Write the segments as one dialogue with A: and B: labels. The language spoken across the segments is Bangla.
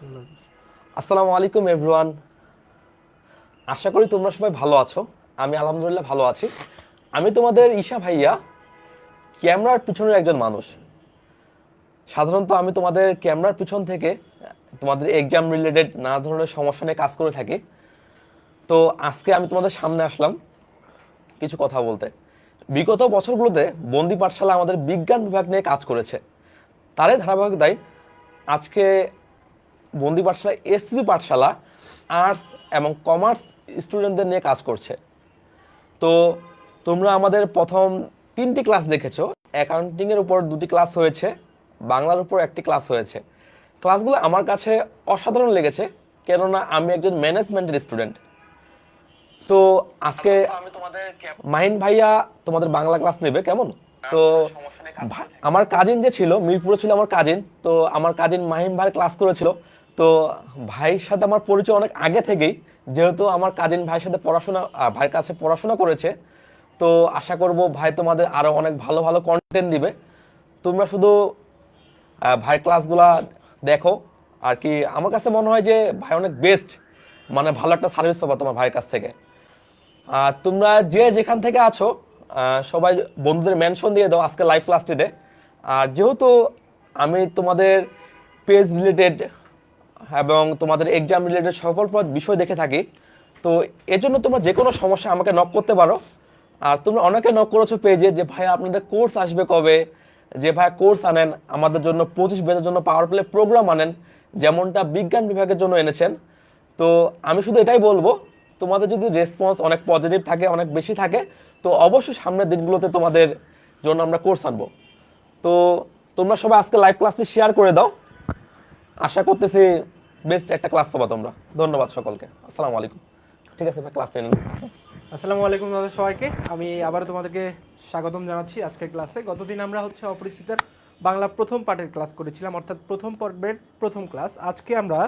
A: আসসালামু আলাইকুম এভরিওয়ান। আশা করি তোমরা সবাই ভালো আছো। আমি আলহামদুলিল্লাহ ভালো আছি। আমি তোমাদের ঈশা ভাইয়া, ক্যামেরার পিছনের একজন মানুষ। সাধারণত আমি তোমাদের ক্যামেরার পিছন থেকে তোমাদের এক্সাম রিলেটেড নানা ধরনের সমস্যা নিয়ে কাজ করে থাকি। তো আজকে আমি তোমাদের সামনে আসলাম কিছু কথা বলতে। বিগত বছরগুলোতে বন্দি পাঠশালা আমাদের বিজ্ঞান বিভাগ নিয়ে কাজ করেছে। তারই ধারাবাহিকতায় আজকে বন্দি পাঠশালা এসসিবি পাঠশালা আর্টস এবং কমার্স স্টুডেন্টদের নিয়ে কাজ করছে। তো তোমরা আমাদের প্রথম 3টি ক্লাস দেখেছো। অ্যাকাউন্টিংয়ের উপর 2টি ক্লাস হয়েছে, বাংলার উপর একটি ক্লাস হয়েছে। ক্লাসগুলো আমার কাছে অসাধারণ লেগেছে, কেননা আমি একজন ম্যানেজমেন্টের স্টুডেন্ট। তো আজকে মাহিন ভাইয়া তোমাদের বাংলা ক্লাস নেবে কেমন। তো আমার কাজিন যে ছিল মিরপুরে ছিল, আমার কাজিন, তো আমার কাজিন মাহিম ভাই ক্লাস করেছিল। তো ভাইয়ের সাথে আমার পরিচয় অনেক আগে থেকেই, যেহেতু আমার কাজিন ভাইয়ের সাথে পড়াশোনা ভাইয়ের কাছে পড়াশোনা করেছে। তো আশা করব ভাই তোমাদের আরো অনেক ভালো ভালো কন্টেন্ট দিবে। তোমরা শুধু ভাইয়ের ক্লাসগুলা দেখো। আর কি আমার কাছে মনে হয় যে ভাই অনেক বেস্ট, মানে ভালো একটা সার্ভিস পাবা তোমার ভাইয়ের কাছ থেকে। তোমরা যে যেখান থেকে আছো সবাই বন্ধুদের মেনশন দিয়ে দাও আজকে লাইভ ক্লাসটিতে। আর যেহেতু আমি তোমাদের পেজ রিলেটেড এবং তোমাদের এক্সাম রিলেটেড সকল বিষয় দেখে থাকি, তো এজন্য তোমরা যে কোনো সমস্যা আমাকে নক করতে পারো। আর তোমরা অনেকে নক করেছো পেজে যে ভাই আপনাদের কোর্স আসবে কবে, যে ভাই কোর্স আনেন আমাদের জন্য, 25 ব্যাচের জন্য পাওয়ার প্লে প্রোগ্রাম আনেন, যেমনটা বিজ্ঞান বিভাগের জন্য এনেছেন। তো আমি শুধু এটাই বলবো, তোমাদের যদি রেসপন্স অনেক পজিটিভ থাকে, অনেক বেশি থাকে, তো অবশ্যই সামনের দিনগুলোতে তোমাদের জন্য আমরা কোর্স আনবো। তো তোমরা সবাই আজকে লাইভ ক্লাসটি শেয়ার করে দাও। আশা করতেছি বেস্ট একটা ক্লাস পাবা তোমরা। ধন্যবাদ সকলকে। আসসালামু আলাইকুম। ঠিক আছে ভাই, ক্লাস নিয়ে নিন।
B: আসসালামু আলাইকুম তোমাদের সবাইকে। আমি আবার তোমাদেরকে স্বাগতম জানাচ্ছি আজকের ক্লাসে। গতদিন আমরা অপরিচিতার বাংলা প্রথম পাঠের ক্লাস করেছিলাম, অর্থাৎ প্রথম পর্বের প্রথম ক্লাস। আজকে আমরা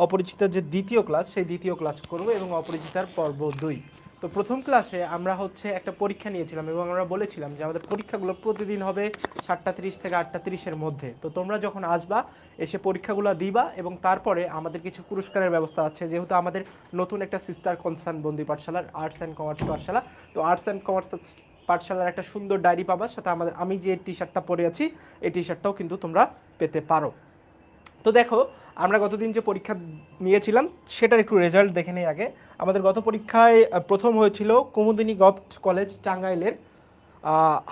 B: অপরিচিতার যে দ্বিতীয় ক্লাস, সেই দ্বিতীয় ক্লাস করব এবং অপরিচিতার পর্ব 2। তো প্রথম ক্লাসে আমরা একটা পরীক্ষা নিয়েছিলাম এবং আমরা বলেছিলাম যে আমাদের পরীক্ষাগুলো প্রতিদিন হবে 7:30 থেকে 8:30-এর মধ্যে। তো তোমরা যখন আসবা, এসে পরীক্ষাগুলো দিবা এবং তারপরে আমাদের কিছু পুরস্কারের ব্যবস্থা আছে, যেহেতু আমাদের নতুন একটা সিস্টার কনসার্ন বন্দি পাঠশালার আর্টস অ্যান্ড কমার্স পাঠশালা। তো আর্টস অ্যান্ড কমার্স পাঠশালার একটা সুন্দর ডায়েরি পাবা, সাথে আমি যে টি শার্টটা পরে আছি এই টি শার্টটাও কিন্তু তোমরা পেতে পারো। তো দেখো, আমরা গতদিন যে পরীক্ষা নিয়েছিলাম সেটার একটু রেজাল্ট দেখে নেই আগে। আমাদের গত পরীক্ষায় প্রথম হয়েছিল কুমুদিনী গভর্নমেন্ট কলেজ টাঙ্গাইলের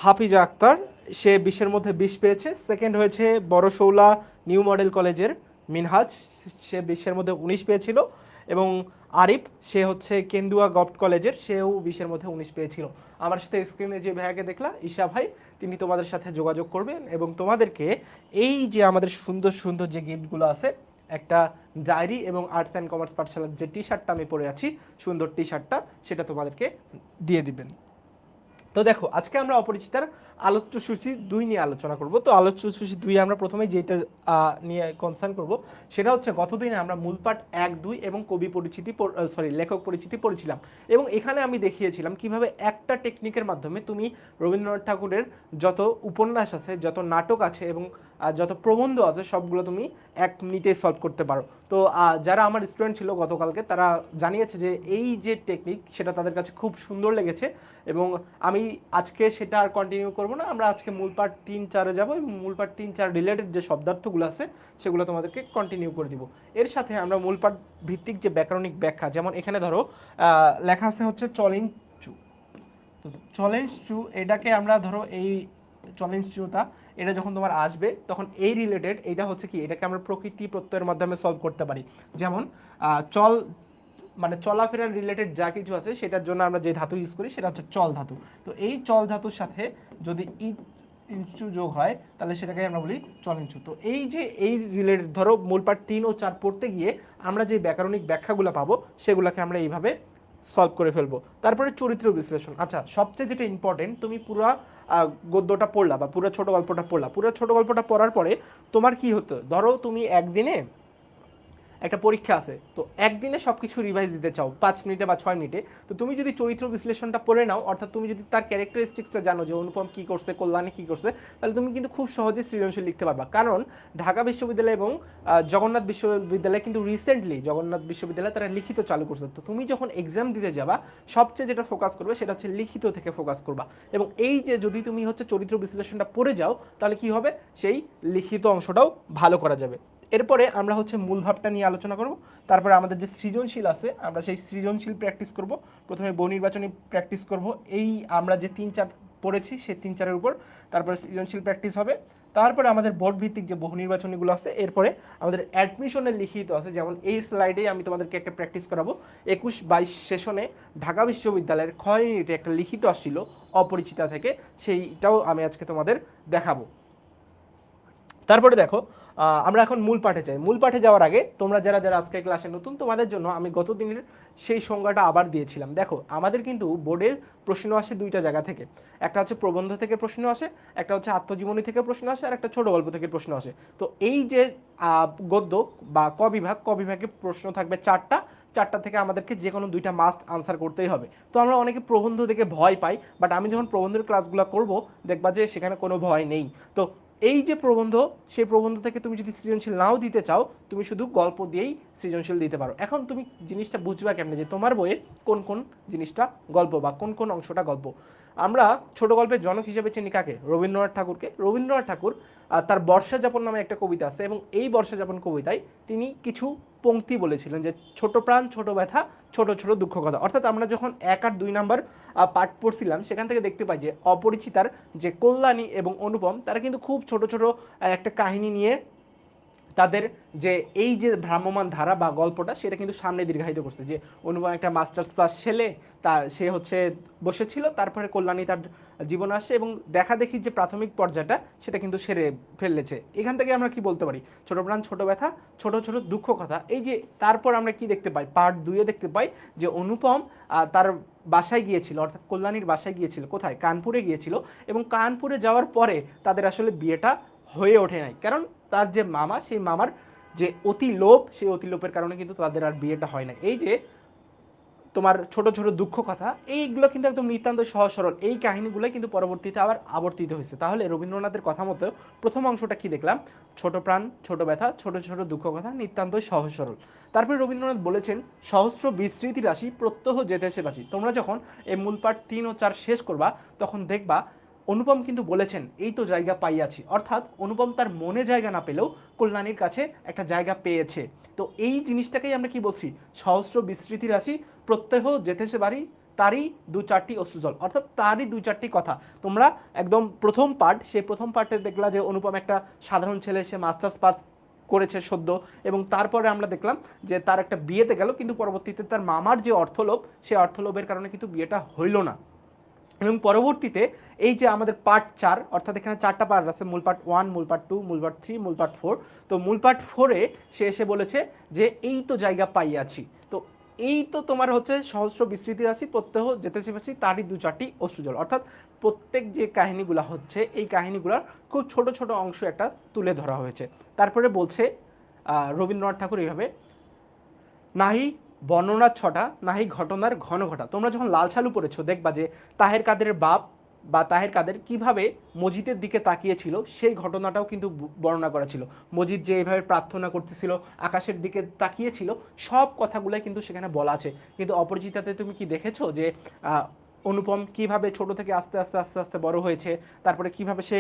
B: হাফিজা আক্তার, সে 20-এর মধ্যে 20 পেয়েছে। সেকেন্ড হয়েছে বড়শৌলা নিউ মডেল কলেজের মিনহাজ, সে 20-এর মধ্যে 19 পেয়েছিল। এবং আরিফ, সে কেন্দুয়া গভর্নমেন্ট কলেজের, সেও 20-এর মধ্যে 19 পেয়েছিল। আমার সাথে স্ক্রিনে যে ভাইয়াকে দেখলা, ঈশা ভাই, তিনি তোমাদের সাথে যোগাযোগ করবেন এবং তোমাদেরকে এই যে আমাদের সুন্দর সুন্দর যে গিফটগুলো আছে, একটা ডায়েরি এবং আর্টস অ্যান্ড কমার্স পাঠশালার যে টি শার্টটা আমি পরে আছি, সুন্দর টি শার্টটা, সেটা তোমাদেরকে দিয়ে দিবেন। তো দেখো, আজকে আমরা অপরিচিতার আলোচ্য সূচি 2 নিয়ে আলোচনা করব। তো আলোচ্য সূচি 2 আমরা প্রথমে যেটা নিয়ে কনসার্ন করব, সেটা গতদিনে আমরা মূল পাঠ 1, 2 এবং কবি পরিচিতি লেখক পরিচিতি পড়েছিলাম। এবং এখানে আমি দেখিয়েছিলাম কিভাবে একটা টেকনিকের মাধ্যমে তুমি রবীন্দ্রনাথ ঠাকুরের যত উপন্যাস আছে, যত নাটক আছে এবং যত প্রবন্ধ আছে, সবগুলো তুমি 1 মিনিটে সলভ করতে পারো। তো যারা আমার স্টুডেন্ট ছিল গতকালকে, তারা জানিয়েছে যে এই যে টেকনিক, সেটা তাদের কাছে খুব সুন্দর লেগেছে। এবং আমি আজকে সেটা আর কন্টিনিউ করব না, আমরা আজকে মূল পার্ট 3, 4-এ যাবো এবং মূল পার্ট 3, 4 রিলেটেড যে শব্দার্থগুলো আছে সেগুলো তোমাদেরকে কন্টিনিউ করে দিব। এর সাথে আমরা মূল পার্ট ভিত্তিক যে ব্যাকরণিক ব্যাখ্যা, যেমন এখানে ধরো লেখা আছে চলেঞ্চু। তো চলেঞ্চু, এটাকে আমরা ধরো এই চলেঞ্চুটা, এটা যখন তোমার আসবে তখন এই রিলেটেড, এটা কি, এটাকে আমরা প্রকৃতি প্রত্যয়ের মাধ্যমে সলভ করতে পারি। যেমন চল, মানে চলাফেরার রিলেটেড যা কিছু আছে সেটার জন্য আমরা যে ধাতু ইউজ করি সেটা চল ধাতু। তো এই চল ধাতুর সাথে যদি ইঞ্চু যোগ হয়, তাহলে সেটাকে আমরা বলি চলেঞ্চু। তো এই যে এই রিলেটেড ধরো মূল পার্ট 3 ও 4 পড়তে গিয়ে আমরা যে ব্যাকরণিক ব্যাখ্যাগুলো পাবো, সেগুলোকে আমরা এইভাবে সলভ করে ফেলবো। তারপরে চরিত্র বিশ্লেষণ। আচ্ছা, সবচেয়ে যেটা ইম্পর্টেন্ট, তুমি পুরো গদ্যটা পড়লা বা পুরো ছোট গল্পটা পড়লা, পুরো ছোট গল্পটা পড়ার পরে তোমার কি হতো, ধরো তুমি একদিনে একটা পরীক্ষা আছে, তো একদিনে সবকিছু রিভাইজ দিতে চাও 5 মিনিটে বা 6 মিনিটে, তো তুমি যদি চরিত্র বিশ্লেষণটা পড়ে নাও, অর্থাৎ তুমি যদি তার ক্যারেক্টারিস্টিক্সটা জানো যে অনুপম কি করছে, কল্যাণী কি করছে, তাহলে তুমি কিন্তু খুব সহজে সৃজনশীল লিখতে পারবা। কারণ ঢাকা বিশ্ববিদ্যালয় এবং জগন্নাথ বিশ্ববিদ্যালয় কিন্তু রিসেন্টলি জগন্নাথ বিশ্ববিদ্যালয় তারা লিখিত চালু করছে। তো তুমি যখন এক্সাম দিতে যাবা সবচেয়ে যেটা ফোকাস করবে সেটা হচ্ছে লিখিত থেকে ফোকাস করবা। এবং এই যে যদি তুমি হচ্ছে চরিত্র বিশ্লেষণটা পড়ে যাও তাহলে কি হবে, সেই লিখিত অংশটাও ভালো করা যাবে। এরপরে আমরা হচ্ছে মূল ভাবটা নিয়ে আলোচনা করব, তারপরে আমাদের যে সৃজনশীল আছে আমরা সেই সৃজনশীল প্র্যাকটিস করব। প্রথমে বহু নির্বাচনী প্র্যাকটিস করব, এই আমরা যে 3-4 পড়েছি সেই 3-4-এর উপর, তারপরে সৃজনশীল প্র্যাকটিস হবে। তারপরে আমাদের বোর্ড ভিত্তিক যে বহু নির্বাচনীগুলো আছে, এরপরে আমাদের অ্যাডমিশনের লিখিত আছে, যেমন এই স্লাইডে আমি তোমাদেরকে একটা প্র্যাকটিস করাবো। 21-22 সেশনে ঢাকা বিশ্ববিদ্যালয়ের খ ইউনিটে একটা লিখিত আসছিল অপরিচিতা থেকে, সেইটাও আমি আজকে তোমাদের দেখাবো। তারপরে দেখো আমরা এখন মূল পাঠে যাই। মূল পাঠে যাওয়ার আগে তোমরা যারা যারা আজকে ক্লাসে নতুন, তোমাদের জন্য আমি গত দিনের সেই সংজ্ঞাটা আবার দিয়েছিলাম। দেখো আমাদের কিন্তু বোর্ডে প্রশ্ন আসে দুইটা জায়গা থেকে, একটা হচ্ছে প্রবন্ধ থেকে প্রশ্ন আসে, একটা হচ্ছে আত্মজীবনী থেকে প্রশ্ন আসে, আর একটা ছোট গল্প থেকে প্রশ্ন আসে। তো এই যে গদ্য বা ক বিভাগে প্রশ্ন থাকবে 4টা থেকে আমাদেরকে যে কোনো 2টা মাস্ট আনসার করতেই হবে। তো আমরা অনেকে প্রবন্ধ দেখে ভয় পাই, বাট আমি যখন প্রবন্ধের ক্লাসগুলো করব দেখবা যে সেখানে কোনো ভয় নেই। তো এই যে প্রবন্ধ, সেই প্রবন্ধ থেকে তুমি যদি সৃজনশীল নাও দিতে চাও, তুমি শুধু গল্প দিয়েই সৃজনশীল দিতে পারো। এখন তুমি জিনিসটা বুঝবা কেমনে যে তোমার বইয়ে কোন কোন জিনিসটা গল্প বা কোন কোন অংশটা গল্প। আমরা ছোট গল্পের জনক হিসেবে চিনি কাকে? রবীন্দ্রনাথ ঠাকুরকে। রবীন্দ্রনাথ ঠাকুর তার বর্ষা যাপন নামে একটা কবিতা আছে, এবং এই বর্ষা যাপন কবিতায় তিনি কিছু পংক্তি বলেছিলেন যে ছোট প্রাণ ছোট ব্যথা ছোট ছোট দুঃখ কথা। অর্থাৎ আমরা যখন 1 আর 2 নাম্বার পাঠ পড়ছিলাম সেখান থেকে দেখতে পাই যে অপরিচিতার যে কল্যাণী এবং অনুপম তারা কিন্তু খুব ছোট ছোট একটা কাহিনী নিয়ে তাদের যে এই যে ভ্রাম্যমান ধারা বা গল্পটা সেটা কিন্তু সামনে দীর্ঘায়িত করছে। যে অনুপম একটা মাস্টার্স ক্লাস ছেলে, তার সে হচ্ছে বসেছিল, তারপরে কল্যাণী তার জীবন আসছে এবং দেখা দেখি যে প্রাথমিক পর্যায়টা সেটা কিন্তু সেরে ফেলেছে। এখান থেকে আমরা কি বলতে পারি, ছোট প্রাণ ছোট ব্যথা ছোট ছোট দুঃখ কথা। এই যে তারপর আমরা কি দেখতে পাই, পার্ট 2-এ দেখতে পাই যে অনুপম তার বাসায় গিয়েছিল, অর্থাৎ কল্যাণীর বাসায় গিয়েছিল, কোথায়? কানপুরে গিয়েছিল। এবং কানপুরে যাওয়ার পরে তাদের আসলে বিয়েটা হয়ে ওঠে নাই, কারণ তার যে মামা, সেই মামার যে অতি লোভ, সেই অতি লোভের কারণে কিন্তু তাদের আর বিয়েটা হয় না। এই যে তোমার ছোট ছোট দুঃখ কথা, এইগুলো কিন্তু একদম নিতান্ত সহজ সরল, এই কাহিনীগুলোই কিন্তু পরবর্তীতে আবার আবর্তিত হয়েছে। তাহলে রবীন্দ্রনাথের কথা মতো প্রথম অংশটা কি দেখলাম, ছোট প্রাণ ছোট ব্যথা ছোট ছোট দুঃখ কথা নিতান্ত সহজ সরল। তারপরে রবীন্দ্রনাথ বলেছেন সহস্র বিস্মৃতি রাশি প্রত্যহ যেতেছে বাসি। তোমরা যখন এই মূল পাঠ 3 ও 4 শেষ করবা তখন দেখবা অনুপম কিন্তু বলেছেন এই তো জায়গা পাইয়াছি, অর্থাৎ অনুপম তার মনে জায়গা না পেলেও কল্যাণীর কাছে একটা জায়গা পেয়েছে। তো এই জিনিসটাকেই আমরা কি বলছি, সহস্র বিস্মৃতি রাশি প্রত্যহ যেতেছে বাড়ি তারই 2-4টি অশ্রুজল, অর্থাৎ তারই 2-4টি কথা। তোমরা একদম প্রথম পার্ট, সেই প্রথম পার্টে দেখলা যে অনুপম একটা সাধারণ ছেলে, সে মাস্টার্স পাস করেছে সদ্য, এবং তারপরে আমরা দেখলাম যে তার একটা বিয়েতে গেল, কিন্তু পরবর্তীতে তার মামার যে অর্থলোভ, সেই অর্থলোভের কারণে কিন্তু বিয়েটা হইল না। এবং পরবর্তীতে এই যে আমাদের পার্ট 4, অর্থাৎ এখানে 4টা পার্ট আছে, মূল পার্ট 1, মূল পার্ট 2, মূল পার্ট 3, মূল পার্ট 4। তো মূল পার্ট 4-এ সে এসে বলেছে যে এই তো জায়গা পাইয়াছি। তো এই তো তোমার হচ্ছে সহস্র বিস্মৃতি রাশি প্রত্যহ যেতেছে পাচ্ছি তারই 2-4টি অশ্রুজল, অর্থাৎ প্রত্যেক যে কাহিনীগুলো হচ্ছে এই কাহিনীগুলোর খুব ছোট ছোট অংশ একটা তুলে ধরা হয়েছে। তারপরে বলছে রবীন্দ্রনাথ ঠাকুর এইভাবে, নাহি বর্ণনার ছটা নাহি ঘটনার ঘন ঘটা। তোমরা যখন লাল সালু পড়েছো দেখবা যে তাহের কাদেরের বাপ বা তাহের কাদের কিভাবে মসজিদের দিকে তাকিয়েছিল সেই ঘটনাটাও কিন্তু বর্ণনা করা ছিল। মসজিদ যে এইভাবে প্রার্থনা করতেছিল, আকাশের দিকে তাকিয়েছিল, সব কথাগুলোই কিন্তু সেখানে বলা আছে। কিন্তু অপরিচিতাতে তুমি কি দেখেছো যে অনুপম কিভাবে ছোট থেকে আস্তে আস্তে আস্তে আস্তে বড় হয়েছে, তারপরে কিভাবে সে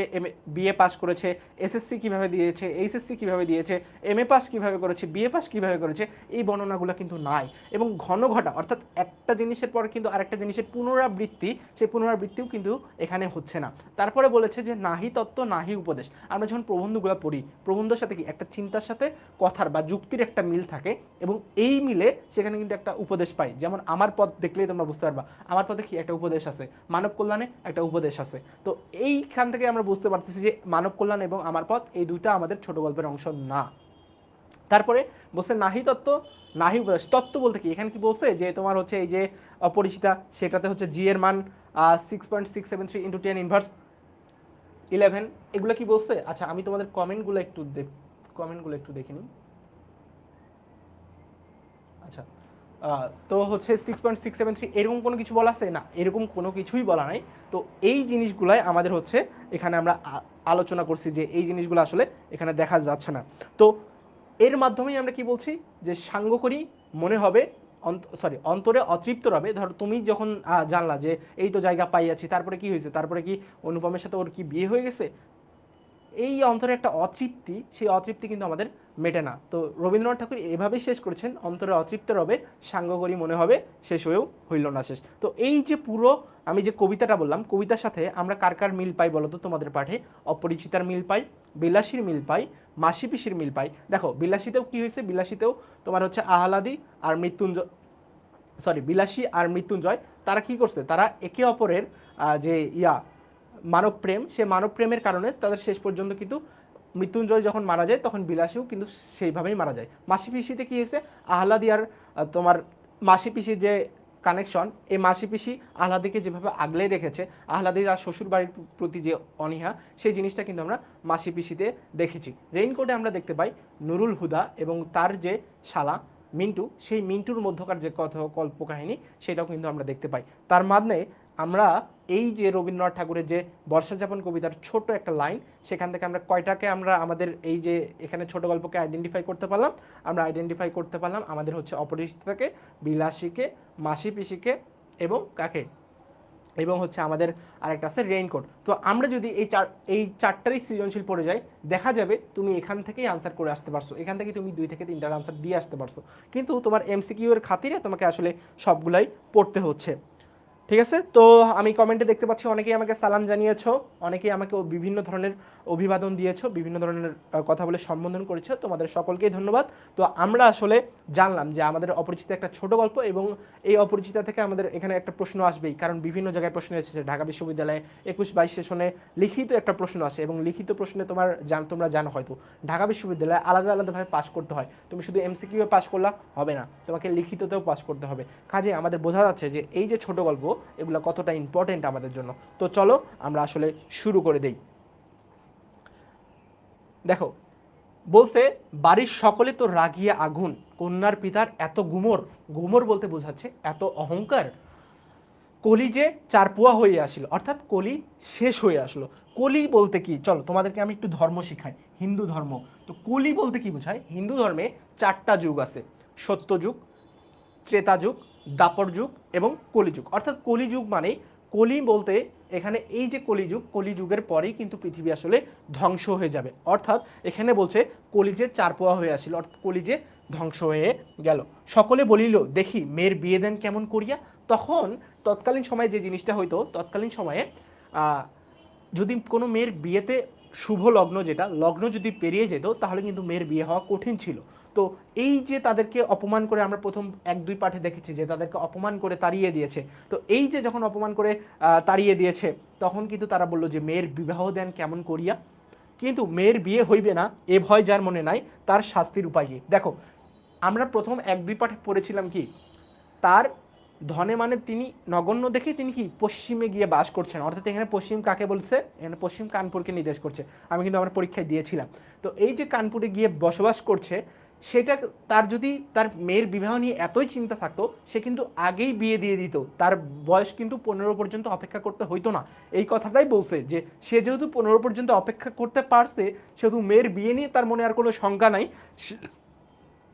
B: বিএ পাস করেছে, এসএসসি কিভাবে দিয়েছে, এইচএসসি কিভাবে দিয়েছে, এমএ পাস কিভাবে করেছে, বিএ পাস কিভাবে করেছে, এই বর্ণনাগুলো কিন্তু নাই। এবং ঘন ঘটা, অর্থাৎ একটা জিনিসের পর কিন্তু আরেকটা জিনিসের পুনরাবৃত্তি, সেই পুনরাবৃত্তিও কিন্তু এখানে হচ্ছে না। তারপরে বলেছে যে নাহি তত্ত্ব নাহি উপদেশ। আমরা যখন প্রবন্ধগুলো পড়ি, প্রবন্ধের সাথে কি একটা চিন্তার সাথে কথার বা যুক্তির একটা মিল থাকে, এবং এই মিলে সেখানে কিন্তু একটা উপদেশ পাই। যেমন আমার পথ দেখলেই তোমরা বুঝতে পারবা আমার পথে কি একটা উপদেশ আছে, মানব কল্যাণে একটা উপদেশ আছে। তো এইখান থেকে আমরা বুঝতে পারতেছি যে মানব কল্যাণ এবং আমার পথ এই দুইটা আমাদের ছোট গল্পের অংশ না। তারপরে বলছে নাহি তত্ত্ব নাহি উপদেশ। তত্ত্ব বলতে কি, এখানে কি বলছে যে তোমার হচ্ছে এই যে অপরিচিতা, সেটাতে হচ্ছে জি এর মান 6.673 ইন্টু 10 ইনভার্স 11, এগুলো কি বলছে? আচ্ছা আমি তোমাদের কমেন্টগুলো একটু দেখে নিই। আচ্ছা, তো হচ্ছে 6.673 এরকম কোনো কিছু বলা আছে না, এরকম কোনো কিছুই বলা নাই। তো এই জিনিসগুলাই আমাদের হচ্ছে এখানে আমরা আলোচনা করছি যে এই জিনিসগুলো আসলে এখানে দেখা যাচ্ছে না। তো এর মাধ্যমেই আমরা কি বলছি যে সাঙ্গ করি মনে হবে, অন্তরে অতৃপ্ত রবে। ধরো তুমি যখন জানলা যে এই তো জায়গা পাইয়াছি, তারপরে কি হয়েছে, তারপরে কি অনুপমের সাথে ওর কি বিয়ে হয়ে গেছে, এই অন্তরে একটা অতৃপ্তি, সেই অতৃপ্তি কিন্তু আমাদের মেটে না। তো রবীন্দ্রনাথ ঠাকুর এভাবেই শেষ করেছেন, অন্তরে অতৃপ্ত রবে সাঙ্গ করি মনে হবে, শেষ হয়েও হইল না শেষ। তো এই যে পুরো আমি যে কবিতাটা বললাম, কবিতার সাথে আমরা কার কার মিল পাই বলো তো তোমাদের পাঠে? অপরিচিতার মিল পাই, বিলাসীর মিল পাই, মাসি পিসির মিল পাই। দেখো বিলাসীতেও কি হয়েছে, বিলাসীতেও তোমার হচ্ছে আহ্লাদি আর মৃত্যুঞ্জয়, বিলাসী আর মৃত্যুঞ্জয় তারা কি করছে, তারা একে অপরের যে মানব প্রেম, সে মানব প্রেমের কারণে তাদের শেষ পর্যন্ত কিন্তু মৃত্যুঞ্জয় যখন মারা যায় তখন বিলাসীও কিন্তু সেইভাবেই মারা যায়। মাসি পিসিতে কি হয়েছে, আহ্লাদি আর তোমার মাসি পিসির যে কানেকশন, এই মাসি পিসি আহ্লাদিকে যেভাবে আগলে রেখেছে, আহ্লাদি আর শ্বশুর বাড়ির প্রতি যে অনীহা, সেই জিনিসটা কিন্তু আমরা মাসি পিসিতে দেখেছি। রেইনকোটে আমরা দেখতে পাই নুরুল হুদা এবং তার যে শালা মিন্টু, সেই মিন্টুর মধ্যকার যে কথা কল্পকাহিনী, সেটাও কিন্তু আমরা দেখতে পাই। তার মানে আমরা এই যে রবীন্দ্রনাথ ঠাকুরের যে বর্ষাযাপন কবিতার ছোট একটা লাইন, সেখান থেকে আমরা কয়টাকে আমরা আমাদের এই যে এখানে ছোট গল্পকে আইডেন্টিফাই করতে পারলাম? আমরা আইডেন্টিফাই করতে পারলাম আমাদের হচ্ছে অপরিচিতাকে, বিলাসীকে, মাসি পিসিকে এবং কাকে, এবং হচ্ছে আমাদের আরেকটা আছে রেইনকোট। তো আমরা যদি এই চারটারই সৃজনশীল পড়ে যাই, দেখা যাবে তুমি এখান থেকেই আনসার করে আসতে পারছো, এখান থেকে তুমি 2 থেকে 3টার আনসার দিয়ে আসতে পারছো। কিন্তু তোমার এমসিকিউ এর খাতিরে তোমাকে আসলে সবগুলাই পড়তে হচ্ছে। ঠিক আছে, তো আমি কমেন্টে দেখতে পাচ্ছি অনেকেই আমাকে সালাম জানিয়েছো, অনেকেই আমাকে বিভিন্ন ধরনের অভিবাদন দিয়েছো, বিভিন্ন ধরনের কথা বলে সম্বোধন করেছো, তোমাদের সকলকেই ধন্যবাদ। তো আমরা আসলে জানলাম যে আমাদের অপরিচিত একটা ছোট গল্প, এবং এই অপরিচিতা থেকে আমাদের এখানে একটা প্রশ্ন আসবেই, কারণ বিভিন্ন জায়গায় প্রশ্ন এসেছে। ঢাকা বিশ্ববিদ্যালয়ে 21-22 সেশনে লিখিত একটা প্রশ্ন আসে, এবং লিখিত প্রশ্নে তোমরা জানো হয়তো ঢাকা বিশ্ববিদ্যালয়ে আলাদা আলাদাভাবে পাস করতে হয়। তুমি শুধু এমসিকিউ পাস করলে হবে না, তোমাকে লিখিততেও পাস করতে হবে। কাজে আমাদের বোঝা যাচ্ছে যে এই যে ছোট গল্প, এগুলো কতটা ইম্পর্টেন্ট আমাদের জন্য। তো চলো আমরা আসলে শুরু করে দেই। দেখো বলছে, বাড়ির সকলে তো রাগিয়া আগুন, কন্যার পিতার এত গুমর, গুমর বলতে বোঝাচ্ছে এত অহংকার, কলি যে চারপোয়া হয়ে আসিল, অর্থাৎ কলি শেষ হয়ে আসলো। কলি বলতে কি, চলো তোমাদেরকে আমি একটু ধর্ম শিখাই, হিন্দু ধর্ম। তো কলি বলতে কি বোঝায়? হিন্দু ধর্মে 4টা যুগ আছে, সত্যযুগ, ত্রেতা যুগ, দাপর যুগ এবং কলিযুগ। অর্থাৎ কলিযুগ মানে, কলি বলতে এখানে এই যে কলিযুগ, কলিযুগের পরেই কিন্তু পৃথিবী আসলে ধ্বংস হয়ে যাবে। অর্থাৎ এখানে বলছে কলি যে চারপোয়া হয়ে আসিল, অর্থাৎ কলি যে ধ্বংস হয়ে গেল। সকলে বলিল দেখি মেয়ের বিয়ে দেন কেমন করিয়া। তখন তৎকালীন সময়ে যে জিনিসটা হইতো, তৎকালীন সময়ে যদি কোনো মেয়ের বিয়েতে শুভ লগ্ন, যেটা লগ্ন যদি পেরিয়ে যেত, তাহলে কিন্তু মেয়ের বিয়ে হওয়া কঠিন ছিল। তো এই যে তাদেরকে অপমান করে, আমরা প্রথম 1-2 পাঠে দেখেছি যে তাদেরকে অপমান করে তাড়িয়ে দিয়েছে। তো এই যে যখন অপমান করে তাড়িয়ে দিয়েছে, তখন কিন্তু তারা বললো যে মেয়ের বিবাহ দেন কেমন করিয়া। কিন্তু মেয়ের বিয়ে হইবে না এ ভয় যার মনে নাই, তার শাস্তির উপায় কি? দেখো আমরা প্রথম 1-2 পাঠে পড়েছিলাম কি, তার ধনে মানে তিনি নগণ্য দেখে তিনি কি পশ্চিমে গিয়ে বাস করছেন। অর্থাৎ এখানে পশ্চিম কাকে বলছে? এখানে পশ্চিম কানপুরকে নির্দেশ করছে। আমি কিন্তু আমার পরীক্ষায় দিয়েছিলাম। তো এই যে কানপুরে গিয়ে বসবাস করছে, সেটা তার যদি তার মেয়ের বিবাহ নিয়ে এতই চিন্তা থাকতো, সে কিন্তু আগেই বিয়ে দিয়ে দিত, তার বয়স কিন্তু 15 পর্যন্ত অপেক্ষা করতে হইতো না। এই কথাটাই বলছে যে সে যেহেতু 15 পর্যন্ত অপেক্ষা করতে পারছে, সেহেতু মেয়ের বিয়ে নিয়ে তার মনে আর কোনো শঙ্কা নাই।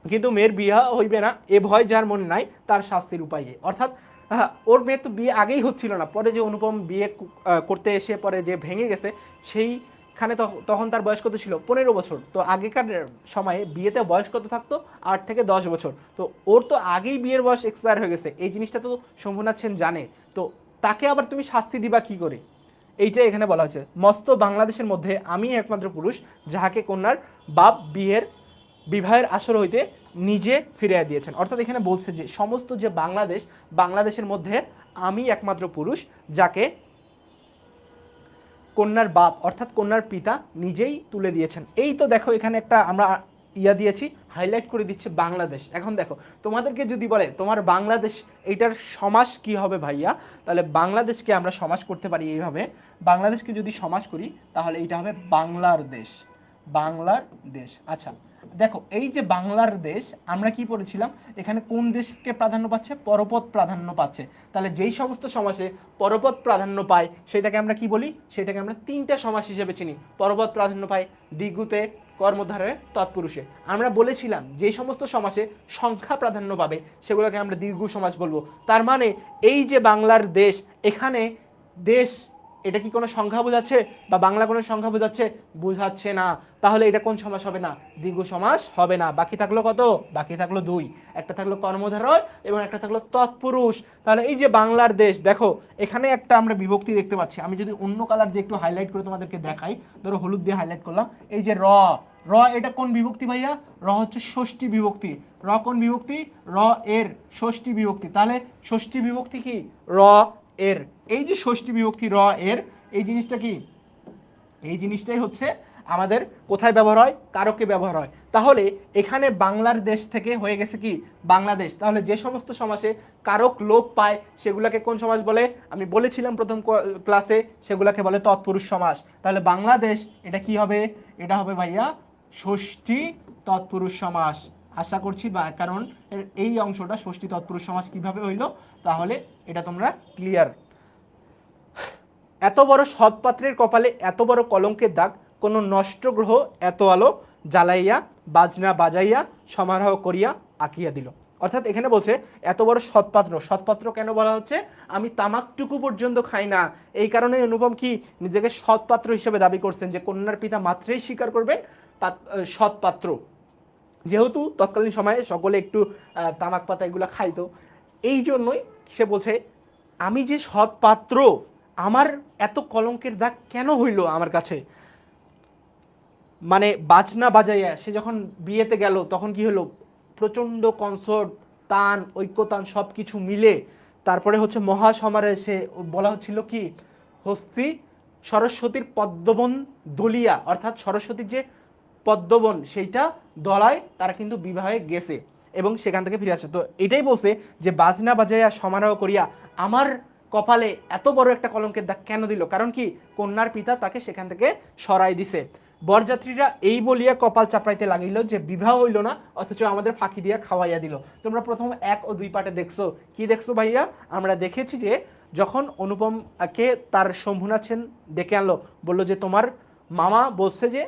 B: কিন্তু মেয়ের বিয়ে হইবে না এ ভয় যার মনে নাই, তার শাস্তির উপায়। অর্থাৎ ওর মেয়ের তো বিয়ে আগেই হচ্ছিল না, পরে যে অনুপম বিয়ে করতে এসে পরে যে ভেঙে গেছে, সেইখানে তখন তার বয়স কত ছিল? 15 বছর। তো আগেকার সময়ে বিয়েতে বয়স কত থাকতো? 8 থেকে 10 বছর। তো ওর তো আগেই বিয়ের বয়স এক্সপায়ার হয়ে গেছে, এই জিনিসটা তো শম্ভুনাথ সেন জানে। তো তাকে আবার তুমি শাস্তি দিবা কি করে? এইটাই এখানে বলা হয়েছে, মস্ত বাংলাদেশের মধ্যে আমি একমাত্র পুরুষ, যাহাকে কন্যার বাপ বিবাহের আসর হইতে নিজে ফিরিয়ে দিয়েছেন। অর্থাৎ এখানে বলছে যে সমস্ত যে বাংলাদেশের মধ্যে আমি একমাত্র পুরুষ, যাকে কন্যার বাপ অর্থাৎ কন্যার পিতা নিজেই তুলে দিয়েছেন। এই তো দেখো এখানে একটা আমরা দিয়েছি, হাইলাইট করে দিচ্ছে বাংলাদেশ। এখন দেখো তোমাদেরকে যদি বলে তোমার বাংলাদেশ, এইটার সমাস কি হবে ভাইয়া, তাহলে বাংলাদেশকে আমরা সমাস করতে পারি এইভাবে। বাংলাদেশকে যদি সমাস করি তাহলে এইটা হবে বাংলার দেশ, বাংলার দেশ। আচ্ছা, দেখো এই যে বাংলার দেশ, আমরা কি পড়েছিলাম, এখানে কোন দেশকে প্রাধান্য পাচ্ছে, পরপদ প্রাধান্য পাচ্ছে। তাহলে যেই সমস্ত সমাসে পরপদ প্রাধান্য পায় সেটাকে আমরা কি বলি, সেটাকে আমরা তিনটা সমাস হিসেবে চিনি। পরপদ প্রাধান্য পায় দ্বিগুতে, কর্মধারে, তৎপুরুষে। আমরা বলেছিলাম যে সমস্ত সমাসে সংখ্যা প্রাধান্য পাবে সেগুলোকে আমরা দ্বিগু সমাস বলবো। তার মানে এই যে বাংলার দেশ, এখানে দেশ এটা কি কোনো সংখ্যা বোঝাচ্ছে বা বাংলা কোনো সংখ্যা বোঝাচ্ছে? বোঝাচ্ছে না। তাহলে এটা কোন সমাস হবে না? দ্বিগু সমাস হবে না। বাকি থাকলো কত? বাকি থাকলো দুই। একটা থাকলো কর্মধারয় এবং একটা থাকলো তৎপুরুষ। তাহলে এই যে বাংলার দেশ, দেখো এখানে একটা আমরা বিভক্তি দেখতে পাচ্ছি। আমি যদি অন্য কালার দিয়ে একটু হাইলাইট করে তোমাদেরকে দেখাই, ধরো হলুদ দিয়ে হাইলাইট করলাম, এই যে র, র এটা কোন বিভক্তি ভাইয়া? র হচ্ছে ষষ্ঠী বিভক্তি। র কোন বিভক্তি? র এর ষষ্ঠী বিভক্তি। তাহলে ষষ্ঠী বিভক্তি কি? র এর। এই যে ষষ্ঠী বিভক্তি র এর, এই জিনিসটা কি? এই জিনিসটাই হচ্ছে আমাদের কোথায় ব্যবহার হয়? কারকে ব্যবহার হয়। তাহলে এখানে বাংলার দেশ থেকে হয়ে গেছে কি? বাংলাদেশ। তাহলে যে সমস্ত সমাসে কারক লোপ পায় সেগুলোকে কোন সমাস বলে? আমি বলেছিলাম প্রথম ক্লাসে, সেগুলোকে বলে তৎপুরুষ সমাস। তাহলে বাংলাদেশ এটা কি হবে? এটা হবে ভাইয়া ষষ্ঠী তৎপুরুষ সমাস। আশা করছি বা কারণ এই অংশটা ষষ্ঠী তৎপুরুষ সমাস কিভাবে হইলো, তাহলে এটা তোমরা ক্লিয়ার। এত বড় সৎপাত্রের কপালে এত বড় কলঙ্কের দাগ, কোন নষ্ট গ্রহ এত আলো জ্বালাইয়া বাজনা বাজাইয়া সমারোহ করিয়া আঁকিয়া দিল। অর্থাৎ এখানে বলছে এত বড় সৎপাত্র, সৎপাত্র কেন বলা হচ্ছে? আমি তামাকটুকু পর্যন্ত খাই না, এই কারণে অনুপম কি নিজেকে সৎপাত্র হিসেবে দাবি করছেন, যে কন্যার পিতা মাত্রেই স্বীকার করবেন সৎপাত্র। যেহেতু তৎকালীন সময়ে সকলে একটু তামাক পাতা এগুলো খাইতো, এই জন্যই সে বলছে আমি যে সৎপাত্র, আমার এত কলঙ্কের দাগ কেন হইল আমার কাছে? মানে বাজনা বাজাইয়া সে যখন বিয়েতে গেল তখন কি হলো? প্রচন্ড কনসার্ট, তান, ঐক্যতান সব কিছু মিলে তারপরে হচ্ছে মহাসমারে সে বলা হচ্ছিল কি, হস্তি সরস্বতীর পদ্মবন দলিয়া, অর্থাৎ সরস্বতীর যে পদ্মবন সেইটা দলায় তারা কিন্তু বিবাহে গেছে এবং সেখান থেকে ফিরে আসে। তো এটাই বলছে যে বাজনা বাজাইয়া সমারোহ করিয়া আমার কপালে এত বড় একটা কলঙ্কের দাগ কেন দিল? কারণ কি, কন্যার পিতা তাকে সেখান থেকে সরাই দিছে। বরযাত্রীরা এই বলিয়া কপাল চাপড়াইতে লাগিল যে বিবাহ হইল না, অথচ আমাদের ফাঁকি দিয়া খাওয়াইয়া দিল। তোমরা প্রথম 1 ও 2 পার্টে দেখছো কি দেখছো ভাইয়া? আমরা দেখেছি যে যখন অনুপমকে তার শম্ভুনাথ সেন ডেকে আনলো, বললো যে তোমার মামা বলছে যে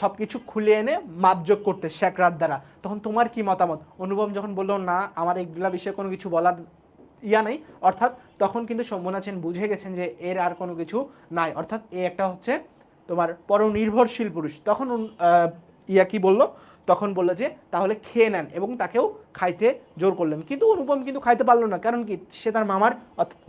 B: সবকিছু খুলে এনে মাপযোগ করতে শেখরার দ্বারা, তখন তোমার কি মতামত? অনুপম যখন বললো না আমার এইগুলা বিষয়ে কোনো কিছু বলার ইয়া নাই, অর্থাৎ তখন কিন্তু শম্ভুনাথ সেন বুঝে গেছেন যে এর আর কোনো কিছু নাই, অর্থাৎ এ একটা হচ্ছে তোমার পরনির্ভরশীল পুরুষ। তখন ইয়া কি বললো? তখন বললো যে তাহলে খেয়ে নেন এবং তাকেও খাইতে জোর করলেন। কিন্তু অনুপম কিন্তু খাইতে পারলো না, কারণ কি, সে তার মামার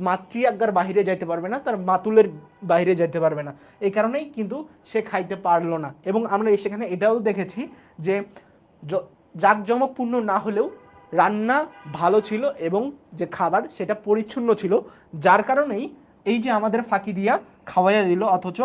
B: মাতৃ আজ্ঞার বাহিরে যাইতে পারবে না, তার মাতুলের বাহিরে যাইতে পারবে না, এই কারণেই কিন্তু সে খাইতে পারলো না। এবং আমরা সেখানে এটাও দেখেছি যে জাঁকজমকপূর্ণ না হলেও রান্না ভালো ছিল এবং যে খাবার সেটা পরিচ্ছন্ন ছিল, যার কারণেই এই যে আমাদের ফাঁকি দিয়া খাওয়াইয়া দিল, অথচ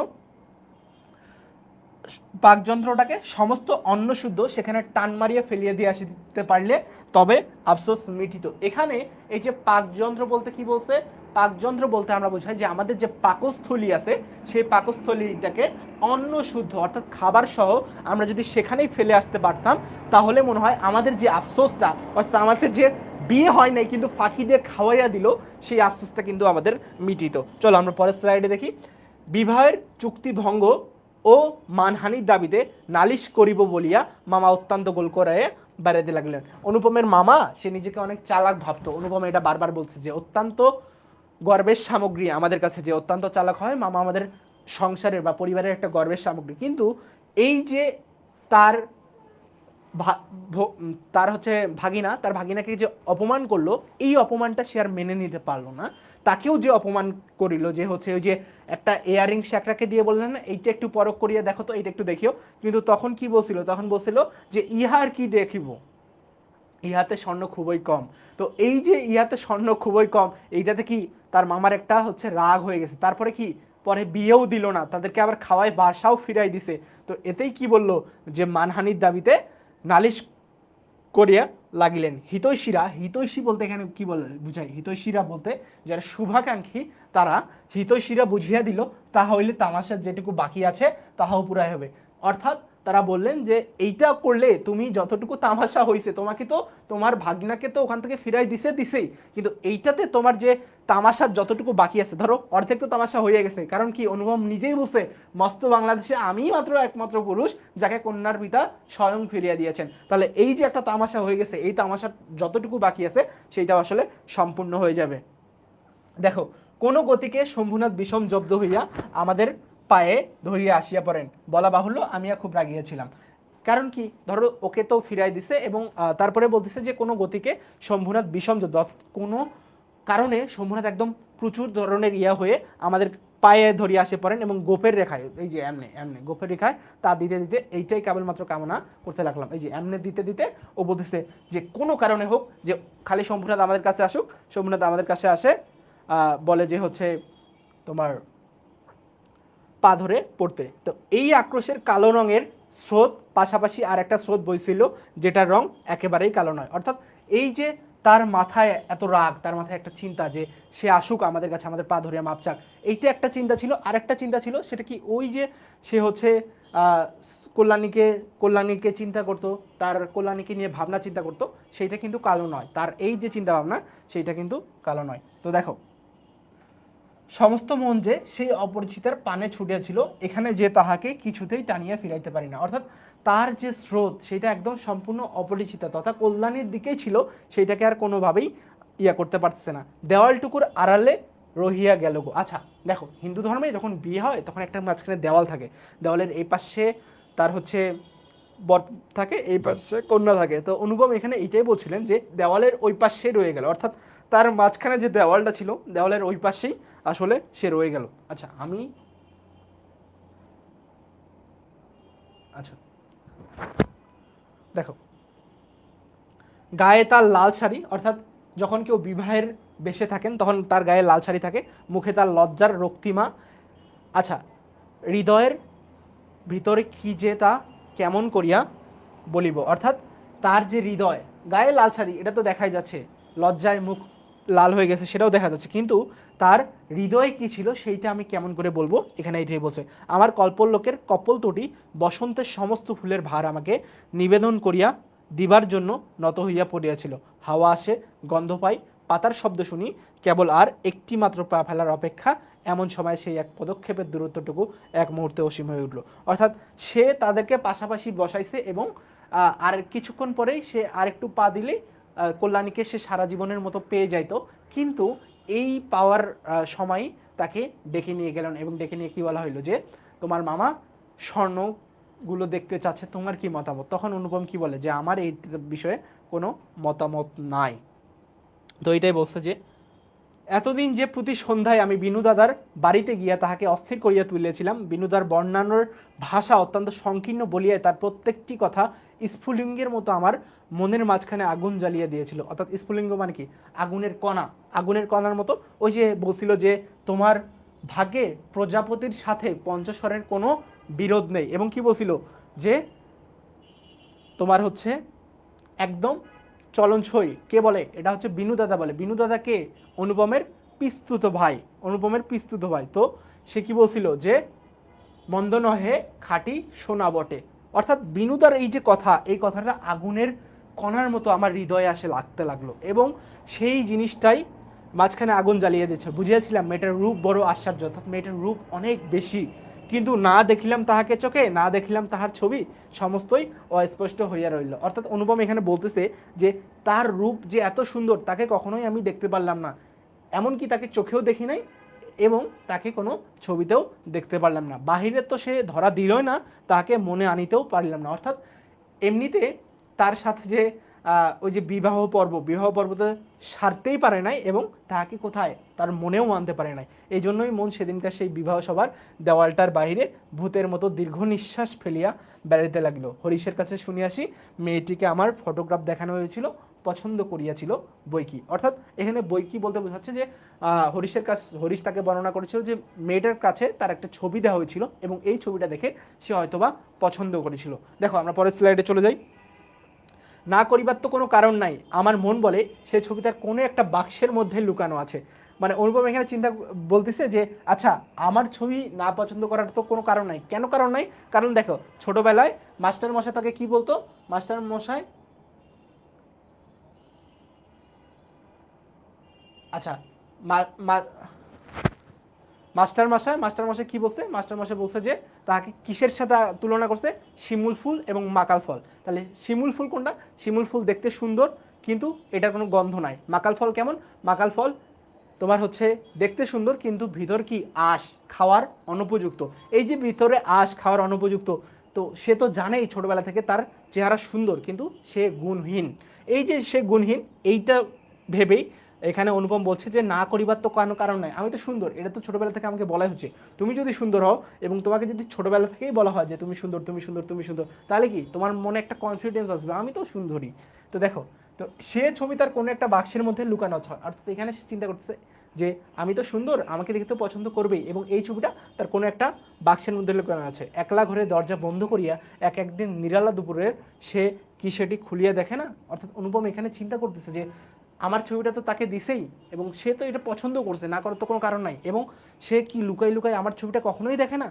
B: পাকযন্ত্রটাকে সমস্ত অন্ন শুদ্ধ সেখানে টান মারিয়ে ফেলিয়ে দিয়ে আসতে পারলে তবে আফসোস মিটিত। এখানে এই যে পাকযন্ত্র বলতে কি বলছে? পাকযন্ত্র বলতে আমরা বোঝাই যে আমাদের যে পাকস্থলী আছে সেই পাকস্থলীটাকে অন্ন শুদ্ধ অর্থাৎ খাবার সহ আমরা যদি সেখানেই ফেলে আসতে পারতাম, তাহলে মনে হয় আমাদের যে আফসোসটা, অর্থাৎ আমাদের যে বিয়ে হয় নাই কিন্তু ফাঁকি দিয়ে খাওয়াইয়া দিল, সেই আফসোসটা কিন্তু আমাদের মিটিত। চলো আমরা পরের স্লাইডে দেখি। বিবাহের চুক্তি ভঙ্গ ও মানহানির দাবিতে নালিশ করিব বলিয়া মামা অত্যন্ত গোল করে বেড়াতে লাগলেন। অনুপমের মামা সে নিজেকে অনেক চালাক ভাবতো। অনুপম এটা বারবার বলছে যে অত্যন্ত গর্বের সামগ্রী আমাদের কাছে, যে অত্যন্ত চালাক হয় মামা আমাদের সংসারের বা পরিবারের একটা গর্বের সামগ্রী। কিন্তু এই যে তার তার হচ্ছে ভাগিনা, তার ভাগিনাকে যে অপমান করলো, এই অপমানটা সে আর মেনে নিতে পারলো না। তাকেও যে অপমান করিল, যে হচ্ছে ওই যে একটা ইয়ারিং শেখরাকে দিয়ে বললেন না এইটা একটু পরখ করিয়া দেখো তো, এইটা একটু দেখিও, কিন্তু তখন কি বলছিল? তখন বলছিল যে ইহার কি দেখিব, ইহাতে স্বর্ণ খুবই কম। তো এই যে ইহাতে স্বর্ণ খুবই কম, এইটাতে কি তার মামার একটা হচ্ছে রাগ হয়ে গেছে। তারপরে কি, পরে বিয়েও দিল না, তাদেরকে আবার খাওয়ায় বাসাও ফিরাই দিছে। তো এতেই কি বললো? যে মানহানির দাবিতে নালিশ করিয়া লাগিলেন। হিতৈষীরা, হিতৈষী বলতে এখানে কি বলে বুঝাই? হিতৈষীরা বলতে যারা শুভাকাঙ্ক্ষী, তারা হিতৈষীরা বুঝিয়া দিল তা হইলে তামাশার যেটুকু বাকি আছে তাহাও পুরাই হবে। অর্থাৎ তারা বললেন যে এইটা করলে তুমি যতটুকু তামাশা হয়েছে তোমাকে তো তোমার ভাগনাকে তো ওখান থেকে ফিরাই দিছেই, কিন্তু এইটাতে তোমার যে তামাশার যতটুকু বাকি আছে, ধরো অর্ধেক তো তামাশা হয়ে গেছে। কারণ কি, অনুপম নিজেই বলছে মস্ত বাংলাদেশে আমি মাত্র একমাত্র পুরুষ যাকে কন্যার পিতা স্বয়ং ফিরিয়ে দিয়েছেন। তাহলে এই যে একটা তামাশা হয়ে গেছে, এই তামাশার যতটুকু বাকি আছে সেইটা আসলে সম্পূর্ণ হয়ে যাবে। দেখো, কোন গতিকে শম্ভুনাথ বিষম জব্দ হইয়া আমাদের পায়ে ধরিয়া আসিয়া পড়েন। বলা বাহুল্য আমি খুব রাগিয়াছিলাম। কারণ কি, ধরো ওকে তো ফিরাই দিছে এবং তারপরে বলতেছে যে কোনো গতিকে শম্ভুনাথ বিষম জব্দ, কোনো কারণে শম্ভুনাথ একদম প্রচুর ধরনের হয়ে আমাদের পায়ে ধরিয়া আসে পড়েন এবং গোপের রেখায়, এই যে এমনে এমনে গোপের রেখায় তা দিতে দিতে এইটাই কেবলমাত্র কামনা করতে লাগলাম। এই যে এমনে দিতে দিতে ও বলতেছে যে কোনো কারণে হোক, যে খালি শম্ভুনাথ আমাদের কাছে আসুক। শম্ভুনাথ আমাদের কাছে আসে, বলে যে হচ্ছে তোমার পা ধরে পড়তে। তো এই আক্রোশের কালো রঙের স্রোত পাশাপাশি আর একটা স্রোত বইছিল যেটার রং একেবারেই কালো নয়। অর্থাৎ এই যে তার মাথায় এত রাগ, তার মাথায় একটা চিন্তা যে সে আসুক আমাদের কাছে, আমাদের পা ধরে মাপ চাক, এইটা একটা চিন্তা ছিল। আর একটা চিন্তা ছিল, সেটা কি, ওই যে সে হচ্ছে কল্যাণীকে চিন্তা করতো, তার কল্যাণীকে নিয়ে ভাবনা চিন্তা করতো, সেইটা কিন্তু কালো নয়। তার এই যে চিন্তা ভাবনা সেইটা কিন্তু কালো নয়। তো দেখো, সমস্ত মন যে সেই অপরিচিতার পানে ছুটিয়াছিল, এখানে যে তাহাকে কিছুতেই টানিয়া ফিরাইতে পারি না। অর্থাৎ তার যে স্রোত সেটা একদম সম্পূর্ণ অপরিচিতা তথা কল্যাণীর দিকেই ছিল, সেইটাকে আর কোনোভাবেই করতে পারতেছে না। দেওয়ালটুকুর আড়ালে রহিয়া গেল গো। আচ্ছা দেখো, হিন্দু ধর্মে যখন বিয়ে হয় তখন একটা মাঝখানে দেওয়াল থাকে, দেওয়ালের এই পাশে তার হচ্ছে বর থাকে, এই পাশে কন্যা থাকে। তো অনুপম এখানে এটাই বলছিলেন যে দেওয়ালের ওই পাশে রয়ে গেল, অর্থাৎ তার মাঝখানে যে দেওয়ালটা ছিল দেওয়ালের ওই পাশেই আসলে সে রয়ে গেল। আচ্ছা আচ্ছা দেখো, গায়ে তার লাল শাড়ি, অর্থাৎ যখন কেউ বিবাহের বেশে থাকেন তখন তার গায়ে লাল শাড়ি থাকে, মুখে তার লজ্জার রক্তিমা। আচ্ছা, হৃদয়ের ভিতরে কি যে তা কেমন করিয়া বলিব। অর্থাৎ তার যে হৃদয়, গায়ে লাল শাড়ি এটা তো দেখাই যাচ্ছে, লজ্জায় মুখ লাল হয়ে গেছে সেটাও দেখা যাচ্ছে, কিন্তু তার হৃদয়ে কি ছিল সেইটা আমি কেমন করে বলবো, এখানে এটাই বলছে। আমার কল্পলোকের কপল তটি বসন্তের সমস্ত ফুলের ভার আমাকে নিবেদন করিয়া দিবার জন্য নত হইয়া পড়িয়াছিল। হাওয়া আসে, গন্ধ পাই, পাতার শব্দ শুনি, কেবল আর একটি মাত্র পা ফেলার অপেক্ষা। এমন সময় সেই এক পদক্ষেপের দূরত্বটুকু এক মুহূর্তে অসীম হয়ে উঠল। অর্থাৎ সে তাদেরকে পাশাপাশি বসাইছে এবং আর কিছুক্ষণ পরেই সে আরেকটু পা দিলেই কল্যাণীকে সে সারা জীবনের মতো পেয়ে যাইতো। কিন্তু এই পাওয়ার সময় তাকে ডেকে নিয়ে গেলেন এবং ডেকে নিয়ে কি বলা হইলো যে তোমার মামা স্বর্ণগুলো দেখতে চাচ্ছে, তোমার কি মতামত? তখন অনুপম কি বলে যে আমার এই বিষয়ে কোনো মতামত নাই। তো এটাই বলছে যে এতদিন যে প্রতি সন্ধ্যায় আমি বিনু দাদার বাড়িতে গিয়া তাহাকে অস্থির করিয়া তুলিয়াছিলাম, বিনুদার বর্ণানোর ভাষা অত্যন্ত সংকীর্ণ বলিয়ায় তার প্রত্যেকটি কথা স্ফুলিঙ্গের মতো আমার মনের মাঝখানে আগুন জ্বালিয়ে দিয়েছিল। অর্থাৎ স্ফুলিঙ্গ মানে কি, আগুনের কণা, আগুনের কণার মতো। ওই যে বলছিল যে তোমার ভাগ্যে প্রজাপতির সাথে পঞ্চস্বরের কোনো বিরোধ নেই, এবং কি বলছিল যে তোমার হচ্ছে একদম চলনসই। কে বলে? এটা হচ্ছে বিনু দাদা বলে। বিনু দাদা কে? অনুপমের পিস্তুত ভাই, অনুপমের পিস্তুত ভাই। তো সে কি বলছিল যে মন্দ নহে খাঁটি সোনা বটে। অর্থাৎ বিনুদার এই যে কথা, এই কথাটা আগুনের কণার মতো আমার হৃদয়ে আসে লাগতে লাগলো, এবং সেই জিনিসটাই মাঝখানে আগুন জ্বালিয়ে দিচ্ছে। বুঝিয়েছিলাম মেয়েটার রূপ বড় আশ্চর্য, অর্থাৎ মেয়েটার রূপ অনেক বেশি, কিন্তু না দেখিলাম তাহাকে চোখে, না দেখিলাম তাহার ছবি, সমস্তই অস্পষ্ট হইয়া রইল। অর্থাৎ অনুপম এখানে বলতেছে যে তার রূপ যে এত সুন্দর তাকে কখনোই আমি দেখতে পারলাম না, এমনকি তাকে চোখেও দেখি নাই এবং তাকে কোনো ছবিতেও দেখতে পারলাম না। বাহিরে তো সে ধরা দিলই না, তাকে মনে আনিতেও পারলাম না। অর্থাৎ এমনিতে তার সাথে যে ওই যে বিবাহ পর্বতে সারতেই পারে নাই, এবং তাকে কোথায় তার মনেও আনতে পারে নাই। এই জন্যই মন সেদিনকার সেই বিবাহ সভার দেওয়ালটার বাহিরে ভূতের মতো দীর্ঘ নিঃশ্বাস ফেলিয়া বেড়াইতে লাগলো। হরিশের কাছে শুনিয়াছি মেয়েটিকে আমার ফটোগ্রাফ দেখানো হয়েছিল, পছন্দ করিয়াছিল বইকি। অর্থাৎ এখানে বইকি বলতে বোঝাচ্ছে যে হরিশ তাকে বর্ণনা করেছিল যে মেয়েটার কাছে তার একটা ছবি দেওয়া হয়েছিল এবং এই ছবিটা দেখে সে হয়তোবা পছন্দ করেছিল। দেখো আমরা পরের স্লাইডে চলে যাই। না করিবার তো কোনো কারণ নাই, আমার মন বলে সে ছবিটার কোনো একটা বাক্সের মধ্যে লুকানো আছে। মানে অনুপম এখানে চিন্তা বলতেছে যে আচ্ছা আমার ছবি না পছন্দ করার তো কোনো কারণ নাই। কেন কারণ নাই? কারণ দেখো ছোটবেলায় মাস্টার মশাই তাকে কি বলতো? মাস্টার মশাই আচ্ছা মাস্টার মশাই কি বলছে? মাস্টার মশাই বলছে যে তাকে কিসের সাথে তুলনা করছে? শিমুল ফুল এবং মাকাল ফল। তাহলে শিমুল ফুল কোনটা? শিমুল ফুল দেখতে সুন্দর কিন্তু এটার কোনো গন্ধ নাই। মাকাল ফল কেমন? মাকাল ফল তোমার হচ্ছে দেখতে সুন্দর কিন্তু ভিতর কি আঁশ, খাওয়ার অনুপযুক্ত। এই যে ভিতরে আঁশ খাওয়ার অনুপযুক্ত, তো সে তো জানেই ছোটবেলা থেকে তার চেহারা সুন্দর কিন্তু সে গুণহীন। এই যে সে গুণহীন এইটা ভেবেই এখানে অনুপম বলছে যে না করিবার তো কোনো কারণ নাই, আমি তো সুন্দর, এটা তো ছোটবেলা থেকে আমাকে বলাই হচ্ছে। তুমি যদি সুন্দর হও এবং তোমাকে যদি ছোটবেলা থেকেই বলা হয় যে তুমি সুন্দর তুমি সুন্দর তুমি সুন্দর, তাহলে কি তোমার মনে একটা কনফিডেন্স আসবে আমি তো সুন্দরী। তো দেখো, তো সে ছবি তার কোনো একটা বাক্সের মধ্যে লুকানো হয়, অর্থাৎ এখানে সে চিন্তা করতেছে যে আমি তো সুন্দর, আমাকে দেখে তো পছন্দ করবেই, এবং এই ছবিটা তার কোনো একটা বাক্সের মধ্যে লুকানো আছে। একলা ঘরে দরজা বন্ধ করিয়া একদিন নিরালা দুপুরে সে কি সেটি খুলিয়া দেখে না। অর্থাৎ অনুপম এখানে চিন্তা করতেছে যে আমার ছবিটা তো তাকে দিছেই এবং সে তো এটা পছন্দ করছে, না করার তো কোনো কারণ নাই, এবং সে কি লুকাই লুকাই আমার ছবিটা কখনোই দেখে না।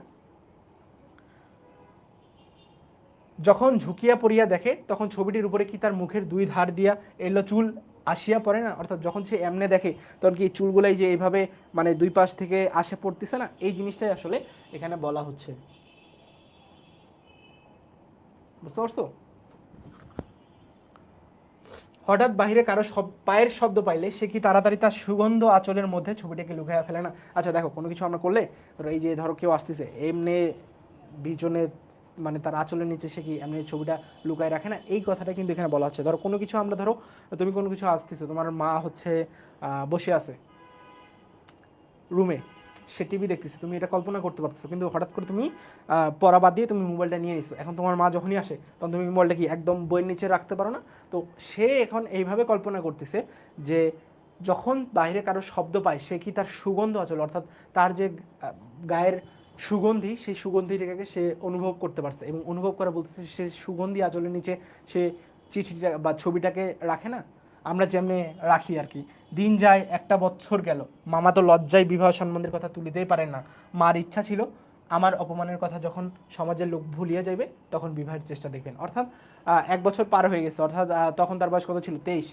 B: যখন ঝুঁকিয়া পড়িয়া দেখে তখন ছবিটির উপরে কি তার মুখের দুই ধার দিয়া এলো চুল আসিয়া পড়ে না। অর্থাৎ যখন সে এমনে দেখে তখন কি চুলগুলাই যে এইভাবে মানে দুই পাশ থেকে আসে পড়তেছে না, এই জিনিসটাই আসলে এখানে বলা হচ্ছে। বুঝতে পারছো? হঠাৎ বাহিরে কারো পায়ের শব্দ পাইলে সে কি তাড়াতাড়ি তার সুগন্ধ আঁচলের মধ্যে ছবিটাকে লুকাইয়া ফেলে না। আচ্ছা দেখো, কোনো কিছু আমরা করলে ধরো এই যে ধরো কেউ আসতেছে এমনি বিজনে, মানে তার আঁচলের নিচে সে কি এমনি ছবিটা লুকায় রাখে না, এই কথাটা কিন্তু এখানে বলা হচ্ছে। ধরো কোনো কিছু আমরা ধরো তুমি কোনো কিছু আসতেছো, তোমার মা হচ্ছে বসে আছে রুমে, সে টিভি দেখতেছে, তুমি এটা কল্পনা করতে পারছো, কিন্তু হঠাৎ করে তুমি পড়া বাদ দিয়ে তুমি মোবাইলটা নিয়ে নিছো। এখন তোমার মা যখনই আসে তখন তুমি মোবাইলটা কি একদম বইয়ের নিচে রাখতে পারো না। তো সে এখন এইভাবে কল্পনা করতেছে যে যখন বাইরে কারো শব্দ পায় সে কি তার সুগন্ধ আচল, অর্থাৎ তার যে গায়ের সুগন্ধি, সেই সুগন্ধিটাকে সে অনুভব করতে পারছে, এবং অনুভব করে বলতেছে সে সুগন্ধি আঁচলের নিচে সে চিঠিটা বা ছবিটাকে রাখে না, আমরা যেমনি রাখি আর কি। দিন যায়, একটা বছর গেল, মামা তো লজ্জায় বিবাহ সম্বন্ধের কথা তুলিতেই পারেন না। মার ইচ্ছা ছিল আমার অপমানের কথা যখন সমাজের লোক ভুলিয়ে যাবে তখন বিবাহের চেষ্টা দেখবেন। অর্থাৎ 1 বছর পার হয়ে গেছে, অর্থাৎ তখন তার বয়স কত ছিল? 23।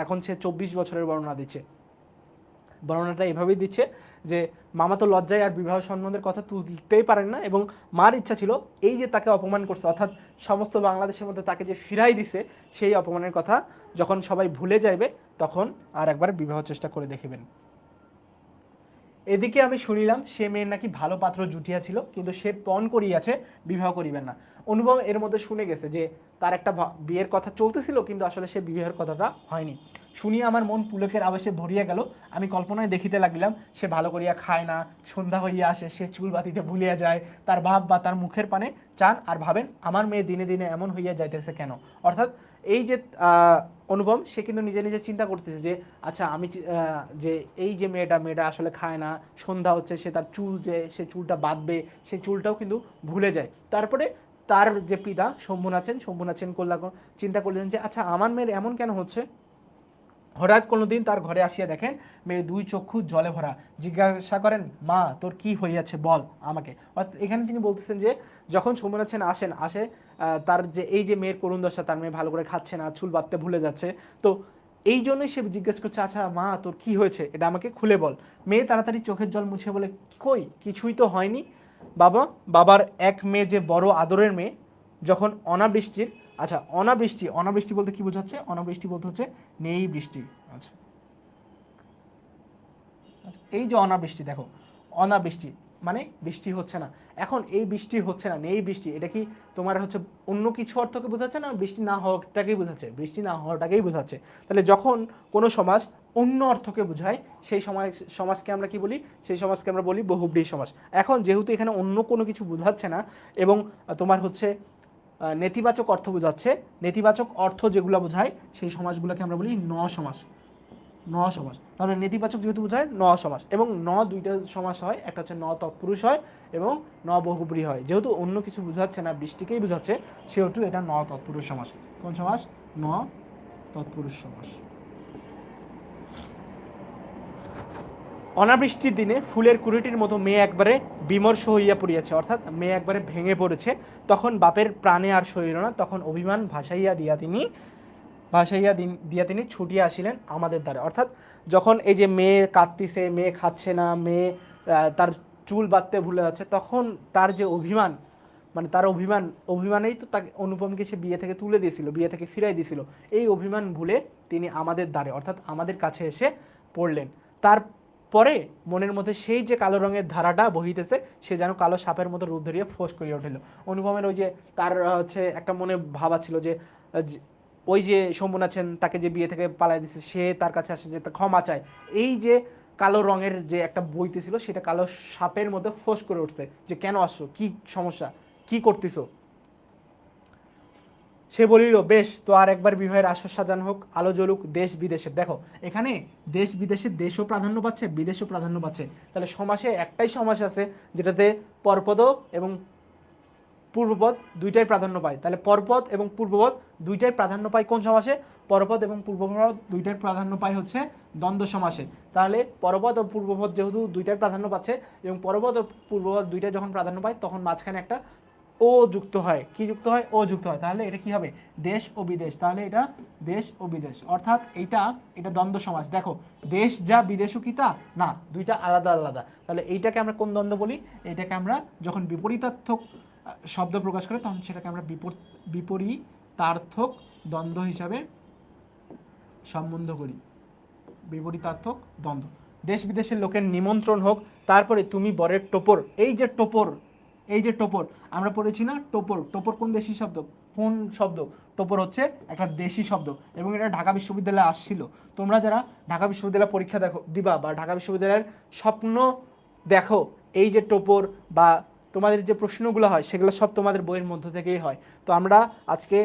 B: এখন সে 24 বছরের বর্ণনা দিচ্ছে। বর্ণনাটা এভাবেই দিচ্ছে যে মামা তো লজ্জায় আর বিবাহ সম্বন্ধের কথা তুলতেই পারেন না, এবং মার ইচ্ছা ছিল এই যে তাকে অপমান করছে, অর্থাৎ সমস্ত বাংলাদেশের মধ্যে তাকে যে ফিরাই দিছে, সেই অপমানের কথা যখন সবাই ভুলে যাইবে তখন আর একবার বিবাহ চেষ্টা করে দেখিবেন। এদিকে আমি শুনিলাম সে মেয়ের নাকি ভালো পাত্র জুটিয়াছিল, কিন্তু সে পণ করিয়াছে বিবাহ করিবেন না। অনুভব এর মধ্যে শুনে গেছে যে তার একটা বিয়ের কথা চলতেছিল, কিন্তু আসলে সে বিবাহের কথাটা হয়নি। শুনিয়া আমার মন পুলকের আবেশে ভরিয়া গেল। আমি কল্পনায় দেখিতে লাগিলাম সে ভালো করিয়া খায় না, সন্ধ্যা হইয়া আসে, সে চুল বাতিতে ভুলিয়া যায়, তার ভাব বা তার মুখের পানে চান আর ভাবেন আমার মেয়ে দিনে দিনে এমন হইয়া যাইতেছে কেন। অর্থাৎ এই যে অনুপম সে কিন্তু নিজে নিজে চিন্তা করতেছে যে আচ্ছা আমি যে এই যে মেয়েটা আসলে খায় না, সন্ধ্যা হচ্ছে, সে তার চুল যে সে চুলটা বাঁধবে সেই চুলটাও কিন্তু ভুলে যায়। তারপরে তার যে পিতা শম্ভুনাথ সেন চিন্তা করলেন যে আচ্ছা আমার মেয়ের এমন কেন হচ্ছে। হঠাৎ কোনোদিন তার ঘরে আসিয়া দেখেন মেয়ে দুই চক্ষু জলে ভরা। জিজ্ঞাসা করেন, মা তোর কি হইয়াছে বল আমাকে। অর্থাৎ এখানে তিনি বলতেছেন যে যখন শম্ভুনাথ সেন আসে তার যে এই যে মেয়ের করুণ দশা, তার মেয়ে ভালো করে খাচ্ছে না, চুল বাঁধতে ভুলে যাচ্ছে, তো এই জন্যই সে জিজ্ঞেস করছে আচ্ছা মা তোর কি হয়েছে এটা আমাকে খুলে বল। মেয়ে তাড়াতাড়ি চোখের জল মুছে বলে, কই কিছুই তো হয়নি বাবা। বাবার এক মেয়ে যে বড় আদরের মেয়ে, যখন অনাবৃষ্টির, আচ্ছা অনাবৃষ্টি বলতে কি বোঝাচ্ছে? অনাবৃষ্টি বলতে হচ্ছে নেই বৃষ্টি। আচ্ছা, এই যে অনাবৃষ্টি, দেখো অনাবৃষ্টি মানে বৃষ্টি হচ্ছে না। এখন এই বৃষ্টি হচ্ছে না, নেই বৃষ্টি, এটা কি তোমার হচ্ছে অন্য কিছু অর্থকে বোঝাচ্ছে না বৃষ্টি না হওয়াটাকেই বোঝাচ্ছে? বৃষ্টি না হওয়াটাকেই বোঝাচ্ছে। তাহলে যখন কোনো সমাজ অন্য অর্থকে বোঝায় সেই সমাজকে আমরা কি বলি? সেই সমাজকে আমরা বলি বহুব্রীহি সমাজ। এখন যেহেতু এখানে অন্য কোনো কিছু বোঝাচ্ছে না এবং তোমার হচ্ছে নেতিবাচক অর্থ বোঝাচ্ছে, নেতিবাচক অর্থ যেগুলো বোঝায় সেই সমাজগুলোকে আমরা বলি ন সমাস। ন সমাস, তাহলে নেতিবাচক যেহেতু বোঝায় ন সমাস, এবং ন দুইটা সমাস হয়, একটা হচ্ছে ন তৎপুরুষ হয় এবং ন বহুব্রীহি হয়। যেহেতু অন্য কিছু বোঝাচ্ছে না, বৃষ্টিকেই বোঝাচ্ছে, সেহেতু এটা ন তৎপুরুষ সমাস। কোন সমাস? ন তৎপুরুষ সমাস। অনাবৃষ্টির দিনে ফুলের কুড়িটির মতো মেয়ে একবারে বিমর্ষ হইয়া পড়িয়াছে, অর্থাৎ মেয়ে একবারে ভেঙে পড়েছে। তখন বাপের প্রাণে আর সইল না, তখন অভিমান ভাসাইয়া দিয়া তিনি ছুটিয়া আসিলেন আমাদের দ্বারে। অর্থাৎ যখন এই যে মেয়ে কাঁদতিছে, মেয়ে খাচ্ছে না, মেয়ে তার চুল বাঁধতে ভুলে যাচ্ছে, তখন তার যে অভিমান, মানে তার অভিমানেই তো তাকে অনুপমকে সে বিয়ে থেকে তুলে দিয়েছিল, বিয়ে থেকে ফিরাই দিয়েছিল। এই অভিমান ভুলে তিনি আমাদের দ্বারে অর্থাৎ আমাদের কাছে এসে পড়লেন। তারপরে মনের মধ্যে সেই যে কালো রঙের ধারাটা বহিতেছে, সে যেন কালো সাপের মতো রূপ ধরিয়া ফোঁস করিয়া উঠিল। অনুপমের ওই যে তার হচ্ছে একটা মনে ভাবা ছিল যে ওই যে শম্ভু আছেন, তাকে যে বিয়ে থেকে পালাই দিছে, সে তার কাছে আসে যে ক্ষমা চায়। এই যে কালো রঙের যে একটা বইতে ছিল, সেটা কালো সাপের মধ্যে ফোঁস করে উঠছে যে কেন আসছো, কি সমস্যা, কি করতেছো। সে বলিল, বেশ তো আর একবার বিবাহের আসর সাজানো হোক, আলো জ্বলুক দেশ বিদেশে। দেখো এখানে দেশ বিদেশে, দেশও প্রাধান্য পাচ্ছে, বিদেশও প্রাধান্য পাচ্ছে। তাহলে সমাসে একটাই সমাস আছে যেটাতে পরপদ এবং পূর্বপদ দুইটাই প্রাধান্য পায়। তাহলে পরপদ এবং পূর্বপদ দুইটাই প্রাধান্য পায় কোন সমাসে? পরপদ এবং পূর্বপদ দুইটাই প্রাধান্য পায় হচ্ছে দ্বন্দ্ব সমাসে। তাহলে পরপদ ও পূর্বপদ যেহেতু দুইটাই প্রাধান্য পাচ্ছে এবং পরপদ ও পূর্বপদ দুইটাই যখন প্রাধান্য পায়, তখন মাঝখানে একটা ও যুক্ত হয়। কি যুক্ত হয়? ও যুক্ত হয়। তাহলে এটা কি হবে? দেশ ও বিদেশ। তাহলে এটা দেশ ও বিদেশ, অর্থাৎ এটা দ্বন্দ্ব সমাস। দেখো দেশ যা বিদেশও কি তা না, দুইটা আলাদা আলাদা। তাহলে এইটাকে আমরা কোন দ্বন্দ্ব বলি? এইটাকে আমরা যখন বিপরীতার্থক শব্দ প্রকাশ করে, তখন সেটাকে আমরা বিপরীতার্থক দ্বন্দ্ব হিসাবে সম্বন্ধ করি। বিপরীতার্থক দ্বন্দ্ব। দেশ বিদেশের লোকের নিমন্ত্রণ হোক, তারপরে তুমি বরের টোপর। এই যে টোপর, এই যে টোপর আমরা পড়েছি না, টোপর। টোপর কোন দেশি শব্দ? কোন শব্দ? টোপর হচ্ছে একটা দেশি শব্দ এবং এটা ঢাকা বিশ্ববিদ্যালয়ে আসছিল। তোমরা যারা ঢাকা বিশ্ববিদ্যালয় পরীক্ষা দিবা বা ঢাকা বিশ্ববিদ্যালয়ের স্বপ্ন দেখো, এই যে টোপর বা তোমাদের যে প্রশ্নগুলো হয়, সেগুলো সব তোমাদের বইয়ের মধ্য থেকেই হয়। তো আমরা আজকে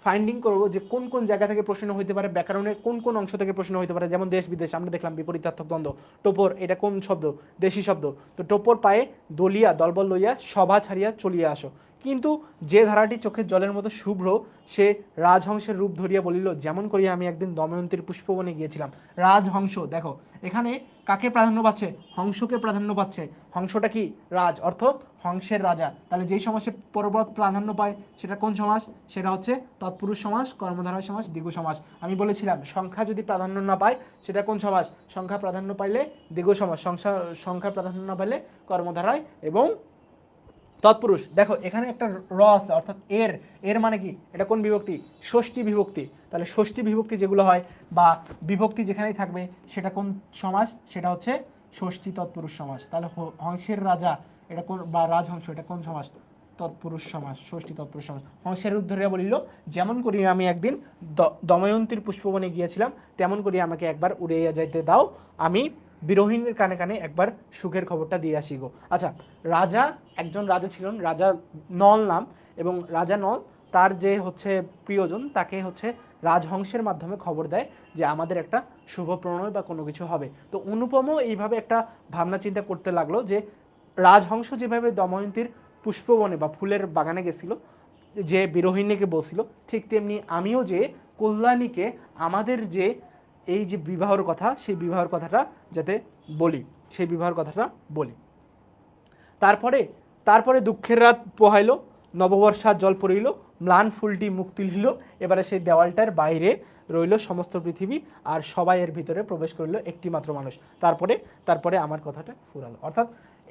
B: ফাইন্ডিং করবো যে কোন কোন জায়গা থেকে প্রশ্ন হইতে পারে, ব্যাকরণের কোন কোন অংশ থেকে প্রশ্ন হইতে পারে। যেমন দেশ বিদেশ আমরা দেখলাম বিপরীতার্থক দ্বন্দ্ব। টোপর এটা কোন শব্দ? দেশি শব্দ। তো টোপর পায়ে দলিয়া দলবল লইয়া সভা ছাড়িয়া চলিয়া আসো। কিন্তু যে ধারাটি চোখের জলের মতো শুভ্র, সে রাজহংসের রূপ ধরিয়া বলিল, যেমন করিয়া আমি একদিন দময়ন্তীর পুষ্পবনে গিয়েছিলাম। রাজহংস, দেখো এখানে কাকে প্রাধান্য পাচ্ছে? হংসকে প্রাধান্য পাচ্ছে। হংসটা কি? রাজ, অর্থ হংসের রাজা। তাহলে যেই সমাসে পরপদ প্রাধান্য পায় সেটা কোন সমাস? সেটা হচ্ছে তৎপুরুষ সমাস, কর্মধারয় সমাস, দ্বিগু সমাস। আমি বলেছিলাম সংখ্যা যদি প্রাধান্য না পায় সেটা কোন সমাস? সংখ্যা প্রাধান্য পাইলে দ্বিগু সমাস, সংখ্যা প্রাধান্য না পাইলে কর্মধারয় এবং তৎপুরুষ। দেখো এখানে একটা র আছে, অর্থাৎ এর। এর মানে কি? এটা কোন বিভক্তি? ষষ্ঠী বিভক্তি। তাহলে ষষ্ঠী বিভক্তি যেগুলো হয় বা বিভক্তি যেখানেই থাকবে সেটা কোন সমাস? সেটা হচ্ছে ষষ্ঠী তৎপুরুষ সমাস। তাহলে হংসের রাজা এটা কোন, বা রাজহংস এটা কোন সমাস? তৎপুরুষ সমাস, ষষ্ঠী তৎপুরুষ সমাস। হংসের রূপ ধরিয়া বলিল, যেমন করি আমি একদিন দময়ন্তীর পুষ্পবনে গিয়েছিলাম, তেমন করি আমাকে একবার উড়াইয়া যাইতে দাও, আমি বিরোহিনীর কানে কানে একবার সুখের খবরটা দিয়ে আসি গো। আচ্ছা, রাজা, একজন রাজা ছিলেন, রাজা নল নাম, এবং রাজা নল তার যে হচ্ছে প্রিয়জন, তাকে হচ্ছে রাজহংসের মাধ্যমে খবর দেয় যে আমাদের একটা শুভ প্রণয় বা কোনো কিছু হবে। তো অনুপমও এইভাবে একটা ভাবনা চিন্তা করতে লাগলো যে রাজহংস যেভাবে দময়ন্তীর পুষ্পবনে বা ফুলের বাগানে গেছিল, যে বিরোহিণীকে বলছিল, ঠিক তেমনি আমিও যে কল্যাণীকে আমাদের যে এই যে বিবাহের কথা, সেই বিবাহের কথাটা যাতে বলি, সেই বিবাহের কথাটা বলি। তারপরে তারপরে দুঃখের রাত পোহাইল, নববর্ষার জল পড়িল, ম্লান ফুলটি মুখ তুলিল। এবারে সেই দেওয়ালটার বাইরে রইল সমস্ত পৃথিবী, আর সবাই এর ভিতরে প্রবেশ করিল একটি মাত্র মানুষ। তারপরে তারপরে আমার কথাটা ফুরালো। অর্থাৎ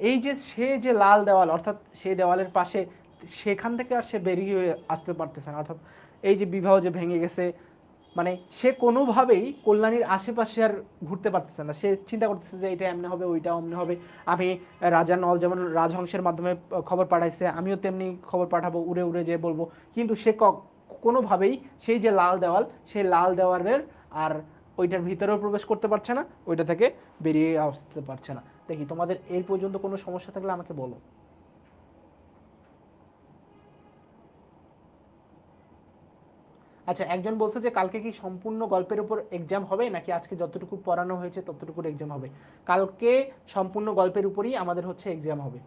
B: এই যে সে যে লাল দেওয়াল, অর্থাৎ সেই দেওয়ালের পাশে, সেখান থেকে আর সে বেরিয়ে আসতে পারতেছে না। অর্থাৎ এই যে বিবাহ যে ভেঙে গেছে, মানে সে কোনোভাবেই কল্যাণীর আশেপাশে আর ঘুরতে পারতেছে না। সে চিন্তা করতেছে যে এটা এমনি হবে, ওইটা অমনি হবে। আমি রাজা নল যেমন রাজহংসের মাধ্যমে খবর পাঠাইছে, আমিও তেমনি খবর পাঠাবো, উড়ে উড়ে যেয়ে বলবো। কিন্তু সে কোনোভাবেই সেই যে লাল দেওয়াল, সেই লাল দেওয়ালের আর ওইটার ভিতরেও প্রবেশ করতে পারছে না, ওইটা থেকে বেরিয়ে আসতে পারছে না। দেখি তোমাদের এই পর্যন্ত কোনো সমস্যা থাকলে আমাকে বলো। আচ্ছা, একজন বলছে যে কালকে কি সম্পূর্ণ গল্পের উপর এক্সাম হবে, নাকি আজকে যতটুকু পড়ানো হয়েছে ততটুকুর এক্সাম হবে? কালকে সম্পূর্ণ গল্পের উপরই আমাদের হচ্ছে এক্সাম হবে।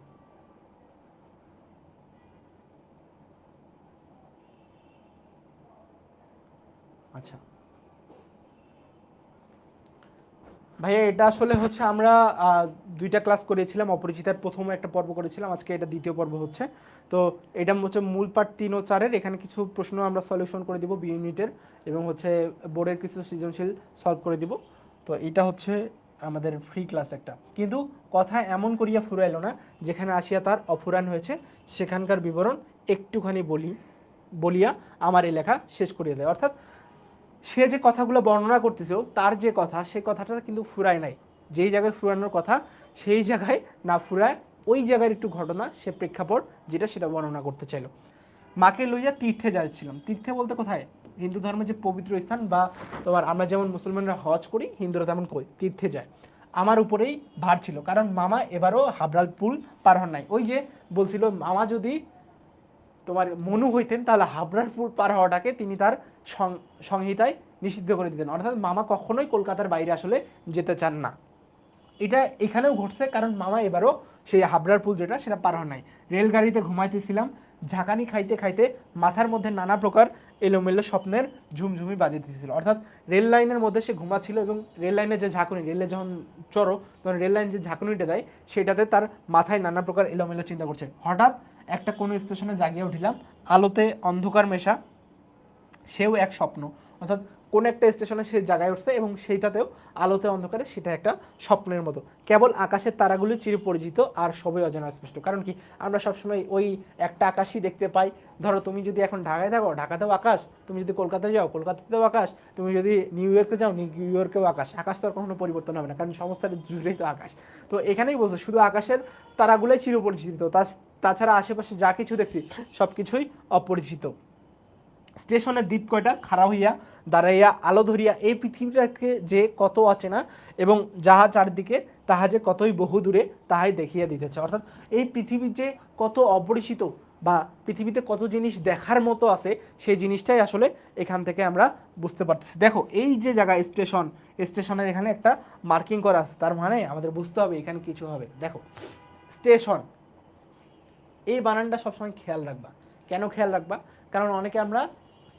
B: আচ্ছা, ভাইয়া এটা আসলে হচ্ছে আমরা দুইটা ক্লাস করেছিলাম, অপরিচিতার প্রথম একটা পর্ব করেছিলাম, আজকে এটা দ্বিতীয় পর্ব হচ্ছে। তো এটা হচ্ছে মূল পার্ট 3 ও 4-এর, এখানে কিছু প্রশ্ন আমরা সলিউশন করে দিব বি ইউনিটের, এবং হচ্ছে বোর্ডের কিছু সৃজনশীল সলভ করে দিব। তো এটা হচ্ছে আমাদের ফ্রি ক্লাস একটা, কিন্তু কথা এমন করিয়া ফুরাইল না যেখানে আসিয়া তার অফুরান হয়েছে, সেখানকার বিবরণ একটুখানি বলিয়া আমার এই লেখা শেষ করিয়া দেয়। অর্থাৎ সে যে কথাগুলো বর্ণনা করতেছিল, তার যে কথা, সেই কথাটা কিন্তু ফুরায় নাই। যেই জায়গায় ফুরানোর কথা সেই জায়গায় না ফুরায়, ওই জায়গার একটু ঘটনা, সে প্রেক্ষাপট যেটা, সেটা বর্ণনা করতে চাইলো। মাকে লইয়া তীর্থে যাচ্ছিলাম। তীর্থে বলতে কোথায়? হিন্দু ধর্মের যে পবিত্র স্থান, বা তোমার আমরা যেমন মুসলমানরা হজ করি, হিন্দুরা তেমন কই তীর্থে যায়। আমার উপরেই ভার ছিল, কারণ মামা এবারও হাবড়াল পুল পার হন নাই। ওই যে বলছিল, মামা যদি তোমার মনু হইতেন তাহলে হাবড়ার পুল পার হওয়াটাকে তিনি তার সংহিতায় নিষিদ্ধ করে দিতেন। অর্থাৎ মামা কখনোই কলকাতার বাইরে আসলে যেতে চান না। এটা এখানেও ঘটছে, কারণ মামা এবারও সেই হাবড়ার পুল যেটা, সেটা পার হন নাই। রেলগাড়িতে ঘুমাইতেছিলাম, ঝাঁকানি খাইতে খাইতে মাথার মধ্যে নানা প্রকার এলোমেলো স্বপ্নের ঝুমঝুমি বাজিতেছিল। অর্থাৎ রেল লাইনের মধ্যে সে ঘুমাচ্ছিল, এবং রেল লাইনের যে ঝাঁকুনি, রেলে যখন চড়ো তখন রেল লাইন যে ঝাঁকুনিটা দেয়, সেটাতে তার মাথায় নানা প্রকার এলোমেলো চিন্তা করছে। হঠাৎ একটা কোনো স্টেশনে জাগিয়ে উঠিলাম, আলোতে অন্ধকার মেশা, সেও এক স্বপ্ন। অর্থাৎ কোন একটা স্টেশনে সে জায়গায় উঠছে, এবং সেইটাতেও আলোতে অন্ধকারে সেটা একটা স্বপ্নের মতো। কেবল আকাশের তারাগুলো চিরপরিচিত, আর সবই অজানা স্পষ্ট। কারণ কি, আমরা সবসময় ওই একটা আকাশই দেখতে পাই। ধরো তুমি যদি এখন ঢাকায় থাকো, ঢাকাতেও আকাশ; তুমি যদি কলকাতায় যাও, কলকাতাতেও আকাশ; তুমি যদি নিউ ইয়র্কে যাও, নিউ ইয়র্কেও আকাশ। আকাশ তো আর কখনো পরিবর্তন হবে না, কারণ সমস্ত জুড়েই তো আকাশ। তো এখানেই বলছো, শুধু আকাশের তারাগুলোই চিরপরিচিত, তাছাড়া আশেপাশে যা কিছু দেখছি সব কিছুই অপরিচিত। স্টেশনের দ্বীপ কয়টা খাড়া হইয়া দাঁড়াইয়া আলো ধরিয়া এই পৃথিবীটাকে যে কত অচেনা, এবং যাহা চারদিকে তাহা যে কতই বহু দূরে, তাহাই দেখিয়া দিতেছে। অর্থাৎ এই পৃথিবী যে কত অপরিচিত, বা পৃথিবীতে কত জিনিস দেখার মতো আছে, সেই জিনিসটাই আসলে এখান থেকে আমরা বুঝতে পারতেছি। দেখো, এই যে জায়গা স্টেশন, স্টেশনের এখানে একটা মার্কিং করা আছে, তার মানে আমাদের বুঝতে হবে এখানে কিছু হবে। দেখো, স্টেশন, এই বানানটা সবসময় খেয়াল রাখবা। কেন খেয়াল রাখবা? কারণ অনেকে আমরা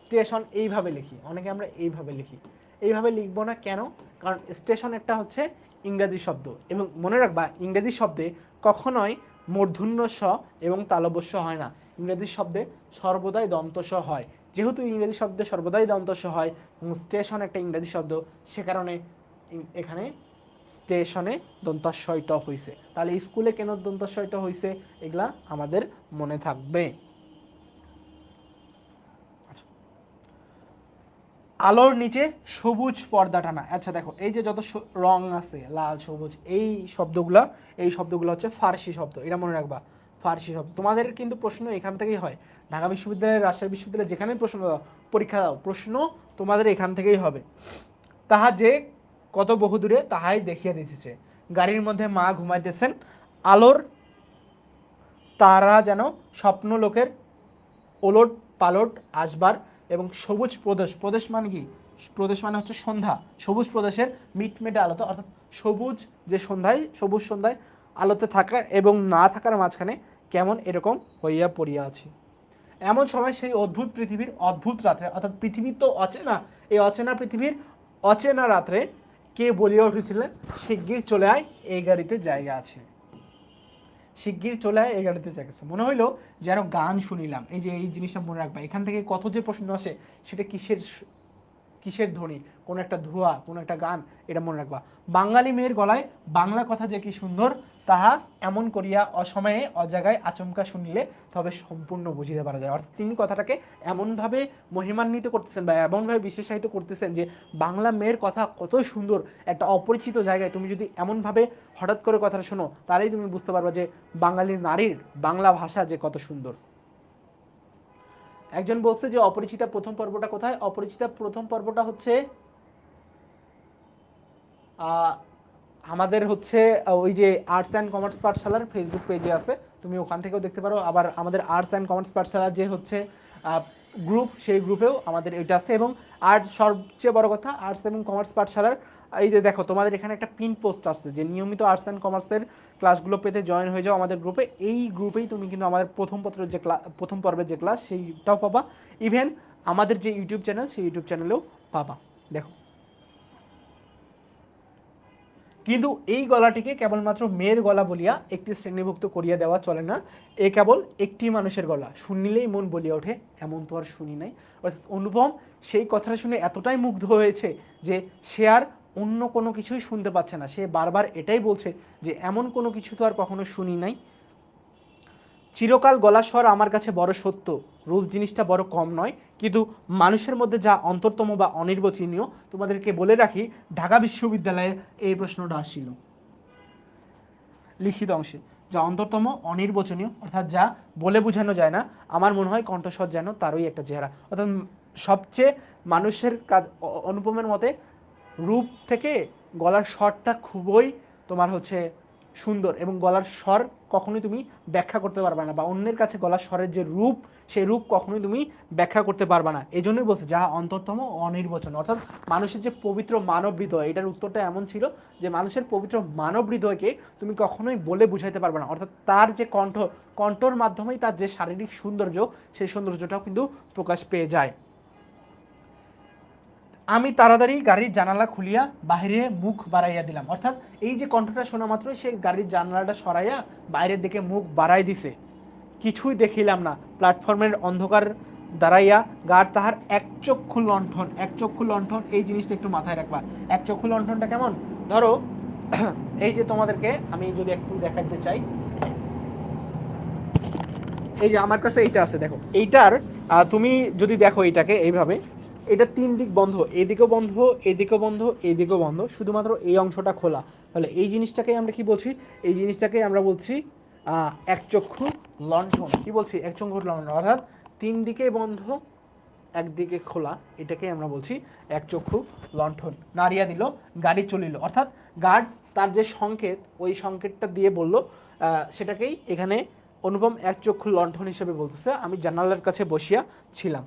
B: স্টেশন এইভাবে লিখি, অনেকে আমরা এইভাবে লিখি। এইভাবে লিখবো না কেন? কারণ স্টেশন একটা হচ্ছে ইংরেজি শব্দ, এবং মনে রাখবা ইংরেজি শব্দে কখনোই মূর্ধন্য স এবং তালব্য স হয় না। ইংরেজি শব্দে সর্বদাই দন্ত স হয়। যেহেতু ইংরেজি শব্দে সর্বদাই দন্ত স হয়, এবং স্টেশন একটা ইংরেজি শব্দ, সে কারণে এখানে স্টেশনে দন্তাস্বয়িত হয়েছে। তাহলে স্কুলে কেন দন্তাস্বয়িত হয়েছে, এগুলা আমাদের মনে থাকবে। আলোর নিচে সবুজ পর্দা টানা। আচ্ছা দেখো, এই যে যত রং আছে, লাল, সবুজ, এই শব্দগুলো হচ্ছে ফার্সি শব্দ। এটা মনে রাখবা, ফার্সি শব্দ। তোমাদের কিন্তু প্রশ্ন এখান থেকেই হয়। ঢাকা বিশ্ববিদ্যালয়, রাজশাহী বিশ্ববিদ্যালয়, যেখানে প্রশ্ন দাও, পরীক্ষা দাও, প্রশ্ন তোমাদের এখান থেকেই হবে। তাহা যে কত বহুদূরে, তাহাই দেখিয়া দিতেছে। গাড়ির মধ্যে মা ঘুমাইতেছেন, আলোর তারা যেন স্বপ্ন লোকের ওলট পালট আসবার, এবং সবুজ প্রদেশ, প্রদেশ মানে কি? প্রদেশ মানে হচ্ছে সন্ধ্যা। সবুজ প্রদেশের মিটমেটে আলোতে, অর্থাৎ সবুজ যে সন্ধ্যায়, সবুজ সন্ধ্যায় আলোতে থাকা এবং না থাকার মাঝখানে কেমন এরকম হইয়া পড়িয়া আছে। এমন সময় সেই অদ্ভুত পৃথিবীর অদ্ভুত রাত্রে, অর্থাৎ পৃথিবী তো অচেনা, এই অচেনা পৃথিবীর অচেনা রাত্রে কে বলিয়া উঠেছিলেন, শিগগির চলে আয়, এই গাড়িতে জায়গা আছে। শিগগির চলে আয়, এই গাড়িতে জায়গা আছে। মনে হইলো যেন গান শুনিলাম। এই যে এই জিনিসটা মনে রাখবা, এখান থেকে কত যে প্রশ্ন আসে, সেটা কিসের ধ্বনি, কোন একটা ধোঁয়া, কোন একটা গান, এটা মনে রাখবা। বাঙালি মেয়ের গলায় বাংলা কথা যে কি সুন্দর, তাহা এমন করিয়া অসময়ে অজাগায় আচমকা শুনিলে তবে সম্পূর্ণ বুঝিতে পারা যায়। অর্থাৎ তিনি কথাটাকে এমনভাবে মহিমান্বিত করতেছেন, বা এমনভাবে বিশেষায়িত করতেছেন, যে বাংলা মেয়ের কথা কত সুন্দর। একটা অপরিচিত জায়গায় তুমি যদি এমনভাবে হঠাৎ করে কথাটা শোনো, তাহলেই তুমি বুঝতে পারবা যে বাঙালি নারীর বাংলা ভাষা যে কত সুন্দর। একজন বলছে যে অপরিচিতা প্রথম পর্বটা কোথায়? অপরিচিতা প্রথম পর্বটা হচ্ছে আমাদের হচ্ছে ওই যে আর্টস অ্যান্ড কমার্স পাঠশালার ফেসবুক পেজে আছে, তুমি ওখান থেকেও দেখতে পারো। আবার আমাদের আর্টস অ্যান্ড কমার্স পাঠশালার যে হচ্ছে গ্রুপ, সেই গ্রুপেও আমাদের এটা আছে। এবং আর সবচেয়ে বড় কথা, আর্টস এবং কমার্স পাঠশালার এই যে দেখো, তোমাদের এখানে একটা পিন পোস্ট আসছে, যে নিয়মিত আর্টস অ্যান্ড কমার্সের ক্লাসগুলো পেতে জয়েন হয়ে যাও আমাদের গ্রুপে। এই গ্রুপেই তুমি কিন্তু আমাদের প্রথম পর্বের যে ক্লাস, সেইটাও পাবা। ইভেন আমাদের যে ইউটিউব চ্যানেল, সেই ইউটিউব চ্যানেলেও পাবা। দেখো, কিন্তু এই গলাটিকে কেবলমাত্র মেয়ের গলা বলিয়া একটি শ্রেণীভুক্ত করিয়া দেওয়া চলে না। এ কেবল একটি মানুষের গলা, শুনিলেই মন বলিয়া ওঠে এমন তো আর শুনি নাই। অর্থাৎ অনুপম সেই কথাটা শুনে এতটাই মুগ্ধ হয়েছে যে সে আর অন্য কোনো কিছুই শুনতে পাচ্ছে না, সে বারবার এটাই বলছে যে এমন কোনো কিছু তো আর কখনো শুনি নাই। চিরকাল গলা স্বর আমার কাছে বড় সত্য, রূপ জিনিসটা বড় কম নয়, কিন্তু মানুষের মধ্যে যা অন্তরতম বা অনির্বচনীয়, তোমাদেরকে বলে রাখি ঢাকা বিশ্ববিদ্যালয়ে এই প্রশ্নটা আসছিল লিখিত অংশে, যা অন্তরতম অনির্বচনীয় অর্থাৎ যা বলে বোঝানো যায় না, আমার মনে হয় কণ্ঠস্বর যেন তারই একটা চেহারা। অর্থাৎ সবচেয়ে মানুষের কাজ অনুপমের মতে রূপ থেকে গলার স্বরটা খুবই তোমার হচ্ছে সুন্দর, এবং গলার স্বর কখনোই তুমি ব্যাখ্যা করতে পারবে না, বা অন্যের কাছে গলার স্বরের যে রূপ সেই রূপ কখনোই তুমি ব্যাখ্যা করতে পারবে না। এই জন্যই বলছে যাহা অন্তরতম অনির্বচন, অর্থাৎ মানুষের যে পবিত্র মানব হৃদয়, এটার উত্তরটা এমন ছিল যে মানুষের পবিত্র মানব হৃদয়কে তুমি কখনোই বলে বুঝাইতে পারবে না। অর্থাৎ তার যে কণ্ঠর মাধ্যমেই তার যে শারীরিক সৌন্দর্য, সেই সৌন্দর্যটাও কিন্তু প্রকাশ পেয়ে যায়। আমি তাড়াতাড়ি গাড়ির জানালা খুলিয়া বাহিরে মুখ বাড়াইয়া দিলাম। অর্থাৎ এই যে কণ্ঠটা শোনা মাত্র সে গাড়ির জানালাটা সরাইয়া বাইরের দিকে মুখ বাড়াই দিছে। কিছুই দেখিলাম না, প্ল্যাটফর্মের অন্ধকার দাঁড়াইয়া গাড় তাহার একচক্ষু লণ্ঠন, একচক্ষু লণ্ঠন এই জিনিসটা একটু মাথায় রাখবা। একচক্ষু লণ্ঠনটা কেমন, ধরো এই যে তোমাদেরকে আমি যদি একটু দেখাতে চাই, এই যে আমার কাছে এইটা আছে, দেখো এইটার তুমি যদি দেখো এইটাকে এইভাবে, এটা তিন দিক বন্ধ, এদিকেও বন্ধ, এদিকেও বন্ধ, এদিকেও বন্ধ, শুধুমাত্র এই অংশটা খোলা। তাহলে এই জিনিসটাকে আমরা কি বলছি, এই জিনিসটাকে আমরা বলছি একচক্ষু লণ্ঠন। কি বলছি, একচক্ষু লণ্ঠন, অর্থাৎ তিন দিকে বন্ধ একদিকে খোলা, এটাকে আমরা বলছি একচক্ষু লণ্ঠন। নাড়িয়া দিল, গাড়ি চলিল, অর্থাৎ গার্ড তার যে সংকেত, ওই সংকেতটা দিয়ে বলল, সেটাকেই এখানে অনুপম একচক্ষু লণ্ঠন হিসেবে বলতেছে। আমি জানালার কাছে বসিয়া ছিলাম,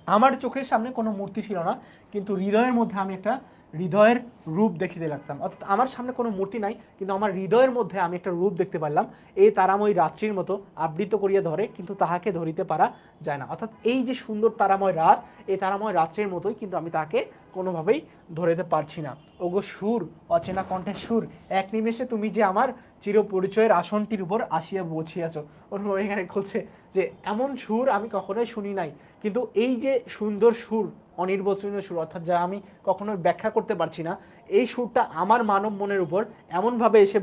B: আমার চোখের সামনে কোনো মূর্তি ছিল না, কিন্তু হৃদয়ের মধ্যে আমি একটা হৃদয়ের রূপ দেখিতে লাগতাম। অর্থাৎ আমার সামনে কোনো মূর্তি নাই, কিন্তু আমার হৃদয়ের মধ্যে আমি একটা রূপ দেখতে পারলাম, এই তারাময় রাত্রির মতো আবৃত করিয়া ধরে, কিন্তু তাহাকে ধরিতে পারা যায় না। অর্থাৎ এই যে সুন্দর তারাময় রাত, এই তারাময় রাত্রির মতোই, কিন্তু আমি তাকে কোনোভাবেই ধরিতে পারছি না। ওগো সুর, অচেনা কণ্ঠের সুর, এক নিমেষে তুমি যে আমার চিরপরিচয়ের আসনটির উপর আসিয়া বসিয়াছ। অনুভব এখানে বলছে যে এমন সুর আমি কখনোই শুনি নাই, কিন্তু এই যে সুন্দর সুর, অনির্বচনীয় সুর, অর্থাৎ যা আমি কখনোই ব্যাখ্যা করতে পারছি না, এই সুরটা আমার মানব মনের উপর এমনভাবে এসে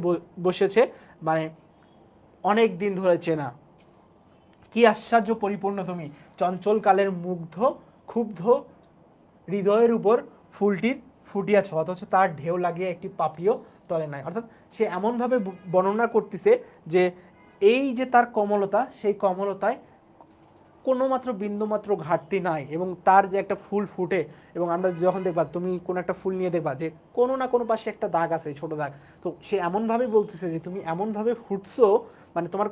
B: বসেছে, মানে অনেক দিন ধরে চেনা। কি আশ্চর্য পরিপূর্ণ তুমি, চঞ্চল কালের মুগ্ধ ক্ষুব্ধ হৃদয়ের উপর ফুলটির ফুটিয়াছ, অথচ তার ঢেউ লাগিয়ে একটি পাপড়িও তলে নাই। অর্থাৎ সে এমনভাবে বর্ণনা করতেছে যে এই যে তার কমলতা, সেই কমলতায় কোনো মাত্র বিন্দুমাত্র ঘাটতি নাই, এবং তার যে একটা ফুল ফুটে, এবং আমরা যখন দেখবা, তুমি কোনো একটা ফুল নিয়ে দেখবা যে কোনো না কোনো পাশে একটা দাগ আছে, ছোট দাগ, তো সে এমনভাবে বলতেছে যে তুমি এমনভাবে ফুটছো, মানে তোমার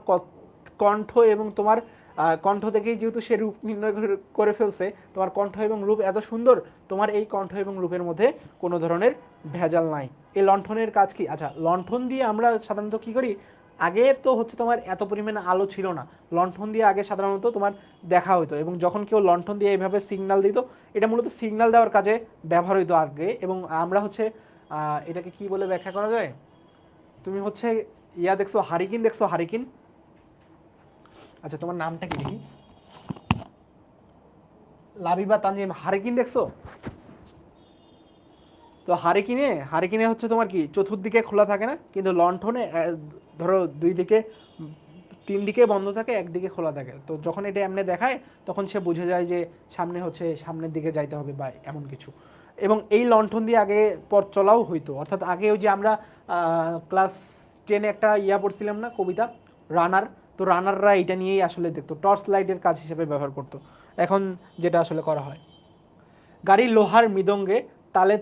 B: কণ্ঠ এবং তোমার কণ্ঠ থেকেই যেহেতু সে রূপ নির্ণয় করে ফেলছে, তোমার কণ্ঠ এবং রূপ এত সুন্দর, তোমার এই কণ্ঠ এবং রূপের মধ্যে কোনো ধরনের ভেজাল নাই। এই লণ্ঠনের কাজ কি? আচ্ছা, লণ্ঠন দিয়ে আমরা সাধারণত কি করি, আগে তো হচ্ছে তোমার এত পরিমাণে আলো ছিল না, লণ্ঠন দিয়ে আগে সাধারণত তোমার দেখা হতো, এবং যখন কেউ লণ্ঠন দিয়ে এইভাবে সিগন্যাল দিত, এটা মূলত সিগন্যাল দেওয়ার কাজে ব্যবহার হইতো আগে। এবং আমরা হচ্ছে এটাকে কি বলে ব্যাখ্যা করা যায়, তুমি হচ্ছে ইয়া দেখছো, হারিকিন দেখছো, হারিকিন, আচ্ছা তোমার নামটা কি দেখি, লাবিবা তানজিম, হারিকিন দেখছো? তো হারিকিনে হচ্ছে তোমার কি চতুর্দিকে খোলা থাকে না, কিন্তু লণ্ঠনে ধরো দুই দিকে তিন দিকে বন্ধ থাকে, একদিকে খোলা থাকে। তো যখন এটা এমনি দেখায়, তখন সে বুঝে যায় যে সামনে হচ্ছে সামনের দিকে যাইতে হবে বা এমন কিছু। এবং এই লণ্ঠন দিয়ে আগে পথ চলাও হইতো, অর্থাৎ আগে ওই যে আমরা ক্লাস 10-এ একটা ইয়া পড়ছিলাম না, কবিতা রানার, তো রানাররা এটা নিয়েই আসলে দেখতো, টর্চ লাইটের কাজ হিসেবে ব্যবহার করতো, এখন যেটা আসলে করা হয়। গাড়ি লোহার মৃদঙ্গে তালে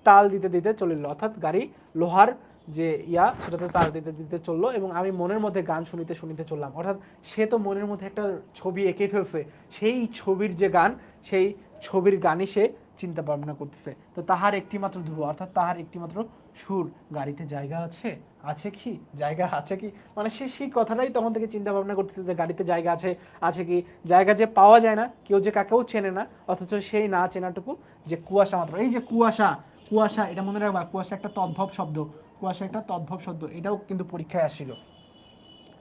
B: তাল দিতে দিতে চলিল, অর্থাৎ গাড়ি লোহার যে ইয়া, সেটাতে তাল দিতে দিতে চললো, এবং আমি মনের মধ্যে গান শুনিতে শুনিতে চললাম। অর্থাৎ সে তো মনের মধ্যে একটা ছবি এঁকে ফেলছে, সেই ছবির যে গান, সেই ছবির গানই সে চিন্তা ভাবনা করতেছে। তো তাহার একটি মাত্র ধ্রুব, অর্থাৎ তাহার একটি মাত্র সুর, গাড়িতে জায়গা আছে, আছে কি জায়গা আছে কি, মানে সে সেই কথাটাই তখন থেকে চিন্তা ভাবনা করতেছে যে গাড়িতে জায়গা আছে, আছে কি, জায়গা যে পাওয়া যায় না, কেউ যে কাকেও চেনে না, অথচ সেই না চেনাটুকু যে কুয়াশা মাত্র, এই যে কুয়াশা, কুয়াশা, এটা মনে রাখবা, কুয়াশা একটা তদ্ভব শব্দ, কুয়াশা একটা তদ্ভব শব্দ, এটাও কিন্তু পরীক্ষায় আসছিল।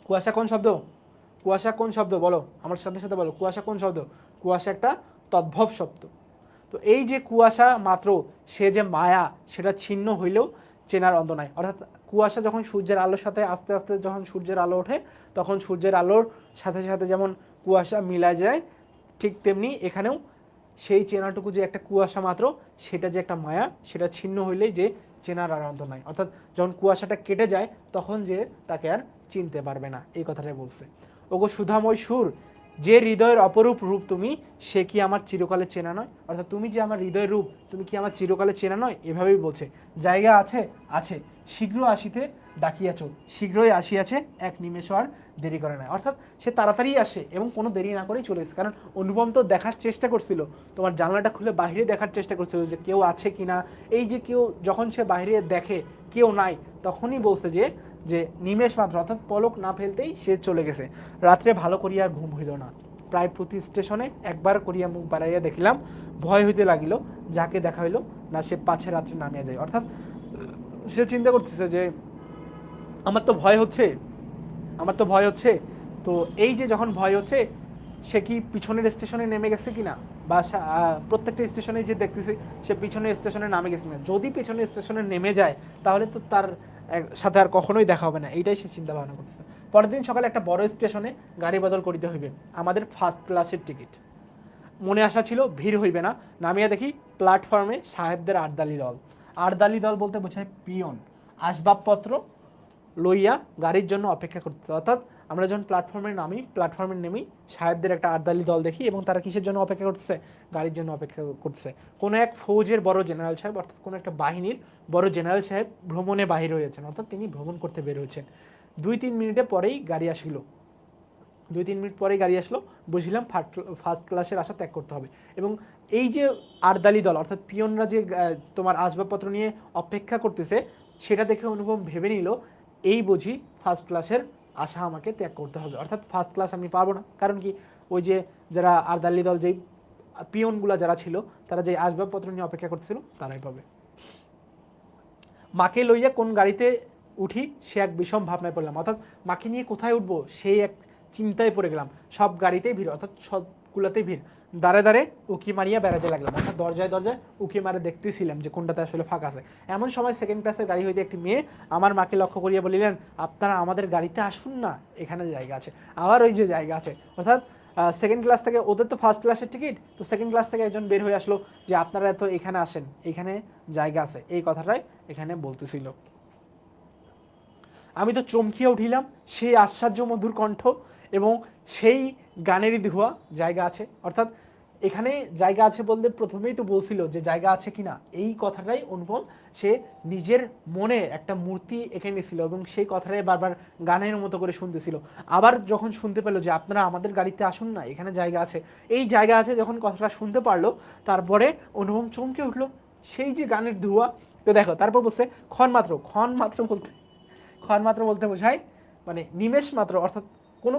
B: কুয়াশা কোন শব্দ? কুয়াশা কোন শব্দ বলো, আমার সাথে সাথে বলো, কুয়াশা কোন শব্দ? কুয়াশা একটা তদ্ভব শব্দ। তো এই যে কুয়াশা মাত্র, সে যে মায়া, সেটা ছিন্ন হইলেও চেনার অন্ত নাই। অর্থাৎ কুয়াশা যখন সূর্যের আলোর সাথে আস্তে আস্তে যখন সূর্যের আলো ওঠে, তখন সূর্যের আলোর সাথে সাথে যেমন কুয়াশা মিলা যায়, ঠিক তেমনি এখানেও সেই চেনাটুকু যে একটা কুয়াশা মাত্র, সেটা যে একটা মায়া, সেটা ছিন্ন হইলেই যে চেনার আর অন্ত নাই। অর্থাৎ যখন কুয়াশাটা কেটে যায়, তখন যে তাকে আর চিনতে পারবে না, এই কথাটাই বলছে। ওগো সুধাময় সুর, যে হৃদয়ের অপরূপ রূপ তুমি, সে কি আমার চিরকালে চেনা নয়? অর্থাৎ তুমি যে আমার হৃদয়ের রূপ, তুমি কি আমার চিরকালে চেনা নয়? এভাবেই বলছে। জায়গা আছে, আছে, শীঘ্র আসিতে ডাকিয়াছ, শীঘ্রই আসিয়াছে, এক নিমেষ আর দেরি করে না। অর্থাৎ সে তাড়াতাড়ি আসে এবং কোনো দেরি না করেই চলে এসেছে। কারণ অনুপম তো দেখার চেষ্টা করছিল, তোমার জানলাটা খুলে বাইরে দেখার চেষ্টা করছিল যে কেউ আছে কিনা। এই যে কেউ, যখন সে বাইরে দেখে কেউ নাই, তখনই বলছে যে যে নিমেষ মাত্র, অর্থাৎ পলক না ফেলতেই সে চলে গেছে। রাত্রে ভালো করিয়া ঘুম হইল না, প্রায় প্রতি স্টেশনে একবার করিয়া মুখ বাড়াইয়া দেখিলাম, ভয় হইতে লাগিল, যাকে দেখা হইল না সে পাছে রাত্রে নামিয়া যায়। অর্থাৎ সে চিন্তা করতেছে যে আমার তো ভয় হচ্ছে, আমার তো ভয় হচ্ছে। তো এই যে যখন ভয় হচ্ছে, সে কি পিছনের স্টেশনে নেমে গেছে কিনা, বা প্রত্যেকটা স্টেশনে যে দেখতেছি সে পিছনের স্টেশনে নামে গেছে কিনা। যদি পিছনের স্টেশনে নেমে যায়, তাহলে তো তার সাথে আর কখনোই দেখা হবে না, এইটাই সে চিন্তা ভাবনা করতেছে। পরের দিন সকালে একটা বড় স্টেশনে গাড়ি বদল করিতে হইবে, আমাদের ফার্স্ট ক্লাসের টিকিট। মনে আসা ছিল ভিড় হইবে না, নামিয়া দেখি প্ল্যাটফর্মে সাহেবদের আটদালি দল। আটদালি দল বলতে বোঝায় পিয়ন, আসবাবপত্র লইয়া গাড়ির জন্য অপেক্ষা করতে। অর্থাৎ আমরা যখন প্ল্যাটফর্মে নামি, প্ল্যাটফর্মে নেমেই সাহেবদের একটা আটদালি দল দেখি, এবং তারা কিসের জন্য অপেক্ষা করতেছে? গাড়ির জন্য অপেক্ষা করতেছে। কোনো এক ফৌজের বড় জেনারেল সাহেব, অর্থাৎ কোনো একটা বাহিনীর বড় জেনারেল সাহেব ভ্রমণে বাহির হয়েছেন, অর্থাৎ তিনি ভ্রমণ করতে বের হয়েছেন। 2-3 মিনিটে পরেই গাড়ি আসিল, 2-3 মিনিট পরেই গাড়ি আসলো, বুঝলাম ফার্স্ট ক্লাসের আশা ত্যাগ করতে হবে। এবং এই যে আরদালি দল, অর্থাৎ পিয়নরা যে তোমার আসবাবপত্র নিয়ে অপেক্ষা করতেছে, সেটা দেখে অনুপম ভেবে নিল, এই বুঝি ফার্স্ট ক্লাসের আশা আমাকে ত্যাগ করতে হবে। অর্থাৎ ফার্স্ট ক্লাস আমি পাবো না, কারণ কি, ওই যে যারা আরদালি দল, যেই পিয়নগুলা যারা ছিল, তারা যে আসবাবপত্র নিয়ে অপেক্ষা করতেছিল, তারাই পাবে। মাকে লইয়া কোন গাড়িতে উঠি, সে এক বিষম ভাবনায় পড়লাম। অর্থাৎ মাকে নিয়ে কোথায় উঠবো, সেই এক চিন্তায় পড়ে গেলাম। সব গাড়িতেই ভিড়, অর্থাৎ সবগুলোতেই ভিড়। দাঁড়ে দাঁড়ে উকি মারিয়া বেড়াতে লাগলাম, অর্থাৎ দরজায় দরজায় উকি মারে দেখতেছিলাম যে কোনটাতে আসলে ফাঁকা আছে। এমন সময় সেকেন্ড ক্লাসের গাড়ি হইতে একটি মেয়ে আমার মাকে লক্ষ্য করিয়া বলিলেন, আপনারা আমাদের গাড়িতে আসুন না, এখানে জায়গা আছে। আবার ওই যে জায়গা আছে, অর্থাৎ সেকেন্ড ক্লাস থেকে, ওদের তো ফার্স্ট ক্লাসের টিকিট, তো সেকেন্ড ক্লাস থেকে একজন বের হয়ে আসলো যে আপনারা তো এখানে আসেন, এখানে জায়গা আছে, এই কথাটাই এখানে বলতেছিল। আমি তো চমকিয়ে উঠিলাম, সেই আশ্চর্য মধুর কণ্ঠ এবং সেই গানেরই ধোয়া। জায়গা আছে, অর্থাৎ এখানে জায়গা আছে বলতে প্রথমেই তো বলছিল যে জায়গা আছে কিনা, এই কথাটাই অনুপম সে নিজের মনে একটা মূর্তি এঁকে নিয়েছিল, এবং সেই কথাটাই বারবার গানের মতো করে শুনতেছিল। আবার যখন শুনতে পেলো যে আপনারা আমাদের গাড়িতে আসুন না, এখানে জায়গা আছে, এই জায়গা আছে যখন কথাটা শুনতে পারলো, তারপরে অনুপম চমকে উঠলো, সেই যে গানের ধোয়া। তো দেখো, তারপর বলছে ক্ষণ মাত্র, ক্ষণ মাত্র বলতে, ক্ষণ মাত্র বলতে বোঝায় মানে নিমেষ মাত্র, অর্থাৎ কোনো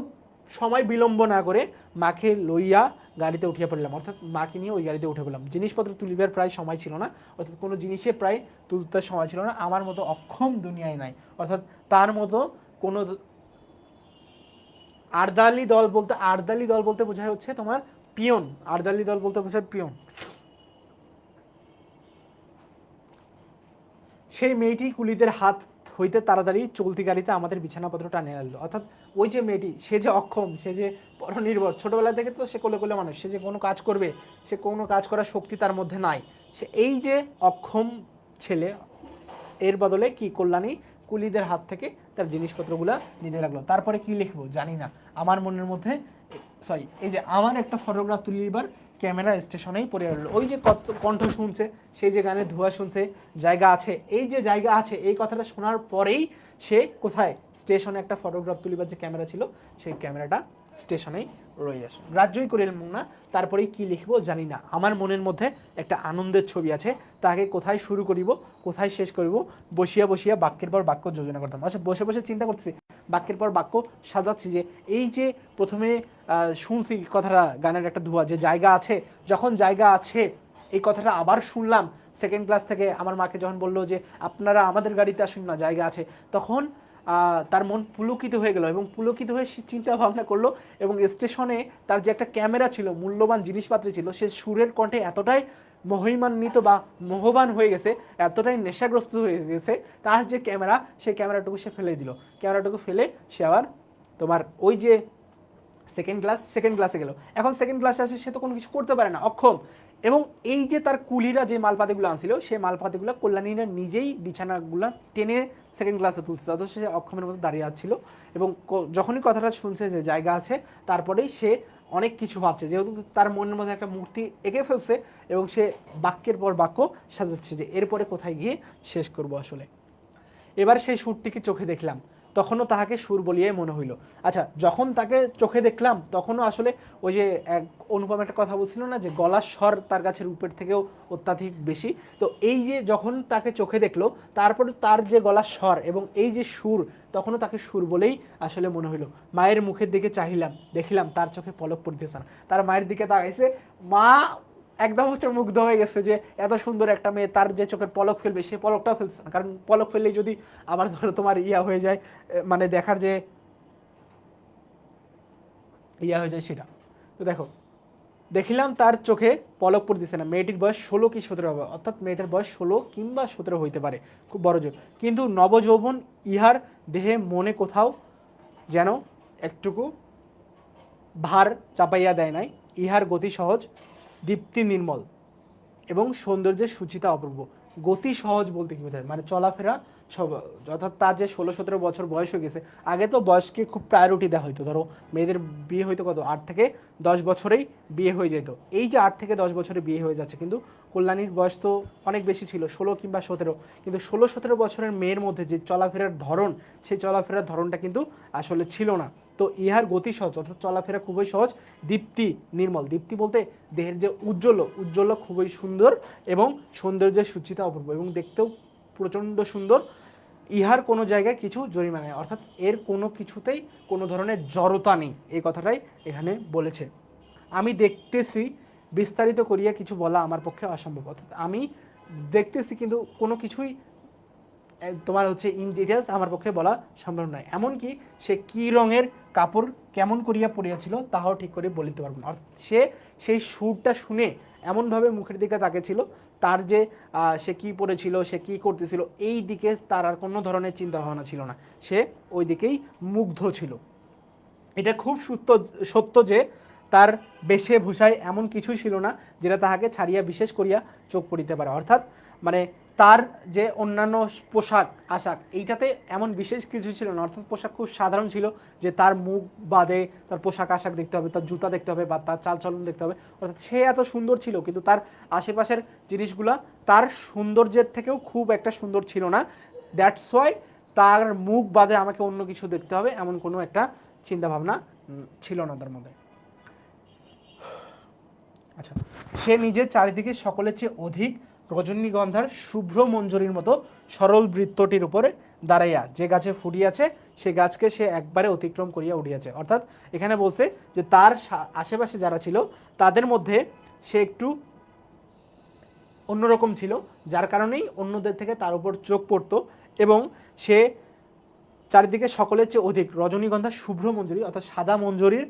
B: সময় বিলম্ব না করে মাকে লইয়া গাড়িতে উঠিয়া পড়লাম, অর্থাৎ মাকে নিয়ে ওই গাড়িতে উঠে পড়লাম। জিনিসপত্র তুলিবার প্রায় সময় ছিল না, অর্থাৎ কোনো জিনিসে প্রায় তুলতে সময় ছিল না। আমার মতো অক্ষম দুনিয়ায় নাই, অর্থাৎ তার মতো কোনো আরদালি দল বলতে, আরদালি দল বলতে বোঝায় হচ্ছে তোমার পিয়ন, আরদালি দল বলতে বোঝায় পিয়ন। সেই মেয়েটি কুলিদের হাত হইতে তাড়াতাড়ি চলতি গাড়িতে আমাদের বিছানাপত্র টানে আনলো। অর্থাৎ ওই যে মেয়েটি, সে যে অক্ষম, সে যে পরনির্ভর, ছোটবেলা থেকে তো সে কোলে কোলে মানুষ, সে যে কোনো কাজ করবে, সে কোনো কাজ করার শক্তি তার মধ্যে নাই, সে এই যে অক্ষম ছেলে, এর বদলে কি কল্যাণী কুলিদের হাত থেকে তার জিনিসপত্রগুলা নিতে লাগলো। তারপরে কি লিখবো জানি না, আমার মনের মধ্যে, সরি, এই যে আমার একটা ফটোগ্রাফ তুলিবার ক্যামেরা স্টেশনেই পড়ে রইল। ওই যে কণ্ঠ শুনছে, সেই যে গানের ধোঁয়া শুনছে, জায়গা আছে, এই যে জায়গা আছে, এই কথাটা শোনার পরেই সে কোথায়, স্টেশনে একটা ফটোগ্রাফ তুলিবার যে ক্যামেরা ছিল, সেই ক্যামেরাটা স্টেশনেই রয়ে আসে। গ্রাহ্যই করিলাম না, তারপরেই কি লিখবো জানি না। আমার মনের মধ্যে একটা আনন্দের ছবি আছে, তাকে কোথায় শুরু করিব, কোথায় শেষ করিব, বসিয়া বসিয়া বাক্যের পর বাক্য যোজনা করতাম। আচ্ছা, বসে বসে চিন্তা করতেছি, বাক্যের পর বাক্য সাজাচ্ছি, যে এই যে প্রথমে শুনছি কথাটা, গানের একটা ধোঁয়া, যে জায়গা আছে, যখন জায়গা আছে এই কথাটা আবার শুনলাম সেকেন্ড ক্লাস থেকে আমার মাকে যখন বললো যে আপনারা আমাদের গাড়িতে আসুন না, জায়গা আছে, তখন তার মন পুলকিত হয়ে গেল এবং পুলকিত হয়ে সে চিন্তা ভাবনা করলো এবং স্টেশনে তার যে একটা ক্যামেরা ছিল, মূল্যবান জিনিসপত্র ছিল, সে সুরের কণ্ঠে এতটাই মহিমান্বিত বা মোহবান হয়ে গেছে, এতটাই নেশাগ্রস্ত হয়ে গেছে, তার যে ক্যামেরা, সেই ক্যামেরাটুকু সে ফেলে দিল। ক্যামেরাটুকু ফেলে সে আবার তোমার ওই যে সেকেন্ড ক্লাসে গেল। এখন সেকেন্ড ক্লাসে আসে, সে তো কোনো কিছু করতে পারে না, অক্ষম। এবং এই যে তার কুলিরা যে মালপাতিগুলো আনছিল, সেই মালপাতিগুলো কল্যাণীরা নিজেই বিছানাগুলো টেনে সেকেন্ড ক্লাসে তুলছে, অথচ সে অক্ষমের মতো দাঁড়িয়ে আছিল। এবং যখনই কথাটা শুনছে যে জায়গা আছে, তারপরেই সে অনেক কিছু ভাবছে, যেহেতু তার মনের মধ্যে একটা মূর্তি এঁকে ফেলছে এবং সে বাক্যের পর বাক্য সাজাচ্ছে যে এরপরে কোথায় গিয়ে শেষ করব আসলে। এবার সেই সুরটিকে চোখে দেখলাম, তখনও তাহাকে সুর বলিয়ে মনে হইল। আচ্ছা, যখন তাকে চোখে দেখলাম তখনও আসলে ওই যে এক অনুপম একটা কথা বলছিল না, যে গলার স্বর তার কাছে রূপের থেকেও অত্যাধিক বেশি। তো এই যে যখন তাকে চোখে দেখলো, তারপরে তার যে গলার স্বর এবং এই যে সুর, তখনও তাকে সুর বলেই আসলে মনে হইলো। মায়ের মুখের দিকে চাহিলাম, দেখিলাম তার চোখে পলক পড়তেছে না। তার মায়ের দিকে তাকাইছে, মা একদম হচ্ছে মুগ্ধ হয়ে গেছে যে এত সুন্দর একটা মেয়ে, তার যে চোখের পলক ফেলবে সে পলকটাও ফেলছে না, কারণ পলক ফেললেই যদি আবার ধরো তোমার ইয়া হয়ে যায়, মানে দেখার যে ইয়া হয়ে যায় সেটা। তো দেখো, দেখিলাম তার চোখে পলক পড়তেছে না। মেয়েটির বয়স 16 কি 17 হবে, অর্থাৎ মেয়েটার বয়স 16 কিংবা 17 হইতে পারে, খুব বড় জোর। কিন্তু নবযৌবন ইহার দেহে মনে কোথাও যেন একটুকু ভার চাপাইয়া দেয় নাই। ইহার গতি সহজ, দীপ্তি নির্মল এবং সৌন্দর্যের সুচিতা অপূর্ব। গতি সহজ বলতে কি বোঝায়, মানে চলাফেরা সব, অর্থাৎ তার যে 16-17 বছর বয়স হয়ে গেছে। আগে তো বয়সকে খুব প্রায়োরিটি দেওয়া হতো, ধরো মেয়েদের বিয়ে হইতো কত 8 থেকে 10 বছরেই বিয়ে হয়ে যেত। এই যে 8 থেকে 10 বছরে বিয়ে হয়ে যাচ্ছে, কিন্তু কল্যাণীর বয়স তো অনেক বেশি ছিল, 16 কিংবা 17। কিন্তু 16-17 বছরের মেয়ের মধ্যে যে চলাফেরার ধরন, সেই চলাফেরার ধরনটা কিন্তু আসলে ছিল না। তো ইহার গতি সহজ, অর্থাৎ চলাফেরা খুবই সহজ। দীপ্তি নির্মল, দীপ্তি বলতে দেহের যে উজ্জ্বল খুবই সুন্দর এবং সৌন্দর্যের সুচিতা অপূর্ব এবং দেখতেও প্রচণ্ড সুন্দর। ইহার কোনো জায়গায় কিছু জরিমা নেই, অর্থাৎ এর কোনো কিছুতেই কোনো ধরনের জড়তা নেই, এই কথাটাই এখানে বলেছে। আমি দেখতেছি, বিস্তারিত করিয়া কিছু বলা আমার পক্ষে অসম্ভব। অর্থাৎ আমি দেখতেছি কিন্তু কোনো কিছুই তোমার হচ্ছে ইন ডিটেলস আমার পক্ষে বলা সম্ভব নয়। এমনকি সে কি রঙের কাপড় কেমন করিয়া পরিয়াছিল তাহাও ঠিক করে বলিতে পারবো না। অর্থাৎ সে সেই সুরটা শুনে এমনভাবে মুখের দিকে তাকিয়েছিল, তার যে সে কি পড়েছিল, সে কি করতেছিল, এই দিকে তার আর কোনো ধরনের চিন্তা ভাবনা ছিল না, সে ওই দিকেই মুগ্ধ ছিল। এটা খুব সত্য যে তার বেশভূষায় এমন কিছুই ছিল না যেটা তাহাকে ছাড়িয়া বিশেষ করিয়া চোখ পড়িতে পারে। অর্থাৎ মানে তার যে অন্যান্য পোশাক আশাক, এইটাতে এমন বিশেষ কিছু ছিল না, অর্থাৎ পোশাক খুব সাধারণ ছিল, যে তার মুখ বাদে তার পোশাক আশাক দেখতে হবে, তার জুতা দেখতে হবে বা তার চালচলন দেখতে হবে। অর্থাৎ সে এত সুন্দর ছিল, কিন্তু তার আশেপাশের জিনিসগুলা তার সৌন্দর্যের থেকেও খুব একটা সুন্দর ছিল না। দ্যাটস ওয়াই তার মুখ বাদে আমাকে অন্য কিছু দেখতে হবে, এমন কোনো একটা চিন্তা ভাবনা ছিল না তার মধ্যে। আচ্ছা, সে নিজের চারিদিকে সকলের চেয়ে অধিক রজনীগন্ধার শুভ্র মঞ্জরির মতো সরল বৃত্তটির উপরে দাঁড়াইয়া যে গাছে ফুটিয়াছে, সে গাছকে সে একবারে অতিক্রম করিয়া উঠিয়াছে। অর্থাৎ এখানে বলছে যে তার আশেপাশে যারা ছিল তাদের মধ্যে সে একটু অন্যরকম ছিল, যার কারণেই অন্যদের থেকে তার উপর চোখ পড়তো। এবং সে চারিদিকে সকলের চেয়ে অধিক রজনীগন্ধা শুভ্র মঞ্জরি, অর্থাৎ সাদা মঞ্জরির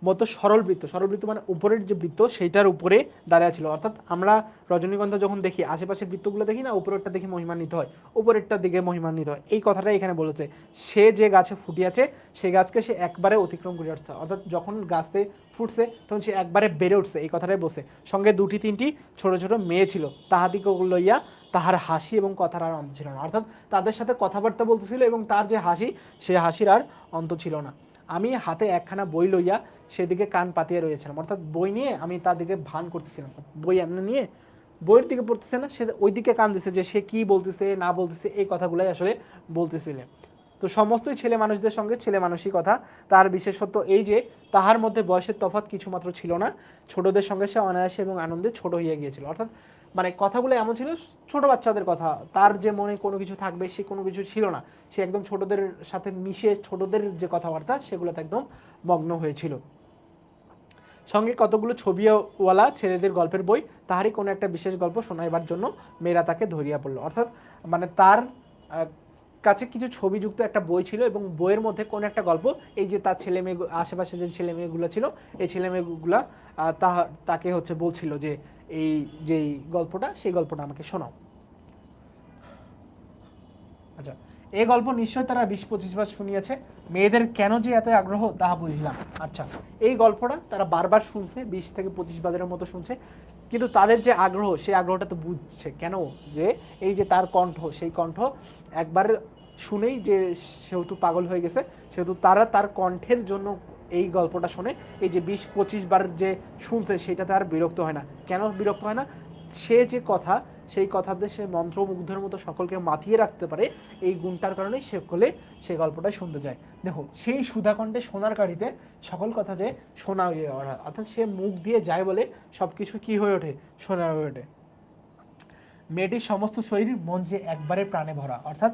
B: মতো সরল বৃত্ত, সরল বৃত্ত মানে উপরের যে বৃত্ত সেইটার উপরে দাঁড়িয়ে ছিল। অর্থাৎ আমরা রজনীগন্ধা যখন দেখি, আশেপাশের বৃত্তগুলো দেখি না, উপরেরটা দেখে মহিমান্বিত হয়, উপরেরটার দিকে মহিমান্বিত হয়, এই কথাটাই এখানে বলেছে। সে যে গাছে ফুটিয়াছে সেই গাছকে সে একবারে অতিক্রম করে আসছে, অর্থাৎ যখন গাছে ফুটছে তখন সে একবারে বেড়ে উঠছে, এই কথাটাই বলছে। সঙ্গে 2-3টি ছোট ছোট মেয়ে ছিল, তাহাদিকে লইয়া তাহার হাসি এবং কথার আর অন্ত ছিল না। অর্থাৎ তাদের সাথে কথাবার্তা বলতেছিল এবং তার যে হাসি, সে হাসির আর অন্ত ছিল না। আমি হাতে একখানা বই লইয়া সেদিকে কান পাতিয়া রয়েছিলাম, অর্থাৎ বই নিয়ে আমি তার দিকে ভান করতেছিলাম, বই এমনি নিয়ে বইয়ের দিকে পড়তেছে না, সে ওই দিকে কান দিছে যে সে কি বলতেছে না বলতেছে, এই কথাগুলাই আসলে বলতেছিলেন। তো সমস্তই ছেলে মানুষদের সঙ্গে ছেলে মানুষই কথা। তার বিশেষত্ব এই যে তাহার মধ্যে বয়সের তফাৎ কিছুমাত্র ছিল না, ছোটদের সঙ্গে সে অনায়াসে এবং আনন্দে ছোট হইয়া গিয়েছিল। অর্থাৎ মানে কথাগুলো এমন ছিল, ছোট বাচ্চাদের কথা, তার যে মনে কোনো কিছু থাকবে সে কোনো কিছু ছিল না, সে একদম ছোটদের সাথে মিশে ছোটদের যে কথাবার্তা সেগুলোতে একদম মগ্ন হয়েছিল। সঙ্গে কতগুলো ছবিওয়ালা ছেলেদের গল্পের বই, তাহারই কোনো একটা বিশেষ গল্প শোনাইবার জন্য মেয়েরা তাকে ধরিয়া পড়লো। অর্থাৎ মানে তার কাছে কিছু ছবিযুক্ত একটা বই ছিল এবং বইয়ের মধ্যে কোন একটা গল্প, এই যে তার ছেলে মেয়ে আশেপাশে যে ছেলে মেয়েগুলো ছিল এই ছেলে মেয়েগুলা তাকে হচ্ছে বলছিল যে এই যেই গল্পটা সেই গল্পটা আমাকে শোনাও। আচ্ছা, এই গল্প নিশ্চয় তারা 20-25 বার শুনিয়েছে, মেয়েদের কেন যে এত আগ্রহ তাহা বুঝলাম। আচ্ছা, এই গল্পটা তারা বারবার শুনছে, 20 থেকে 25 বারের মতো শুনছে, কিন্তু তাদের যে আগ্রহ সেই আগ্রহটা তো বুঝছে কেন, যে এই যে তার কণ্ঠ, সেই কণ্ঠ একবার শুনেই যে সেহেতু পাগল হয়ে গেছে, সেহেতু তারা তার কণ্ঠের জন্য এই গল্পটা শুনে এই যে 20-25 বার যে শুনছে সেটাতে আর বিরক্ত হয় না। কেন বিরক্ত হয় না? সে যে কথা, সেই কথাতে সে মন্ত্রমুগ্ধের মতো সকলকে মাতিয়ে রাখতে পারে, এই গুণটার কারণেই সকলে সেই গল্পটা শুনতে যায়। দেখো, সেই সুধাকণ্ঠে সোনার কাঠিতে সকল কথা যে শোনা হয়ে ওঠে, অর্থাৎ সে মুখ দিয়ে যায় বলে সবকিছু কি হয়ে ওঠে, শোনা হয়ে ওঠে। মেয়েটির সমস্ত শরীর মন যে একবারে প্রাণে ভরা, অর্থাৎ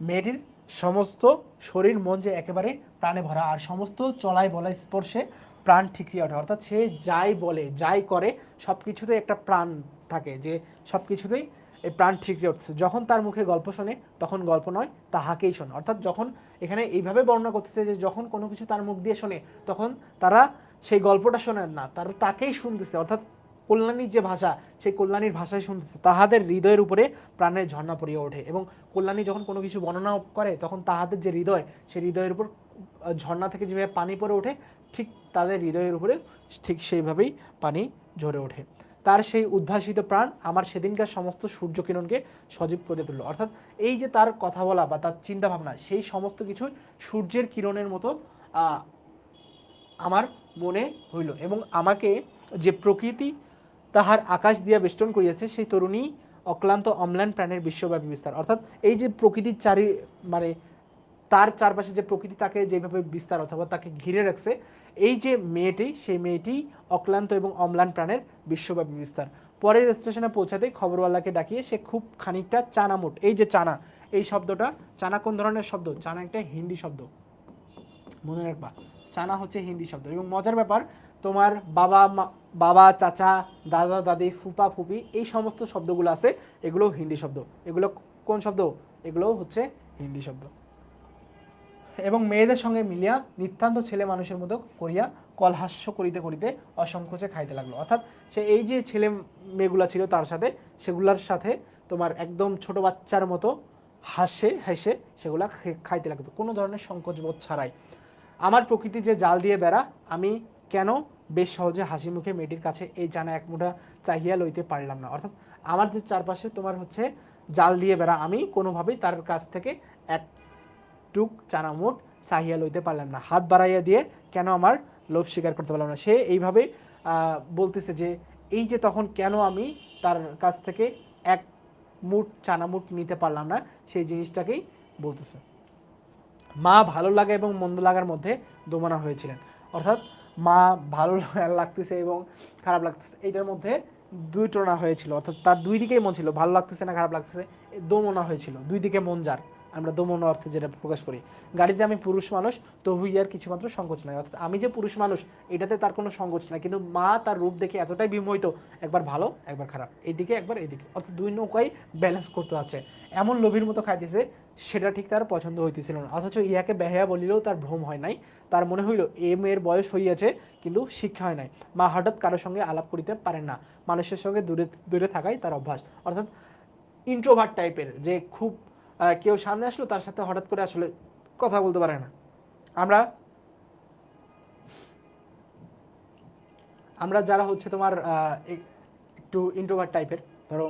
B: মেয়েটির সমস্ত শরীর মন যে একেবারে প্রাণে ভরা, আর সমস্ত চলায় বলায় স্পর্শে প্রাণ ঠিকরিয়া ওঠে, অর্থাৎ সে যাই বলে যাই করে সব কিছুতেই একটা প্রাণ থাকে, যে সব কিছুতেই এই প্রাণ ঠিকরিয়া উঠছে। যখন তার মুখে গল্প শোনে তখন গল্প নয় তাহাকেই শোনে, অর্থাৎ যখন এখানে এইভাবে বর্ণনা করতেছে যে যখন কোনো কিছু তার মুখ দিয়ে শোনে তখন তারা সেই গল্পটা শোনেন না, তারা তাকেই শুনতেছে, অর্থাৎ কল্যাণীর যে ভাষা সেই কল্যাণীর ভাষায় শুনতেছে, তাহাদের হৃদয়ের উপরে প্রাণের ঝর্ণা পড়িয়ে ওঠে। এবং কল্যাণী যখন কোনো কিছু বর্ণনা করে তখন তাহাদের যে হৃদয়, সেই হৃদয়ের উপর ঝর্ণা থেকে যেভাবে পানি পড়ে ওঠে, ঠিক তাদের হৃদয়ের উপরে ঠিক সেইভাবেই পানি ঝরে ওঠে। তার সেই উদ্ভাসিত প্রাণ আমার সেদিনকার সমস্ত সূর্যকিরণকে সজীব করে তুলল, অর্থাৎ এই যে তার কথা বলা বা তার চিন্তা ভাবনা, সেই সমস্ত কিছু সূর্যের কিরণের মতো আমার মনে হইল। এবং আমাকে যে প্রকৃতি তাহার আকাশ দিয়া বেষ্টন করিয়াছে, সেই তরুণী অক্লান্ত অম্লান প্রাণের বিশ্বব্যাপী বিস্তার, অর্থাৎ এই যে প্রকৃতির মানে তার চারপাশে যে প্রকৃতি তাকে যেভাবে বিস্তার অথবা তাকে ঘিরে রাখছে, এই যে মেয়েটি, সেই মেয়েটি অক্লান্ত এবং অম্লান প্রাণের বিশ্বব্যাপী বিস্তার। পরের স্টেশনে পৌঁছাতেই খবরওয়ালাকে ডাকিয়ে সে খুব খানিকটা চানামুট, এই যে চানা, এই শব্দটা, চানা কোন ধরনের শব্দ? চানা একটা হিন্দি শব্দ, মনে রাখবা, চানা হচ্ছে হিন্দি শব্দ। এবং মজার ব্যাপার, তোমার বাবা চাচা, দাদা দাদি, ফুপা ফুপি, এই সমস্ত শব্দগুলো আছে, এগুলো হিন্দি শব্দ। এগুলো কোন শব্দ? এগুলো হচ্ছে হিন্দি শব্দ। এবং মেয়েদের সঙ্গে মিলিয়া নিতান্ত ছেলে মানুষের মতো করিয়া কলহাস্য করিতে করিতে অসংকোচে খাইতে লাগলো, অর্থাৎ সে এই যে ছেলে মেয়েগুলা ছিল তার সাথে, সেগুলার সাথে তোমার একদম ছোট বাচ্চার মতো হাসে হেসে সেগুলা খাইতে লাগতো, কোনো ধরনের সংকোচ বোধ ছাড়াই। আমার প্রকৃতি যে জাল দিয়ে বেড়া, আমি কেন বেশ সহজে হাসি মুখে মেয়েটির কাছে এই জানা এক মুঠা চাহিয়া লইতে পারলাম না, অর্থাৎ আমার যে চারপাশে তোমার হচ্ছে জাল দিয়ে বেড়া, আমি কোনোভাবেই তার কাছ থেকে এক টুক চানামুট চাহিয়া লইতে পারলাম না, হাত বাড়াইয়া দিয়ে কেন আমার লোভ স্বীকার করতে পারলাম না। সে এইভাবে বলতেছে যে এই যে তখন কেন আমি তার কাছ থেকে এক মুঠ চানামুট নিতে পারলাম না, সেই জিনিসটাকেই বলতেছে। মা ভালো লাগা এবং মন্দ লাগার মধ্যে দোমনা হয়েছিলেন, অর্থাৎ মা ভালো লাগতেছে এবং খারাপ লাগতেছে এইটার মধ্যে দুই টোনা হয়েছিল, অর্থাৎ তার দুই দিকেই মন ছিল, ভালো লাগতেছে না খারাপ লাগতেছে, দোমনা হয়েছিল, দুই দিকে মন যার, আমরা দোমনা অর্থে যেটা প্রকাশ করি। গাড়িতে আমি পুরুষ মানুষ, তবু ইয়ার কিছুমাত্র সংকোচ নাই, অর্থাৎ আমি যে পুরুষ মানুষ এটাতে তার কোনো সংকোচ নাই, কিন্তু মা তার রূপ দেখে এতটাই বিমোহিত, একবার ভালো একবার খারাপ, এইদিকে একবার এইদিকে, অর্থাৎ দুই নৌকাই ব্যালেন্স করতে আছে, এমন লোভীর মতো খাইতেছে, সেটা ঠিক তার পছন্দ হইতেছিল না। অথচ ইহাকে বেহায়া বলিলেও তার ভ্রম হয় নাই, তার মনে হইল এ মেয়ের বয়স হইয়াছে কিন্তু শিক্ষা হয় নাই। মা হঠাৎ কারোর সঙ্গে আলাপ করিতে পারেন না, মানুষের সঙ্গে দূরে দূরে থাকাই তার অভ্যাস, অর্থাৎ ইন্ট্রোভার্ট টাইপের, যে খুব কেউ সামনে আসলো তার সাথে হঠাৎ করে আসলে কথা বলতে পারে না। আমরা আমরা যারা হচ্ছে তোমার একটু ইন্ট্রোভার্ট টাইপের, ধরো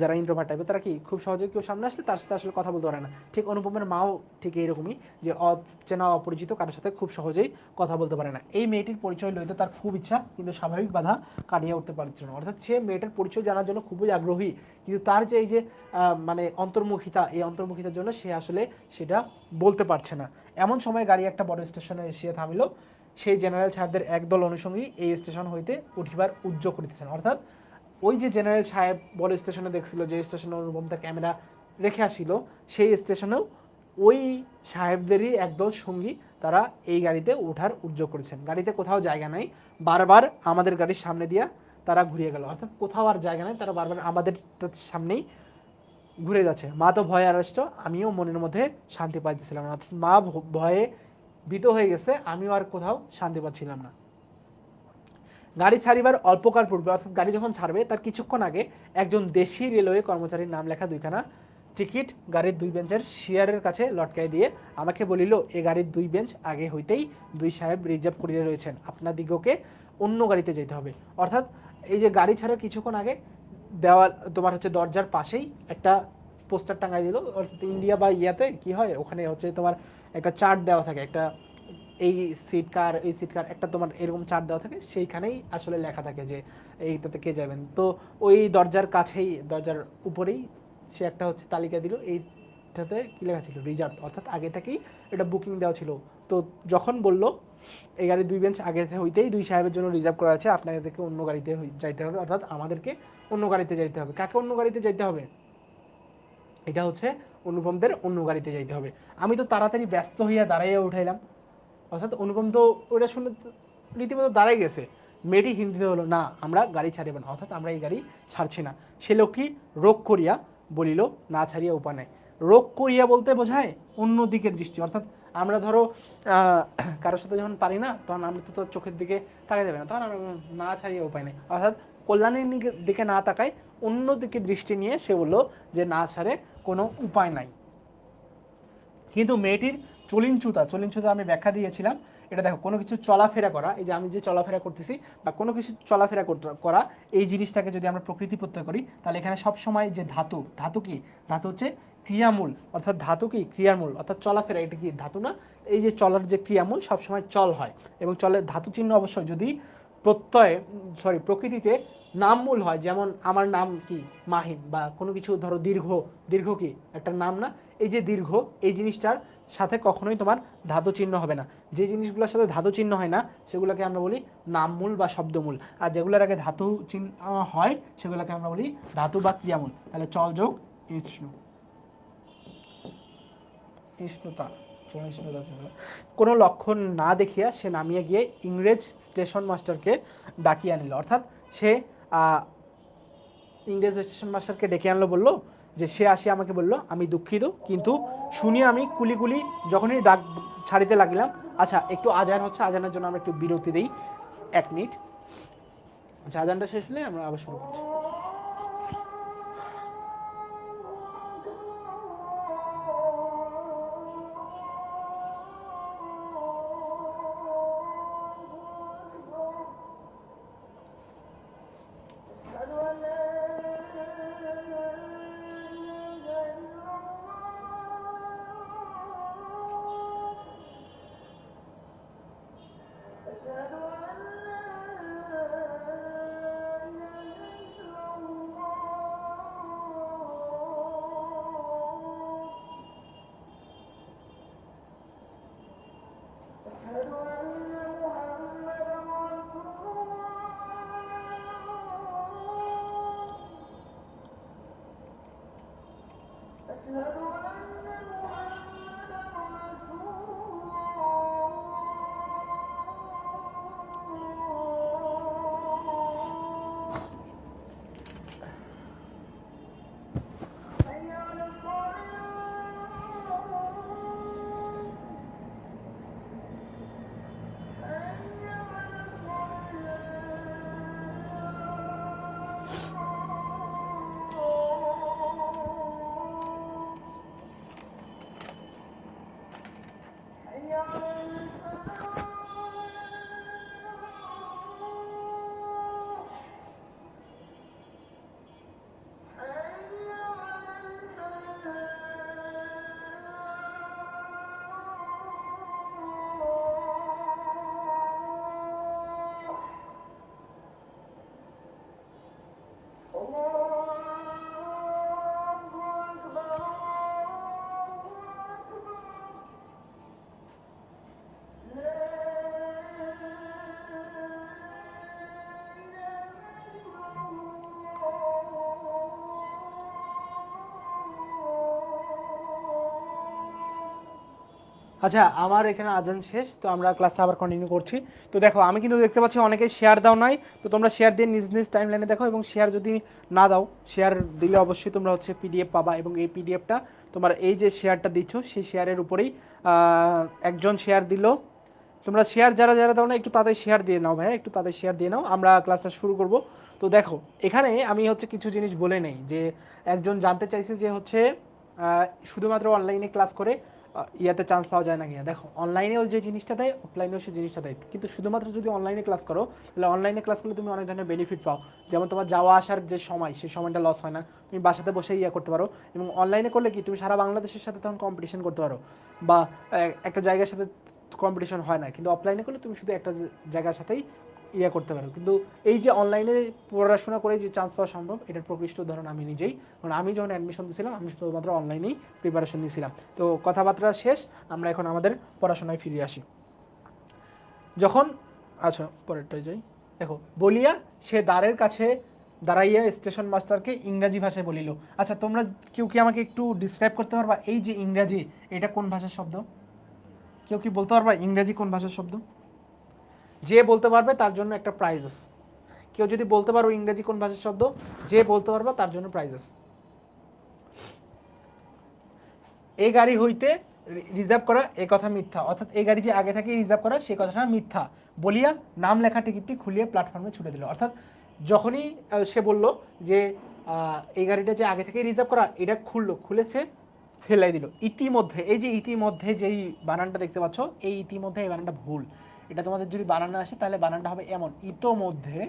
B: যারা ইন্ট্রোভার্ট টাইপের, তারা কি খুব সহজে কেউ সামনে আসলে তার সাথে আসলে কথা বলতে পারে না, ঠিক অনুপমের মাও ঠিক এইরকমই, যে অচেনা অপরিচিত কারোর সাথে খুব সহজেই কথা বলতে পারে না। এই মেয়েটির পরিচয় লইতে তার খুব ইচ্ছা, কিন্তু স্বাভাবিক বাধা কাটিয়ে উঠতে পারছিল না, অর্থাৎ সে মেয়েটার পরিচয় জানার জন্য খুবই আগ্রহী, কিন্তু তার যে এই যে মানে অন্তর্মুখিতা, এই অন্তর্মুখিতার জন্য সে আসলে সেটা বলতে পারছে না। এমন সময় গাড়ি একটা বড় স্টেশনে এসে থামিল, সেই জেনারেল সাহেবদের একদল অনুষঙ্গী এই স্টেশন হইতে উঠিবার উদ্যোগ করিতেছেন, অর্থাৎ ওই যে জেনারেল সাহেব বড় স্টেশনে দেখছিল, যে স্টেশনে অনুপমতা ক্যামেরা রেখে আসিল, সেই স্টেশনেও ওই সাহেবদেরই একদল সঙ্গী তারা এই গাড়িতে ওঠার উদ্যোগ করেছেন। গাড়িতে কোথাও জায়গা নাই, বারবার আমাদের গাড়ির সামনে দিয়া তারা ঘুরিয়ে গেল, অর্থাৎ কোথাও আর জায়গা নাই, তারা বারবার আমাদের সামনেই ঘুরে যাচ্ছে। মা তো ভয়ে আড়ষ্ট, আমিও মনের মধ্যে শান্তি পাইতেছিলাম না, অর্থাৎ মা ভয়ে ভীত হয়ে গেছে, আমিও আর কোথাও শান্তি পাচ্ছিলাম না। গাড়ি ছাড়িবার অল্পকাল পূর্বে, অর্থাৎ গাড়ি যখন ছাড়বে তার কিছুক্ষণ আগে একজন দেশি রেলওয়ে কর্মচারীর নাম লেখা 2খানা টিকিট গাড়ির 2 বেঞ্চের শেয়ারের কাছে লটকাই দিয়ে আমাকে বলিল, এ গাড়ির 2 বেঞ্চ আগে হইতেই 2 সাহেব রিজার্ভ করিয়া রয়েছেন, আপনাদিগকে অন্য গাড়িতে যেতে হবে। অর্থাৎ এই যে গাড়ি ছাড়ার কিছুক্ষণ আগে দেওয়াল তোমার হচ্ছে দরজার পাশেই একটা পোস্টার টাঙাই দিল, অর্থাৎ ইন্ডিয়া বা ইয়াতে কি হয় ওখানে হচ্ছে তোমার একটা চার্ট দেওয়া থাকে, একটা এই সিট কার এই সিট কার একটা তোমার এরকম চার্ট দেওয়া থাকে, সেইখানেই আসলে লেখা থাকে যে এইটাতে কে যাবেন। তো ওই দরজার কাছেই দরজার উপরেই সে একটা হচ্ছে তালিকা দিল, এইটাতে কি লেখা ছিল রিজার্ভ, অর্থাৎ আগে থেকেই এটা বুকিং দেওয়া ছিল। তো যখন বলল এই গাড়ির 2 বেঞ্চ আগে হইতেই 2 সাহেবের জন্য রিজার্ভ করা আছে, আপনাদেরকে অন্য গাড়িতে যাইতে হবে, অর্থাৎ আমাদেরকে অন্য গাড়িতে যাইতে হবে। কাকে অন্য গাড়িতে যাইতে হবে? এটা হচ্ছে অনুপমদের অন্য গাড়িতে যাইতে হবে। আমি তো তাড়াতাড়ি ব্যস্ত হইয়া দাঁড়াইয়া উঠাইলাম, অর্থাৎ অনুপম তো ওটা শুনে রীতিমতো দাঁড়াই গেছে। মেয়েটি হিন্দিতে হলো, না আমরা গাড়ি ছাড়িব না, অর্থাৎ আমরা এই গাড়ি ছাড়ছি না। সে লোকটি রোগ করিয়া বলিল, না ছাড়িয়া উপায় নাই। রোগ করিয়া বলতে বোঝায় অন্যদিকে দৃষ্টি, অর্থাৎ আমরা ধরো কারোর সাথে যখন পারি না তখন আমরা তো চোখের দিকে তাকাই যাবে না, তখন আমরা না ছাড়িয়ে উপায় নেই, অর্থাৎ কল্যাণের দিকে না তাকায় অন্যদিকে দৃষ্টি নিয়ে সে বললো যে না ছাড়ে কোনো উপায় নাই। কিন্তু মেয়েটির চলিনচ্যুতা আমি ব্যাখ্যা দিয়েছিলাম। এটা দেখো, কোনো কিছু চলাফেরা করা, এই যে আমি যে চলাফেরা করতেছি বা কোনো কিছু চলাফেরা করা, এই জিনিসটাকে যদি আমরা প্রকৃতি প্রত্যয় করি তাহলে এখানে সব সময় যে ধাতু কি, ধাতু হচ্ছে ক্রিয়ামূল, অর্থাৎ ধাতু কি ক্রিয়ামূল, অর্থাৎ চলাফেরা এটা কি ধাতু না, এই যে চলার যে ক্রিয়ামূল সবসময় চল হয়, এবং চলের ধাতু চিহ্ন অবশ্যই যদি প্রকৃতিতে নামমূল হয়, যেমন আমার নাম কি মাহিম, বা কোনো কিছু ধরো দীর্ঘ কি একটা নাম না, এই যে দীর্ঘ এই জিনিসটার সাথে কখনোই তোমার ধাতু চিহ্ন হবে না। যে জিনিসগুলোর সাথে ধাতু চিহ্ন হয় না সেগুলোকে আমরা বলি নামমূল বা শব্দমূল, আর যেগুলোর আগে ধাতু চিহ্ন হয় সেগুলোকে আমরা বলি ধাতু বা ক্রিয়ামূল। তাহলে চল যোগ ইষ্ণুতা, কোনো লক্ষণ না দেখিয়া সে নামিয়ে গিয়ে ইংরেজ স্টেশন মাস্টারকে ডাকিয়ে আনিল, অর্থাৎ সে ইংরেজ স্টেশন মাস্টারকে ডেকে আনলো, বললো যে সে আসি আমাকে বললো আমি দুঃখিত, কিন্তু শুনি আমি কুলি যখনই ডাক ছাড়িতে লাগিলাম। আচ্ছা, একটু আজান হচ্ছে, আজানের জন্য আমরা একটু বিরতি দিই 1 মিনিট। আচ্ছা, আজানটা শেষ হলে আমরা আবার শুরু করছি। আচ্ছা, আমার এখানে আজান শেষ, তো আমরা ক্লাসটা আবার কন্টিনিউ করছি। তো দেখো, আমি কিন্তু দেখতে পাচ্ছি অনেকে শেয়ার দাও নাই, তো তোমরা শেয়ার দিয়ে নিজ নিজ টাইম লাইনে দেখো, এবং শেয়ার যদি না দাও, শেয়ার দিলে অবশ্যই তোমরা হচ্ছে পিডিএফ পাবা, এবং এই পিডিএফটা তোমার এই যে শেয়ারটা দিচ্ছ সেই শেয়ারের উপরেই একজন শেয়ার দিল। তোমরা শেয়ার যারা যারা দাও না, একটু তাদের শেয়ার দিয়ে নাও ভাই, একটু তাদের শেয়ার দিয়ে নাও, আমরা ক্লাসটা শুরু করব। তো দেখো, এখানে আমি হচ্ছে কিছু জিনিস বলে নেই, যে একজন জানতে চাইছে যে হচ্ছে শুধুমাত্র অনলাইনে ক্লাস করে ইয়াতে চান্স পাওয়া যায় না কিনা। দেখো, অনলাইনেও যে জিনিসটা দেয় অফলাইনেও সেই জিনিসটা দেয়, কিন্তু শুধুমাত্র যদি অনলাইনে ক্লাস করো, তাহলে অনলাইনে ক্লাস করলে তুমি অনেক ধরনের বেনিফিট পাও। যেমন তোমার যাওয়া আসার যে সময়, সেই সময়টা লস হয় না, তুমি বাসাতে বসে ইয়া করতে পারো। এবং অনলাইনে করলে কি, তুমি সারা বাংলাদেশের সাথে তখন কম্পিটিশন করতে পারো, বা একটা জায়গার সাথে কম্পিটিশন হয় না। কিন্তু অফলাইনে করলে তুমি শুধু একটা জায়গার সাথেই ইয়ে করতে পারো। কিন্তু এই যে অনলাইনে পড়াশোনা করে যে চান্স পাওয়া সম্ভব, এটার প্রকৃষ্ট উদাহরণ আমি নিজেই। কারণ আমি যখন অ্যাডমিশন দিয়েছিলাম, আমি শুধুমাত্র অনলাইনেই প্রিপারেশন নিয়েছিলাম। তো কথাবার্তা শেষ, আমরা এখন আমাদের পড়াশোনায় ফিরে আসি। যখন, আচ্ছা পরেরটায় যাই। দেখো, বলিয়া সে দ্বারের কাছে দাঁড়াইয়া স্টেশন মাস্টারকে ইংরাজি ভাষায় বলিল। আচ্ছা, তোমরা কেউ কি আমাকে একটু ডিসক্রাইব করতে পারবা, এই যে ইংরাজি, এটা কোন ভাষার শব্দ? কেউ কি বলতে পারবা ইংরেজি কোন ভাষার শব্দ? যে বলতে পারবে তার জন্য একটা প্রাইজ আছে। কেউ যদি বলতে পারো ইংরেজি কোন ভাষার শব্দ, যে বলতে পারবে তার জন্য প্রাইজ আছে। এই গাড়ি হইতে রিজার্ভ করা, এ কথা মিথ্যা। অর্থাৎ এই গাড়ি যে আগে থেকে রিজার্ভ করা, সে কথাটা মিথ্যা বলিয়া নাম লেখা টিকিটটি খুলিয়ে প্ল্যাটফর্মে ছুটে দিল। অর্থাৎ যখনই সে বলল যে এই গাড়িটা যে আগে থেকে রিজার্ভ করা, এটা খুলে সে ফেলাই দিল। ইতিমধ্যে, এই যে ইতিমধ্যে যেই বানানটা দেখতে পাচ্ছ, এই ইতিমধ্যে এই বানানটা ভুল। এটা তোমাদের যদি বানানো আসে, তাহলে বানানটা হবে এমন, ইতোমধ্যে।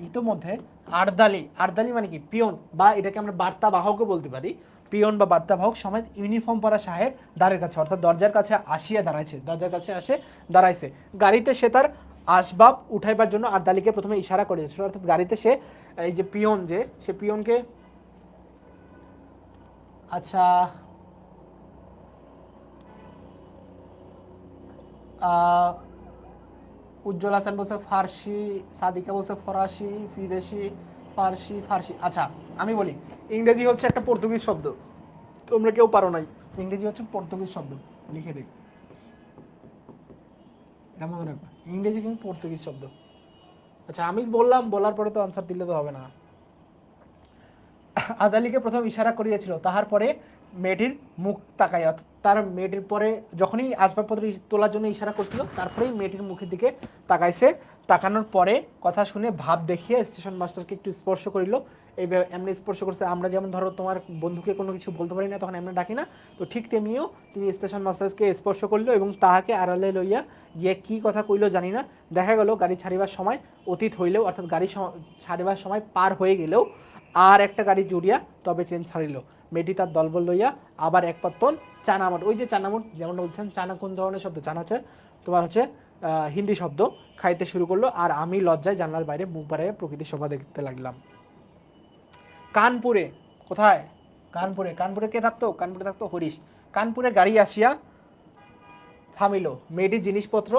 B: ইতোমধ্যে আরদালি, আরদালি মানে কি, পিয়ন, বা এটাকে আমরা বার্তাবাহকও বলতে পারি। পিয়ন বা বার্তাবাহক সমেত ইউনিফর্ম পরা সাহেব দ্বারের কাছে, অর্থাৎ দরজার কাছে আসিয়া দাঁড়াইছে, দরজার কাছে আসে দাঁড়াইছে। গাড়িতে সে তার আসবাব উঠাইবার জন্য আরদালিকে প্রথমে ইশারা করেছিল। অর্থাৎ গাড়িতে সে, এই যে পিয়ন, যে সে পিয়নকে, আচ্ছা উজ্জ্বল হাসান বলছে ফার্সি, সাদিকা বলছে ফরাসি, বিদেশি, ফার্সি, ফার্সি। আচ্ছা, আমি বলি, ইংরেজি হচ্ছে একটা পর্তুগিজ শব্দ। তোমরা কেউ পারো নাই, ইংরেজি হচ্ছে পর্তুগিজ শব্দ, লিখে দিই, এটা মনে রাখবা, ইংরেজি কিন্তু পর্তুগিজ শব্দ। আচ্ছা, আমি বললাম, বলার পরে তো আনসার দিলে তো হবে না। আদালিকে প্রথম ইশারা করিয়াছিল, তাহার পরে মেয়েটির মুখ তাকাইয়া, তার মেয়েটির পরে যখনই আসবাবপত্র তোলার জন্য ইশারা করছিল, তারপরেই মেয়েটির মুখের দিকে তাকাইছে। তাকানোর পরে কথা শুনে ভাব দেখিয়ে স্টেশন মাস্টারকে একটু স্পর্শ করিল। এই এমনি স্পর্শ করছে, আমরা যেমন ধরো তোমার বন্ধুকে কোনো কিছু বলতে পারি না, তখন এমনি ডাকি না, তো ঠিক তেমনিও তিনি স্টেশন মাস্টারকে স্পর্শ করিল এবং তাহাকে আড়ালে লইয়া গিয়ে কি কথা কইল জানি না। দেখা গেল গাড়ি ছাড়িবার সময় অতীত হইলেও, অর্থাৎ গাড়ি ছাড়িবার সময় পার হয়ে গেলেও আর একটা গাড়ি জুড়িয়া তবে ট্রেন ছাড়িল। মেয়েটি তার দলবল লইয়া আবার এক পত্তন চানামট, ওই যে চানামট যেমন বলছেন, চানা কোন ধরনের শব্দ? চানা হচ্ছে তোমার হচ্ছে হিন্দি শব্দ, খাইতে শুরু করলো। আর আমি লজ্জায় জানলার বাইরে মুখ বাড়াইয়া প্রকৃতির শোভা দেখতে লাগলাম। কানপুরে, কোথায়? কানপুরে। কানপুরে কে থাকতো? কানপুরে থাকতো হরিশ। কানপুরে গাড়ি আসিয়া থামিল। মেয়েটির জিনিসপত্র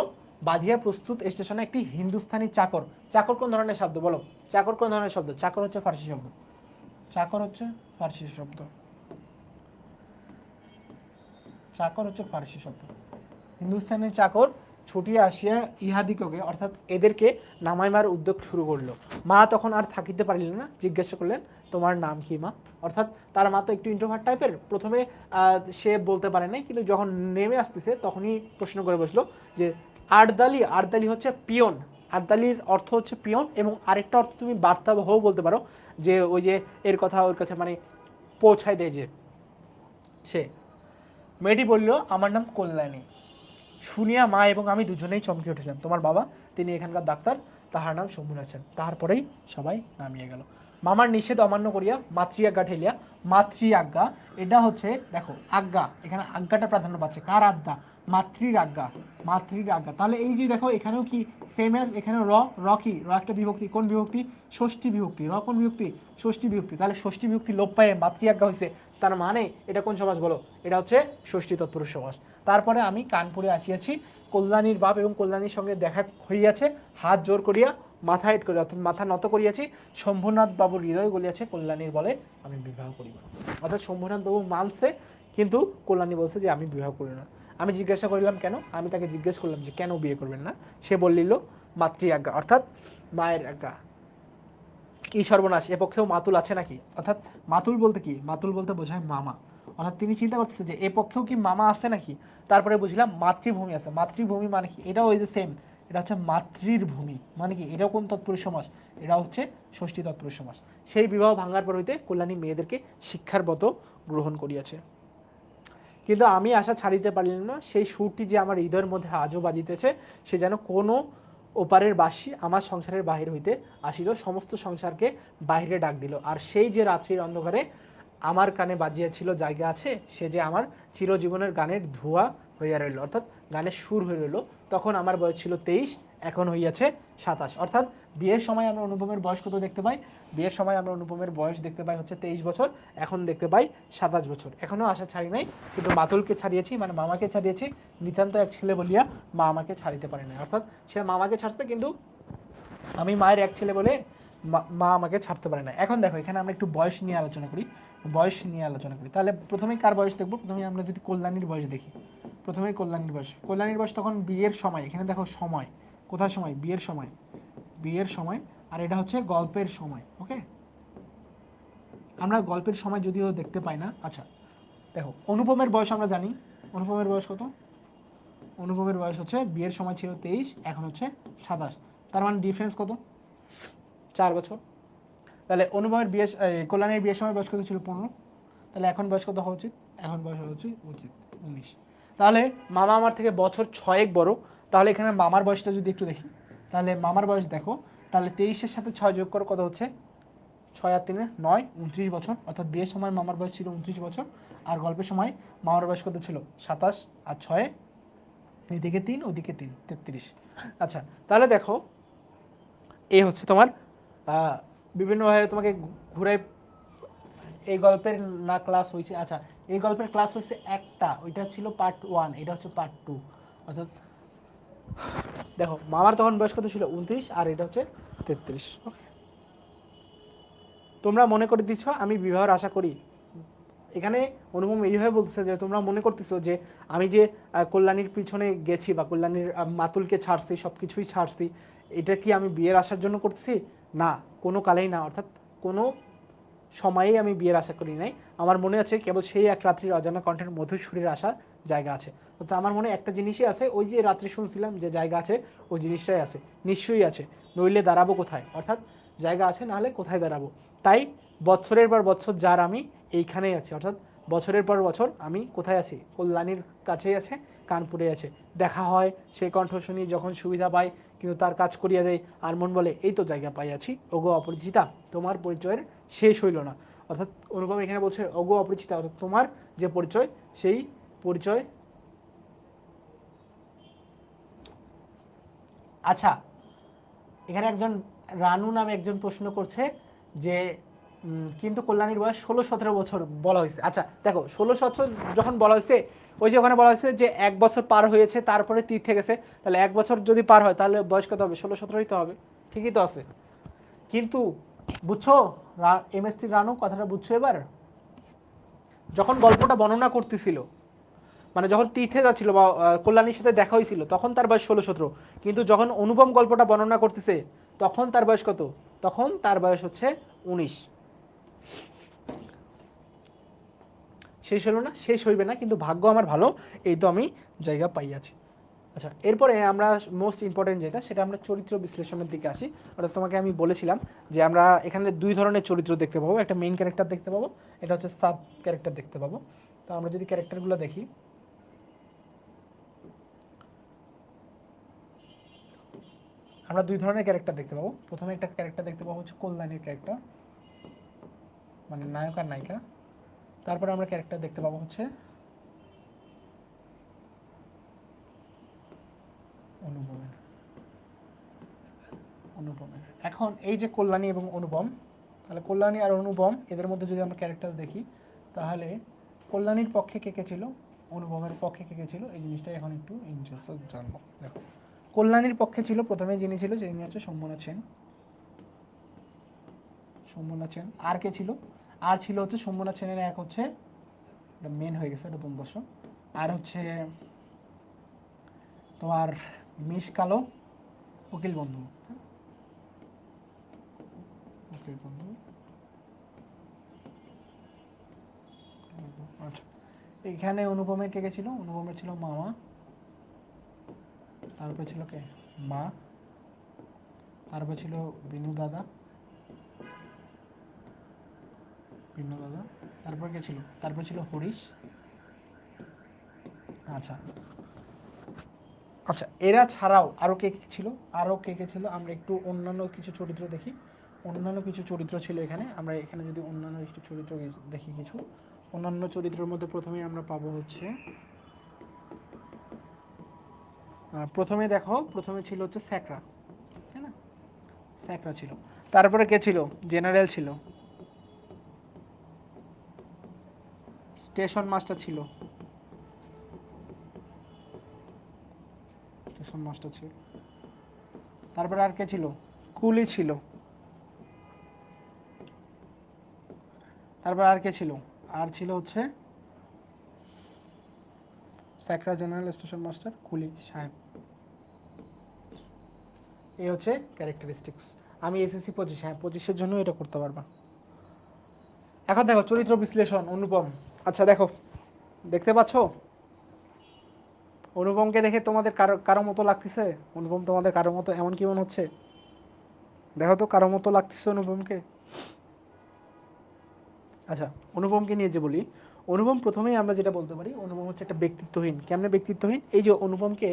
B: বাঁধিয়া প্রস্তুত স্টেশনে একটি হিন্দুস্তানি চাকর। চাকর কোন ধরনের শব্দ বলো? চাকর কোন ধরনের শব্দ? চাকর হচ্ছে ফার্সি শব্দ। চাকর হচ্ছে ফার্সি শব্দ। চাকর হচ্ছে ফার্সি শব্দ। হিন্দুস্তানের চাকর ছুটিয়া আসিয়া ইহাদিগকে, অর্থাৎ এদেরকে নামাইবার উদ্যোগ শুরু করলো। মা তখন আর থাকিতে পারিলেন না, জিজ্ঞাসা করলেন, তোমার নাম কি মা? অর্থাৎ তার মা তো একটু ইন্ট্রোভার্ট টাইপের, প্রথমে সে বলতে পারে নাই, কিন্তু যখন নেমে আসতেছে তখনই প্রশ্ন করে বসলো যে আরদালি। আরদালি হচ্ছে পিয়ন। আরদালির অর্থ হচ্ছে পিয়ন, এবং আরেকটা অর্থ তুমি বার্তাবহও বলতে পারো, যে ওই যে এর কথা ওর কাছে মানে পৌঁছায় দেয় যে সে। মেয়েটি বলল, আমার নাম কল্যাণী। শুনিয়া মা এবং আমি দুজনেই চমকে উঠেছিলাম। তোমার বাবা, তিনি এখানকার ডাক্তার, তাহার নাম শম্ভু আছেন। তাহার পরেই সবাই নামিয়ে গেল। মামার নিষেধ অমান্য করিয়া মাতৃ আজ্ঞা ঠেলিয়া, মাতৃ আজ্ঞা এটা হচ্ছে, দেখো আজ্ঞা, এখানে আজ্ঞাটা প্রাধান্য পাচ্ছে। কার আজ্ঞা? মাতৃর আজ্ঞা। মাতৃর আজ্ঞা। তাহলে এই যে দেখো, এখানেও কি সেম এজ, এখানে র কি, র একটা বিভক্তি। কোন বিভক্তি? ষষ্ঠী বিভক্তি। র কোন বিভক্তি? ষষ্ঠী বিভক্তি। তাহলে ষষ্ঠী বিভক্তি লোপ পায়ে মাতৃ আজ্ঞা হয়েছে, তার মানে এটা কোন সমাস বলো? এটা হচ্ছে ষষ্ঠী তৎপুরুষ সমাস। তারপরে আমি কানপুরে আসিয়াছি, কল্যাণীর বাপ এবং কল্যাণীর সঙ্গে দেখা হইয়াছে, হাত জোর করিয়া মাথা হেট করিয়া, অর্থাৎ মাথা নত করিয়াছি। শম্ভুনাথ বাবুর হৃদয় গলিয়াছে, কল্যাণীর বলে আমি বিবাহ করিব। অর্থাৎ শম্ভুনাথ বাবু মানছে, কিন্তু কল্যাণী বলছে যে আমি বিবাহ করি না। আমি জিজ্ঞাসা করলাম কেন, আমি তাকে জিজ্ঞেস করলাম যে কেন বিয়ে করবেন না, সে বললিল মাতৃ আজ্ঞা, অর্থাৎ মায়ের আজ্ঞা। কি সর্বনাশ, এ পক্ষেও মাতুল আছে নাকি? অর্থাৎ মাতুল বলতে কি, মাতুল বলতে বোঝায় মামা। অর্থাৎ তিনি চিন্তা করতেছে যে এ পক্ষেও কি মামা আছে নাকি। তারপরে বুঝলাম মাতৃভূমি আছে। মাতৃভূমি মানে কি, এটাও ওই যে সেম, এটা হচ্ছে মাতৃর ভূমি মানে কি, এটাও কোন তৎপুরুষ সমাস, এটা হচ্ছে ষষ্ঠী তৎপুরুষ সমাস। সেই বিবাহ ভাঙার পর হইতে কল্যাণী মেয়েদেরকে শিক্ষার ব্রত গ্রহণ করিয়াছে। কিন্তু আমি আশা ছাড়িতে পারলাম না, সেই সুরটি যে আমার হৃদয়ের মধ্যে আজও বাজিতেছে, সে যেন কোনো ওপারের বাসী আমার সংসারের বাহির হইতে আসিল, সমস্ত সংসারকে বাহিরে ডাক দিল। আর সেই যে রাত্রির অন্ধকারে আমার কানে বাজিয়াছিল জায়গা আছে, সে যে আমার চিরজীবনের গানের ধোঁয়া হইয়া রইল, অর্থাৎ গানের সুর হয়ে রইল। তখন আমার বয়স ছিল 23, এখন হইয়াছে 27। অর্থাৎ বিয়ের সময় আমরা অনুপমের বয়স কত দেখতে পাই, বিয়ের সময় আমরা অনুপমের বয়স দেখতে পাই হচ্ছে 23 বছর, এখন দেখতে পাই 27 বছর। এখনও আশা ছাড়ি নাই, কিন্তু মাতুলকে ছাড়িয়েছি, মানে মামাকে ছাড়িয়েছি, নিতান্ত এক ছেলে বলিয়া মা আমাকে ছাড়িতে পারে না। অর্থাৎ সে মামাকে ছাড়ছে, কিন্তু আমি মায়ের এক ছেলে বলে মা আমাকে ছাড়তে পারে না। এখন দেখো এখানে আমরা একটু বয়স নিয়ে আলোচনা করি, বয়স নিয়ে আলোচনা করি। তাহলে প্রথমেই কার বয়স দেখবো, প্রথমেই আমরা যদি কল্যাণীর বয়স দেখি, প্রথমেই কল্যাণীর বয়স। কল্যাণীর বয়স তখন বিয়ের সময়, এখানে দেখো সময়, কোথায় সময়, বিয়ের সময়, বিয়ের সময়। আর এটা হচ্ছে গল্পের সময়। ওকে, আমরা গল্পের সময় যদিও দেখতে পাই না। আচ্ছা দেখো অনুপমের বয়স আমরা জানি, অনুপমের বয়স কত, অনুপমের বয়স হচ্ছে বিয়ের সময় ছিল 23, এখন হচ্ছে 27। তার মানে ডিফারেন্স কত, 4 বছর। তাহলে অনুপমের বিয়ে, কল্যাণীর বিয়ের সময় বয়স কত ছিল, 15। তাহলে এখন বয়স কত হওয়া উচিত, এখন বয়স হওয়া উচিত 19। তাহলে মামা আমার থেকে বছর 6 বড়। তাহলে এখানে মামার বয়সটা যদি একটু দেখি, তাহলে মামার বয়স দেখো, তাহলে 23-এর সাথে 6 যোগ করো, কত হচ্ছে, 6 আর 3 9, 29 বছর। অর্থাৎ বিয়ের সময় মামার বয়স ছিল 29 বছর, আর গল্পের সময় মামার বয়স কত ছিল, 27, আর 6 এদিকে 3 ওদিকে 3, 33। আচ্ছা তাহলে দেখো এই হচ্ছে তোমার বিভিন্নভাবে তোমাকে ঘুরে এই গল্পের না ক্লাস হয়েছে। আচ্ছা এই গল্পের ক্লাস হয়েছে একটা, ওইটা ছিল পার্ট 1, এটা হচ্ছে পার্ট 2। অর্থাৎ দেখো মামার তখন বয়স কত ছিল, 29, আর এটা হচ্ছে 33। ওকে, তোমরা মনে করে দিচ্ছ আমি বিবাহের আশা করি। এখানে অনুপম এইভাবে বলতেছে যে তোমরা মনে করতেছো যে আমি যে কল্যাণীর পিছনে গেছি বা কল্যাণীর মাতুলকে ছাড়ছি, সব কিছুই ছাড়ছি, এটা কি আমি বিয়ের আশার জন্য করতেছি? না, কোনো কালেই না। অর্থাৎ কোনো সময়েই আমি বিয়ের আশা করি নাই। আমার মনে আছে কেবল সেই এক রাত্রির অজানা কণ্ঠের মধুর সুরের আশার জায়গা আছে। তো আমার মনে একটা জিনিসই আছে, ওই যে রাত্রে শুনছিলাম যে জায়গা আছে, ওই জিনিসটাই আছে, নিশ্চয়ই আছে, নইলে দাঁড়াবো কোথায়। অর্থাৎ জায়গা আছে, নাহলে কোথায় দাঁড়াবো। তাই বছরের পর বছর যার আমি এইখানেই আছি। অর্থাৎ বছরের পর বছর আমি কোথায় আছি, কল্যাণীর কাছেই আছে, কানপুরে আছে। দেখা হয়, সেই কণ্ঠ শুনি যখন সুবিধা পাই, কিন্তু তার কাজ করিয়া দেয়। আর মন বলে এই তো জায়গা পাইয়াছি, ওগো অপরিচিতা তোমার পরিচয়ের শেষ হইল না। অর্থাৎ অনুপম এখানে বলছে ওগো অপরিচিতা, অর্থাৎ তোমার যে পরিচয়, সেই পরিচয়। আচ্ছা এখানে একজন রানু নামে একজন প্রশ্ন করছে যে কিন্তু কল্যাণীর বয়স 16-17 বছর বলা হয়েছে। আচ্ছা দেখো 16-17 যখন বলা হয়েছে, ওই যে ওখানে বলা হয়েছে যে 1 বছর পার হয়েছে তারপরে তীর্থে গেছে, তাহলে 1 বছর যদি পার হয় তাহলে বয়স কত হবে, 16-17ই তো হবে। ঠিকই তো আছে, কিন্তু বুঝছো এমএসটি রানু কথাটা বুঝছো এবার? যখন গল্পটা বর্ণনা করতেছিল, মানে যখন তীর্থে যাচ্ছিল বা কল্যাণীর সাথে দেখা হয়েছিল, তখন তার বয়স 16-17। কিন্তু যখন অনুপম গল্পটা বর্ণনা করতেছে, তখন তার বয়স কত, তখন তার বয়স হচ্ছে 19। শেষ হলো না, শেষ হইবে না, কিন্তু ভাগ্য আমার ভালো, এই তো আমি জায়গা পাইয়াছি। আচ্ছা এরপরে আমরা মোস্ট ইম্পর্টেন্ট যেটা, সেটা আমরা চরিত্র বিশ্লেষণের দিকে আসি। অর্থাৎ তোমাকে আমি বলেছিলাম যে আমরা এখানে 2 ধরনের চরিত্র দেখতে পাবো, একটা মেইন ক্যারেক্টার দেখতে পাবো, এটা হচ্ছে সাব ক্যারেক্টার দেখতে পাবো। তো আমরা যদি ক্যারেক্টারগুলো দেখি, আমরা 2 ধরনের ক্যারেক্টার দেখতে পাবো। প্রথমে একটা ক্যারেক্টার দেখতে পাবো হচ্ছে কল্যাণীর ক্যারেক্টার, মানে নায়ক আর নায়িকা। তারপরে আমরা ক্যারেক্টার দেখতে পাবো হচ্ছে অনুপমের। অনুপমের এখন এই যে কল্যাণী এবং অনুপম, তাহলে কল্যাণী আর অনুপম এদের মধ্যে যদি আমরা ক্যারেক্টার দেখি, তাহলে কল্যাণীর পক্ষে কে কে ছিল, অনুপমের পক্ষে কে কে ছিল, এই জিনিসটাই এখন একটু ইন্টারেস্ট জানবো। দেখো কল্যাণীর পক্ষে ছিল প্রথমে যিনি ছিল, যিনি হচ্ছে শম্ভুনাথ সেন। শম্ভুনাথ সেন। আর কে ছিল, আর ছিল হচ্ছে শম্ভুনাথ সেনের এক হচ্ছে, এটা মেন হয়ে গেছে, এটা বন্ধ। আর হচ্ছে তোমার মিশ কালো, উকিল বন্ধু। উকিল বন্ধু, আচ্ছা। এখানে অনুপমের কে কে ছিল? অনুপমের ছিল মামা, তারপরে ছিল কে? মা, তারপরে ছিল বিনু দাদা, বিনু দাদা, তারপর কে ছিল? তারপর ছিল হরিশ। আচ্ছা আচ্ছা, এরা ছাড়াও আরো কে কে ছিল? আরো কে কে ছিল? আমরা একটু অন্যান্য কিছু চরিত্র দেখি। অন্যান্য কিছু চরিত্র ছিল এখানে। আমরা এখানে যদি অন্যান্য কিছু চরিত্র দেখি, কিছু অন্যান্য চরিত্রের মধ্যে প্রথমেই আমরা পাবো হচ্ছে, প্রথমে দেখো, প্রথমে ছিল হচ্ছে স্যাকরা, তাই না? স্যাকরা ছিল। তারপরে কে ছিল? জেনারেল ছিল, স্টেশন মাস্টার ছিল, স্টেশন মাস্টার ছিল। তারপরে আর কে ছিল? কুলি ছিল। তারপর আর কে ছিল? আর ছিল হচ্ছে স্যাকরা, জেনারেল, স্টেশন মাস্টার, কুলি, সাহেব। এই হচ্ছে ক্যারেক্টারিস্টিক্স। আমি এসএসসি 25, হ্যাঁ 25-এর জন্য এটা করতে পারবা। এখন দেখো চরিত্র বিশ্লেষণ, অনুপম। আচ্ছা দেখো, দেখতে পাচ্ছো অনুপমকে দেখে তোমাদের কারো কারো মতো লাগতেছে? অনুপম তোমাদের কারো মতো এমন কি মনে হচ্ছে? দেখো তো কারো মতো লাগতেছে অনুপমকে? আচ্ছা, অনুপমকে নিয়ে যে বলি, অনুপম প্রথমেই আমরা যেটা বলতে পারি, অনুপম হচ্ছে একটা ব্যক্তিত্বহীন। কেমনে ব্যক্তিত্বহীন? এই যে অনুপমকে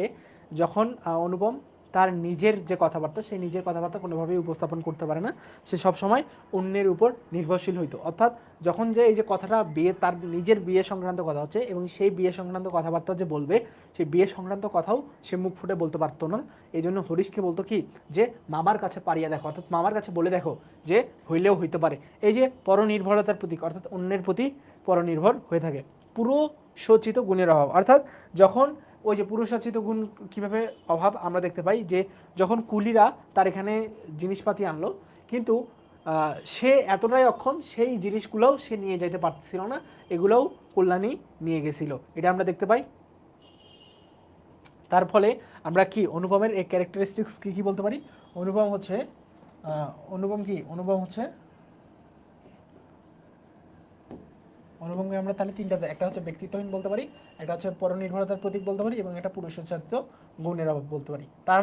B: যখন অনুপম তার নিজের যে কথাবার্তা, সেই নিজের কথাবার্তা কোনোভাবেই উপস্থাপন করতে পারে না। সে সবসময় অন্যের উপর নির্ভরশীল হইতো। অর্থাৎ যখন যে এই যে কথাটা বিয়ে, তার নিজের বিয়ে সংক্রান্ত কথা হচ্ছে, এবং সেই বিয়ে সংক্রান্ত কথাবার্তা যে বলবে, সেই বিয়ে সংক্রান্ত কথাও সে মুখ ফুটে বলতে পারতো না। এই জন্য হরিশকে বলতো কি, যে মামার কাছে পারিয়া দেখো, অর্থাৎ মামার কাছে বলে দেখো যে হইলেও হইতে পারে। এই যে পরনির্ভরতার প্রতীক, অর্থাৎ অন্যের প্রতি পরনির্ভর হয়ে থাকে। পুরো সজ্জিত গুণের অভাব, অর্থাৎ যখন ওই যে পুরুষাচিত গুণ কিভাবে অভাব আমরা দেখতে পাই, যে যখন কুলিরা তার এখানে জিনিসপাতি আনলো, কিন্তু সে এতটাই অক্ষম, সেই জিনিসগুলোও সে নিয়ে যেতে পারছিল না, এগুলোও কল্যাণী নিয়ে গেছিল, এটা আমরা দেখতে পাই। তার ফলে আমরা কি অনুপমের এই ক্যারেক্টারিস্টিক্স কি কি বলতে পারি? অনুপম হচ্ছে অনুপম কি? অনুপম হচ্ছে, অনুপমকে আমরা তাহলে তিনটা, একটা হচ্ছে ব্যক্তিত্বহীন বলতে পারি, একটা হচ্ছে পরনির্ভরতার প্রতীক বলতে পারি, এবং একটা পুরুষাচিত গুণের অভাব বলতে পারি। তার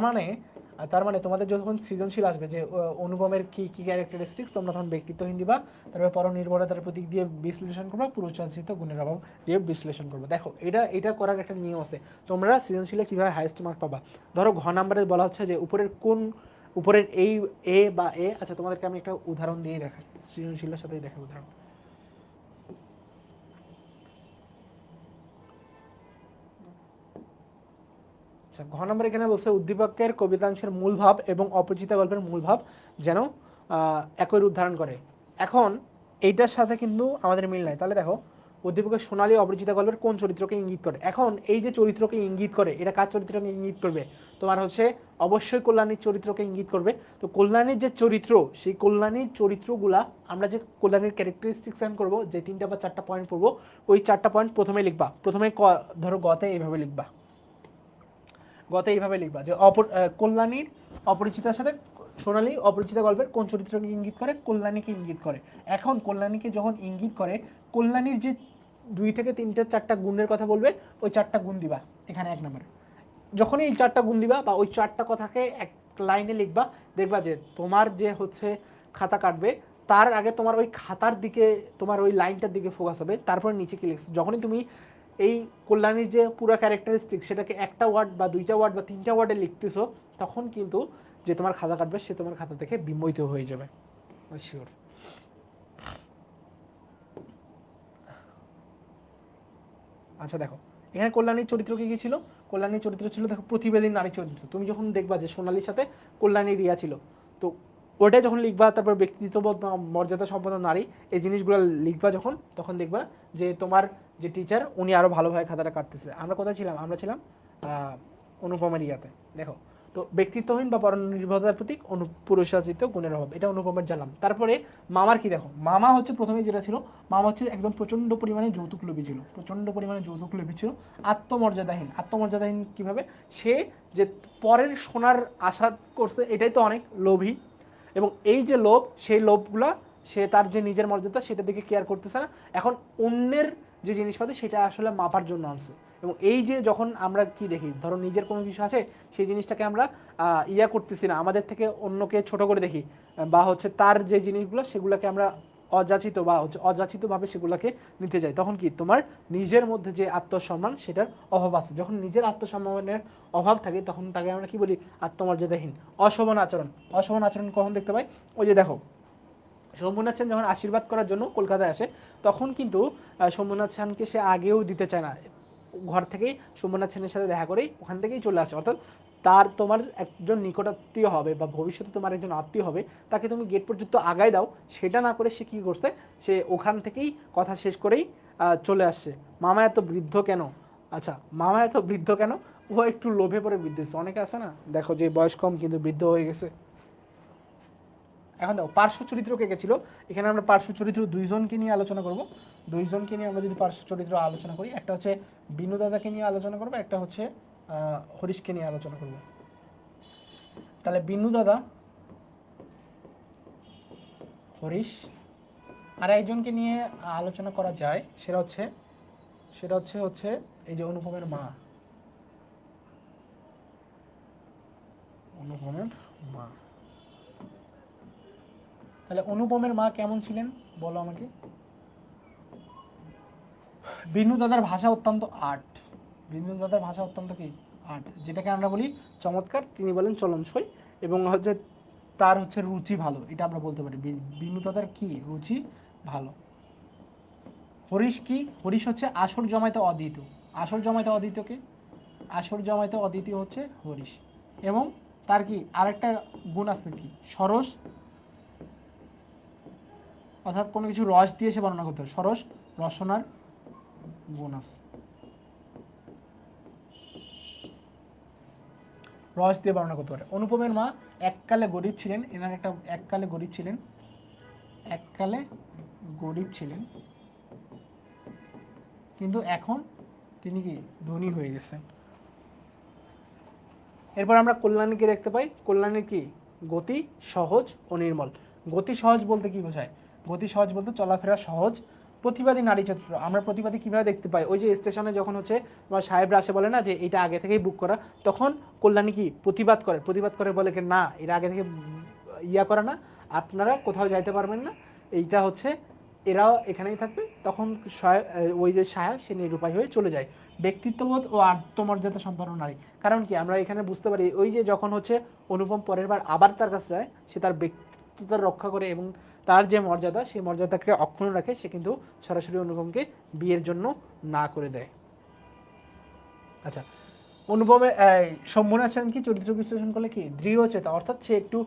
B: মানে তোমাদের যখন সৃজনশীল আসবে যে অনুপমের কি কি ক্যারেক্টারিস্টিক্স, তোমরা তখন ব্যক্তিত্বহীন দিবা, তারপরে পরনির্ভরতার প্রতীক দিয়ে বিশ্লেষণ করবা, পুরুষাচিত গুণের অভাব দিয়ে বিশ্লেষণ করবা। দেখো এটা করার একটা নিয়ম আছে। তোমরা সৃজনশীলে কিভাবে হাইয়েস্ট মার্ক পাবা? ধরো ঘ নাম্বারে বলা হচ্ছে যে উপরের এই এ বা এ, আচ্ছা তোমাদেরকে আমি একটা উদাহরণ দিয়ে দেখাই, সৃজনশীলের সাথেই দেখাই উদাহরণ। ঘ নম্বর এখানে বলছে উদ্দীপকের কবিতাংশের মূল ভাব এবং অপরিচিত গল্পের মূল ভাব যেন একই রূপ ধারণ করে। এখন এইটার সাথে কিন্তু আমাদের মিল নাই। তাহলে দেখো, উদ্দীপকের সোনালী অপরিচিত গল্পের কোন চরিত্রকে ইঙ্গিত করে? এখন এই যে চরিত্রকে ইঙ্গিত করে, এটা কার চরিত্রকে ইঙ্গিত করবে? তোমার হচ্ছে অবশ্যই কল্যাণীর চরিত্রকে ইঙ্গিত করবে। তো কল্যাণীর যে চরিত্র, সেই কল্যাণীর চরিত্রগুলা আমরা যে কল্যাণীর ক্যারেক্টারিস্টিক্স করবো, যে 3টা বা 4টা পয়েন্ট পড়বো, ওই 4টা পয়েন্ট প্রথমে লিখবা। প্রথমে ধরো গতে এইভাবে লিখবা, গতে এইভাবে লিখবা যে কল্যাণীর অপরিচিতার সাথে সোনালী অপরিচিত গল্পের কোন চরিত্রকে ইঙ্গিত করে? কল্যাণীকে ইঙ্গিত করে। এখন কল্যাণীকে যখন ইঙ্গিত করে, কল্যাণীর যে 2 থেকে 3টে 4টা গুণের কথা বলবে, ওই 4টা গুণ দিবা এখানে 1 নম্বরে। যখনই এই 4টা গুণ দিবা বা ওই 4টা কথাকে এক লাইনে লিখবা, দেখবা যে তোমার যে হচ্ছে খাতা কাটবে, তার আগে তোমার ওই খাতার দিকে, তোমার ওই লাইনটার দিকে ফোকাস হবে, তারপর নিচে কি লিখছো। যখনই তুমি এই কল্যাণীর যে পুরো ক্যারেক্টারিস্টিক, সেটাকে একটা ওয়ার্ড বা 2টা ওয়ার্ড বা 3টা ওয়ার্ডে লিখতেছো, তখন কিন্তু যে তোমার খাতা কাটবে, সে তোমার খাতা থেকে বিমোহিত হয়ে যাবে, শিওর। আচ্ছা দেখো, এখানে কল্যাণীর চরিত্র কি কি ছিল? কল্যাণীর চরিত্র ছিল দেখো প্রতিবেদী নারী চরিত্র। তুমি যখন দেখবা যে সোনালীর সাথে কল্যাণীর রিয়া ছিল, তো ওটা যখন লিখবা, তারপর ব্যক্তিত্ববোধ বা মর্যাদা সম্পন্ন নারী, এই জিনিসগুলো লিখবা যখন, তখন দেখবা যে তোমার যে টিচার, উনি আরো ভালোভাবে খাতাটা কাটতেছে। আমরা কোথায় ছিলাম? আমরা ছিলাম অনুপমের ইয়াতে। দেখো তো ব্যক্তিত্বহীন বা পরনির্ভরতার প্রতীক পুরুষাচিত গুণের অভাব, এটা অনুপমের জানলাম। তারপরে মামার কি দেখো, মামা হচ্ছে প্রথমে যেটা ছিল, মামা হচ্ছে একদম প্রচন্ড পরিমাণে যৌতুক লোভী ছিল, প্রচন্ড পরিমাণে যৌতুক লোভী ছিল, আত্মমর্যাদাহীন। আত্মমর্যাদাহীন কিভাবে, সে যে পরের সোনার আশা করছে, এটাই তো অনেক লোভী। এবং এই যে লোভ, সেই লোভগুলা সে তার যে নিজের মর্যাদা সেটার দিকে কেয়ার করতেছে না, এখন অন্যের যে জিনিসপাতি সেটা আসলে মাপার জন্য আনছে। এবং এই যে যখন আমরা কি দেখি, ধরো নিজের কোনো কিছু আছে, সেই জিনিসটাকে আমরা ইয়া করতেছি না, আমাদের থেকে অন্যকে ছোট করে দেখি, বা হচ্ছে তার যে জিনিসগুলো সেগুলোকে আমরা অযাচিত বা হচ্ছে অযাচিতভাবে সেগুলোকে নিতে যাই, তখন কি তোমার নিজের মধ্যে যে আত্মসম্মান সেটার অভাব আছে। যখন নিজের আত্মসম্মানের অভাব থাকে তখন তাকে আমরা কি বলি, আত্মমর্যাদাহীন। অশোভন আচরণ, অশোভন আচরণ কখন দেখতে পাই, ওই যে দেখো শম্ভুনাথ সেন যখন আশীর্বাদ করার জন্য কলকাতায় আসে, তখন কিন্তু শম্ভুনাথ সেনকে সে আগেও দিতে চায় না, ঘর থেকেই শম্ভুনাথ সেনের সাথে দেখা করেই ওখান থেকেই চলে আসে। অর্থাৎ তার তোমার একজন নিকটাত্মীয় হবে বা ভবিষ্যতে তোমার একজন আত্মীয় হবে, তাকে তুমি গেট পর্যন্ত আগায় দাও, সেটা না করে সে কি করছে, সে ওখান থেকেই কথা শেষ করেই চলে আসছে। মামা এত বৃদ্ধ কেন, আচ্ছা মামা এত বৃদ্ধ কেন, ও একটু লোভে পড়ে বৃদ্ধ হচ্ছে। অনেকে আছে না, দেখো যে বয়স কম কিন্তু বৃদ্ধ হয়ে গেছে। এখন দেখো পার্শ্ব চরিত্র কে কে ছিল, এখানে আমরা পার্শ্ব চরিত্র দুইজনকে নিয়ে আলোচনা করব। দুইজনকে নিয়ে আমরা যদি পার্শ্ব চরিত্র আলোচনা করি, একটা হচ্ছে বিনু দাদাকে নিয়ে আলোচনা করবো, একটা হচ্ছে হরিশকে নিয়ে আলোচনা করব। তাহলে বিনু দাদা, হরিশ, আর একজনকে নিয়ে আলোচনা করা যায়, সেটা হচ্ছে এই যে অনুপমের মা, অনুপমের মা। তাহলে অনুপমের মা কেমন ছিলেন বলো আমাকে। বিনু দাদার ভাষা অত্যন্ত আর্ট, বিনু দাদার ভাষা অত্যন্ত কি আর্ট, যেটাকে আমরা বলি চমৎকার, তিনি বলেন চলনসই, এবং হচ্ছে তার হচ্ছে রুচি ভালো, এটা আমরা বলতে পারি বিনু দাদার কি রুচি ভালো। হরিশ কি, হরিশ হচ্ছে আসর জমাইতে অদ্বিতীয়, আসর জমাইতে অদ্বিতীয়কে, আসর জমাইতে অদ্বিতীয় হচ্ছে হরিশ। এবং তার কি আরেকটা গুণ আছে কি, সরস, অর্থাৎ কোনো কিছু রস দিয়ে সে বর্ণনা করতে হবে, সরস রসনার গুণ আছে, রস দিয়ে বর্ণনা করতে পারে। অনুপমের মা এককালে গরিব ছিলেন, এনার একটা এককালে গরিব ছিলেন, এককালে গরিব ছিলেন, কিন্তু এখন তিনি কি ধনী হয়ে গেছেন। এরপর আমরা কল্যাণীকে দেখতে পাই, কল্যাণীর কি গতি সহজ ও নির্মল। গতি সহজ বলতে কি বোঝায়, গতি সহজ বলতে চলাফেরা সহজ। প্রতিবাদী নারী চরিত্র, আমরা প্রতিবাদী কিভাবে দেখতে পাই, ওই যে স্টেশনে যখন হচ্ছে তোমার সাহেবরা আসে বলে না যে এটা আগে থেকেই বুক করা, তখন কল্যাণী কি প্রতিবাদ করে, প্রতিবাদ করে বলে কি না এটা আগে থেকে ইয়া করা না, আপনারা কোথাও যাইতে পারবেন না, এইটা হচ্ছে এরাও এখানেই থাকবে। তখন ওই যে সাহেব সে নিরুপায় হয়ে চলে যায়। ব্যক্তিত্ববোধ ও আত্মমর্যাদা সম্পন্ন নারী, কারণ কি আমরা এখানে বুঝতে পারি ওই যে যখন হচ্ছে অনুপম পরের বার আবার তার কাছে যায়, সে তার ব্যক্তিত্ব রক্ষা করে এবং তার যে মর্যাদা সেই মর্যাদাকে অক্ষুণ্ণ রাখে, সে কিন্তু সরাসরি অনুপমকে বিয়ের জন্য না করে দেয়। আচ্ছা, অনুপমে শম্ভুনাথ সেন কি চরিত্র বিশ্লেষণ করলে কি দৃঢ়চেতা, অর্থাৎ সে একটু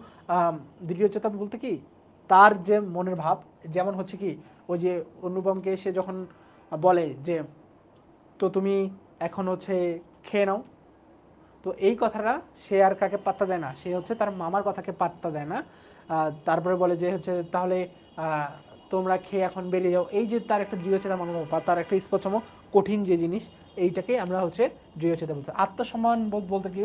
B: দৃঢ়চেতা বলতে কি তার যে মনের ভাব, যেমন হচ্ছে কি ওই যে অনুপমকে সে যখন বলে যে তো তুমি এখন হচ্ছে খেয়ে নাও, তো এই কথাটা সে আর কাকে পাত্তা দেয় না, সে হচ্ছে তার মামার কথাকে পাত্তা দেয় না। তারপরে বলে যে হচ্ছে তাহলে তোমরা খেয়ে এখন বেরিয়ে যাও, এই যে তার একটা দৃঢ়চেতা মনোভাব বা তার একটা স্পষ্টম কঠিন যে জিনিস, এইটাকে আমরা হচ্ছে দৃঢ়চেতা বলতে। আত্মসম্মান বোধ বলতে কি,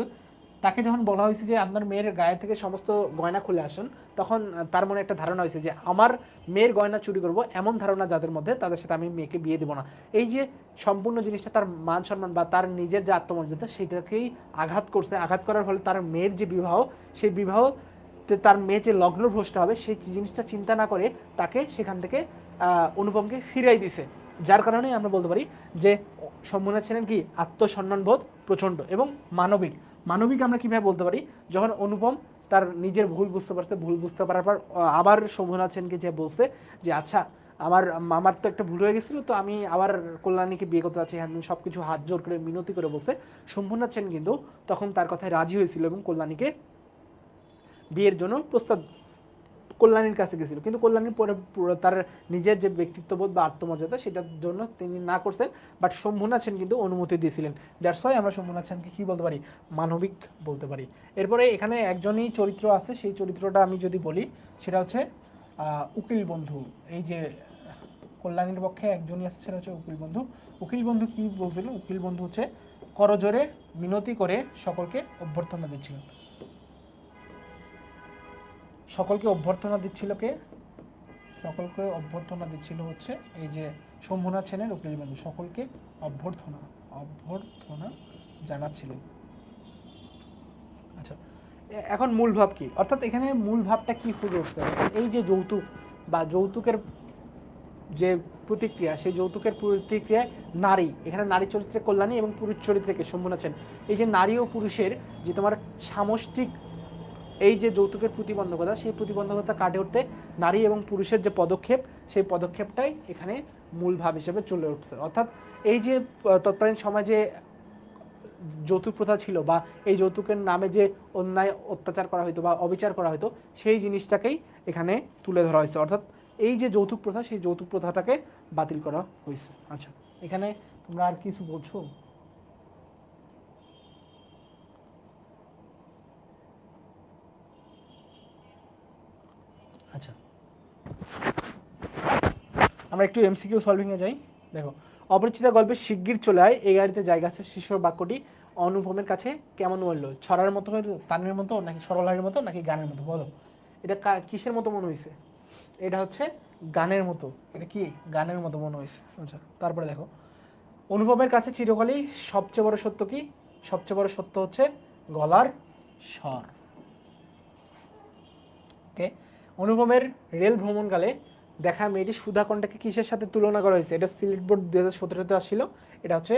B: তাকে যখন বলা হয়েছে যে আপনার মেয়ের গায়ে থেকে সমস্ত গয়না খুলে আসুন, তখন তার মনে একটা ধারণা হয়েছে যে আমার মেয়ের গয়না চুরি করব, এমন ধারণা যাদের মধ্যে, তাদের সাথে আমি মেয়েকে বিয়ে দেবো না। এই যে সম্পূর্ণ জিনিসটা তার মান সম্মান বা তার নিজের যে আত্মমর্যাদা সেটাকেই আঘাত করছে, আঘাত করার ফলে তার মেয়ের যে বিবাহ, সেই বিবাহ তার মেয়ে যে লগ্ন ভ্রষ্ট হবে সেই জিনিসটা চিন্তা না করে তাকে সেখান থেকে অনুপমকে ফিরাই দিছে। যার কারণে আমরা বলতে পারি যে শম্ভুনাথ সেনের কি আত্মসম্মান বোধ প্রচণ্ড এবং মানবিক। মানবিক আমরা কিভাবে বলতে পারি, যখন অনুপম তার নিজের ভুল বুঝতে পারছে, ভুল বুঝতে পারার পর আবার শম্ভুনাথ সেনকে যে বলছে যে আচ্ছা আমার তো একটা ভুল হয়ে গেছিল, তো আমি আবার কল্যাণীকে বিয়ে করতে চাচ্ছি, হ্যাঁ সব কিছু হাত জোর করে মিনতি করে বলছে, শম্ভুনাথ সেন কিন্তু তখন তার কথায় রাজি হয়েছিল এবং কল্যাণীকে বিয়ের জন্য প্রস্তাব কল্যাণীর কাছে গেছিল, কিন্তু কল্যাণী পরে তার নিজের যে ব্যক্তিত্ববোধ বা আত্মমর্যাদা সেটার জন্য তিনি না করতেন, বাট শম্ভুনাথ সেন কিন্তু অনুমতি দিয়েছিলেন। দ্যাটস ওয়াই আমরা শম্ভুনাথ সেনকে কি বলতে পারি, মানবিক বলতে পারি। এরপরে এখানে একজনই চরিত্র আছে, সেই চরিত্রটা আমি যদি বলি সেটা হচ্ছে উকিল বন্ধু। এই যে কল্যাণীর পক্ষে একজনই আছে, সেটা হচ্ছে উকিল বন্ধু। উকিল বন্ধু কি বলছিল? উকিল বন্ধু হচ্ছে করজোরে মিনতি করে সকলকে অভ্যর্থনা দিচ্ছিল। সকলকে অভ্যর্থনা দিচ্ছিল কে? সকলকে অভ্যর্থনা দিচ্ছিল হচ্ছে এই যে শম্ভুনাথ সেনের উকিল বন্ধু, সকলকে অভ্যর্থনা অভ্যর্থনা জানাচ্ছিলেন। আচ্ছা, এখন মূল ভাব কি, অর্থাৎ এখানে মূল ভাবটা কি ফুটে উঠছে? এই যে যৌতুক বা যৌতুকের যে প্রতিক্রিয়া, সেই যৌতুকের প্রতিক্রিয়ায় নারী, এখানে নারী চরিত্রে কল্যাণী এবং পুরুষ চরিত্রে কে? শম্ভুনাথ সেন। এই যে নারী ও পুরুষের যে তোমার সামষ্টিক এই যে যৌতুকের প্রতিবন্ধকতা, সেই প্রতিবন্ধকতা কাটে উঠতে নারী এবং পুরুষের যে পদক্ষেপ, সেই পদক্ষেপটাই এখানে মূল ভাব হিসেবে চলে উঠছে। অর্থাৎ এই যে তৎকালীন সমাজে যৌতুক প্রথা ছিল বা এই যৌতুকের নামে যে অন্যায় অত্যাচার করা হতো বা অবিচার করা হতো, সেই জিনিসটাকেই এখানে তুলে ধরা হয়েছে। অর্থাৎ এই যে যৌতুক প্রথা, সেই যৌতুক প্রথাটাকে বাতিল করা হয়েছে। আচ্ছা, এখানে তোমরা আর কিছু বলছো? আচ্ছা, আমরা একটু এমসিকিউ সলভিং এ যাই। দেখো, অপরিচিতা গল্পে শিগগির চলে আয়, এই গাড়িতে জায়গা আছে, শিশুর বাক্যটি অনুপমের কাছে কেমন বলল? ছড়ার মতো, তানের মতো, নাকি সরলারের মতো, নাকি গানের মতো? বলো, এটা কিসের মতো মনে হয়েছে? এটা হচ্ছে গানের মতো। এটা কি গানের মতো মনে হয়েছে? আচ্ছা, তারপরে দেখো, অনুপমের কাছে চিরকালই সবচেয়ে বড় সত্য কি? সবচেয়ে বড় সত্য হচ্ছে গলার স্বর। ওকে, অনুপমের রেল ভ্রমণকালে দেখা মেয়েটি সুধাকণ্ঠকে কিসের সাথে তুলনা করা হয়েছে? এটা সিলেট বোর্ড 2017-তে আসছিল। এটা হচ্ছে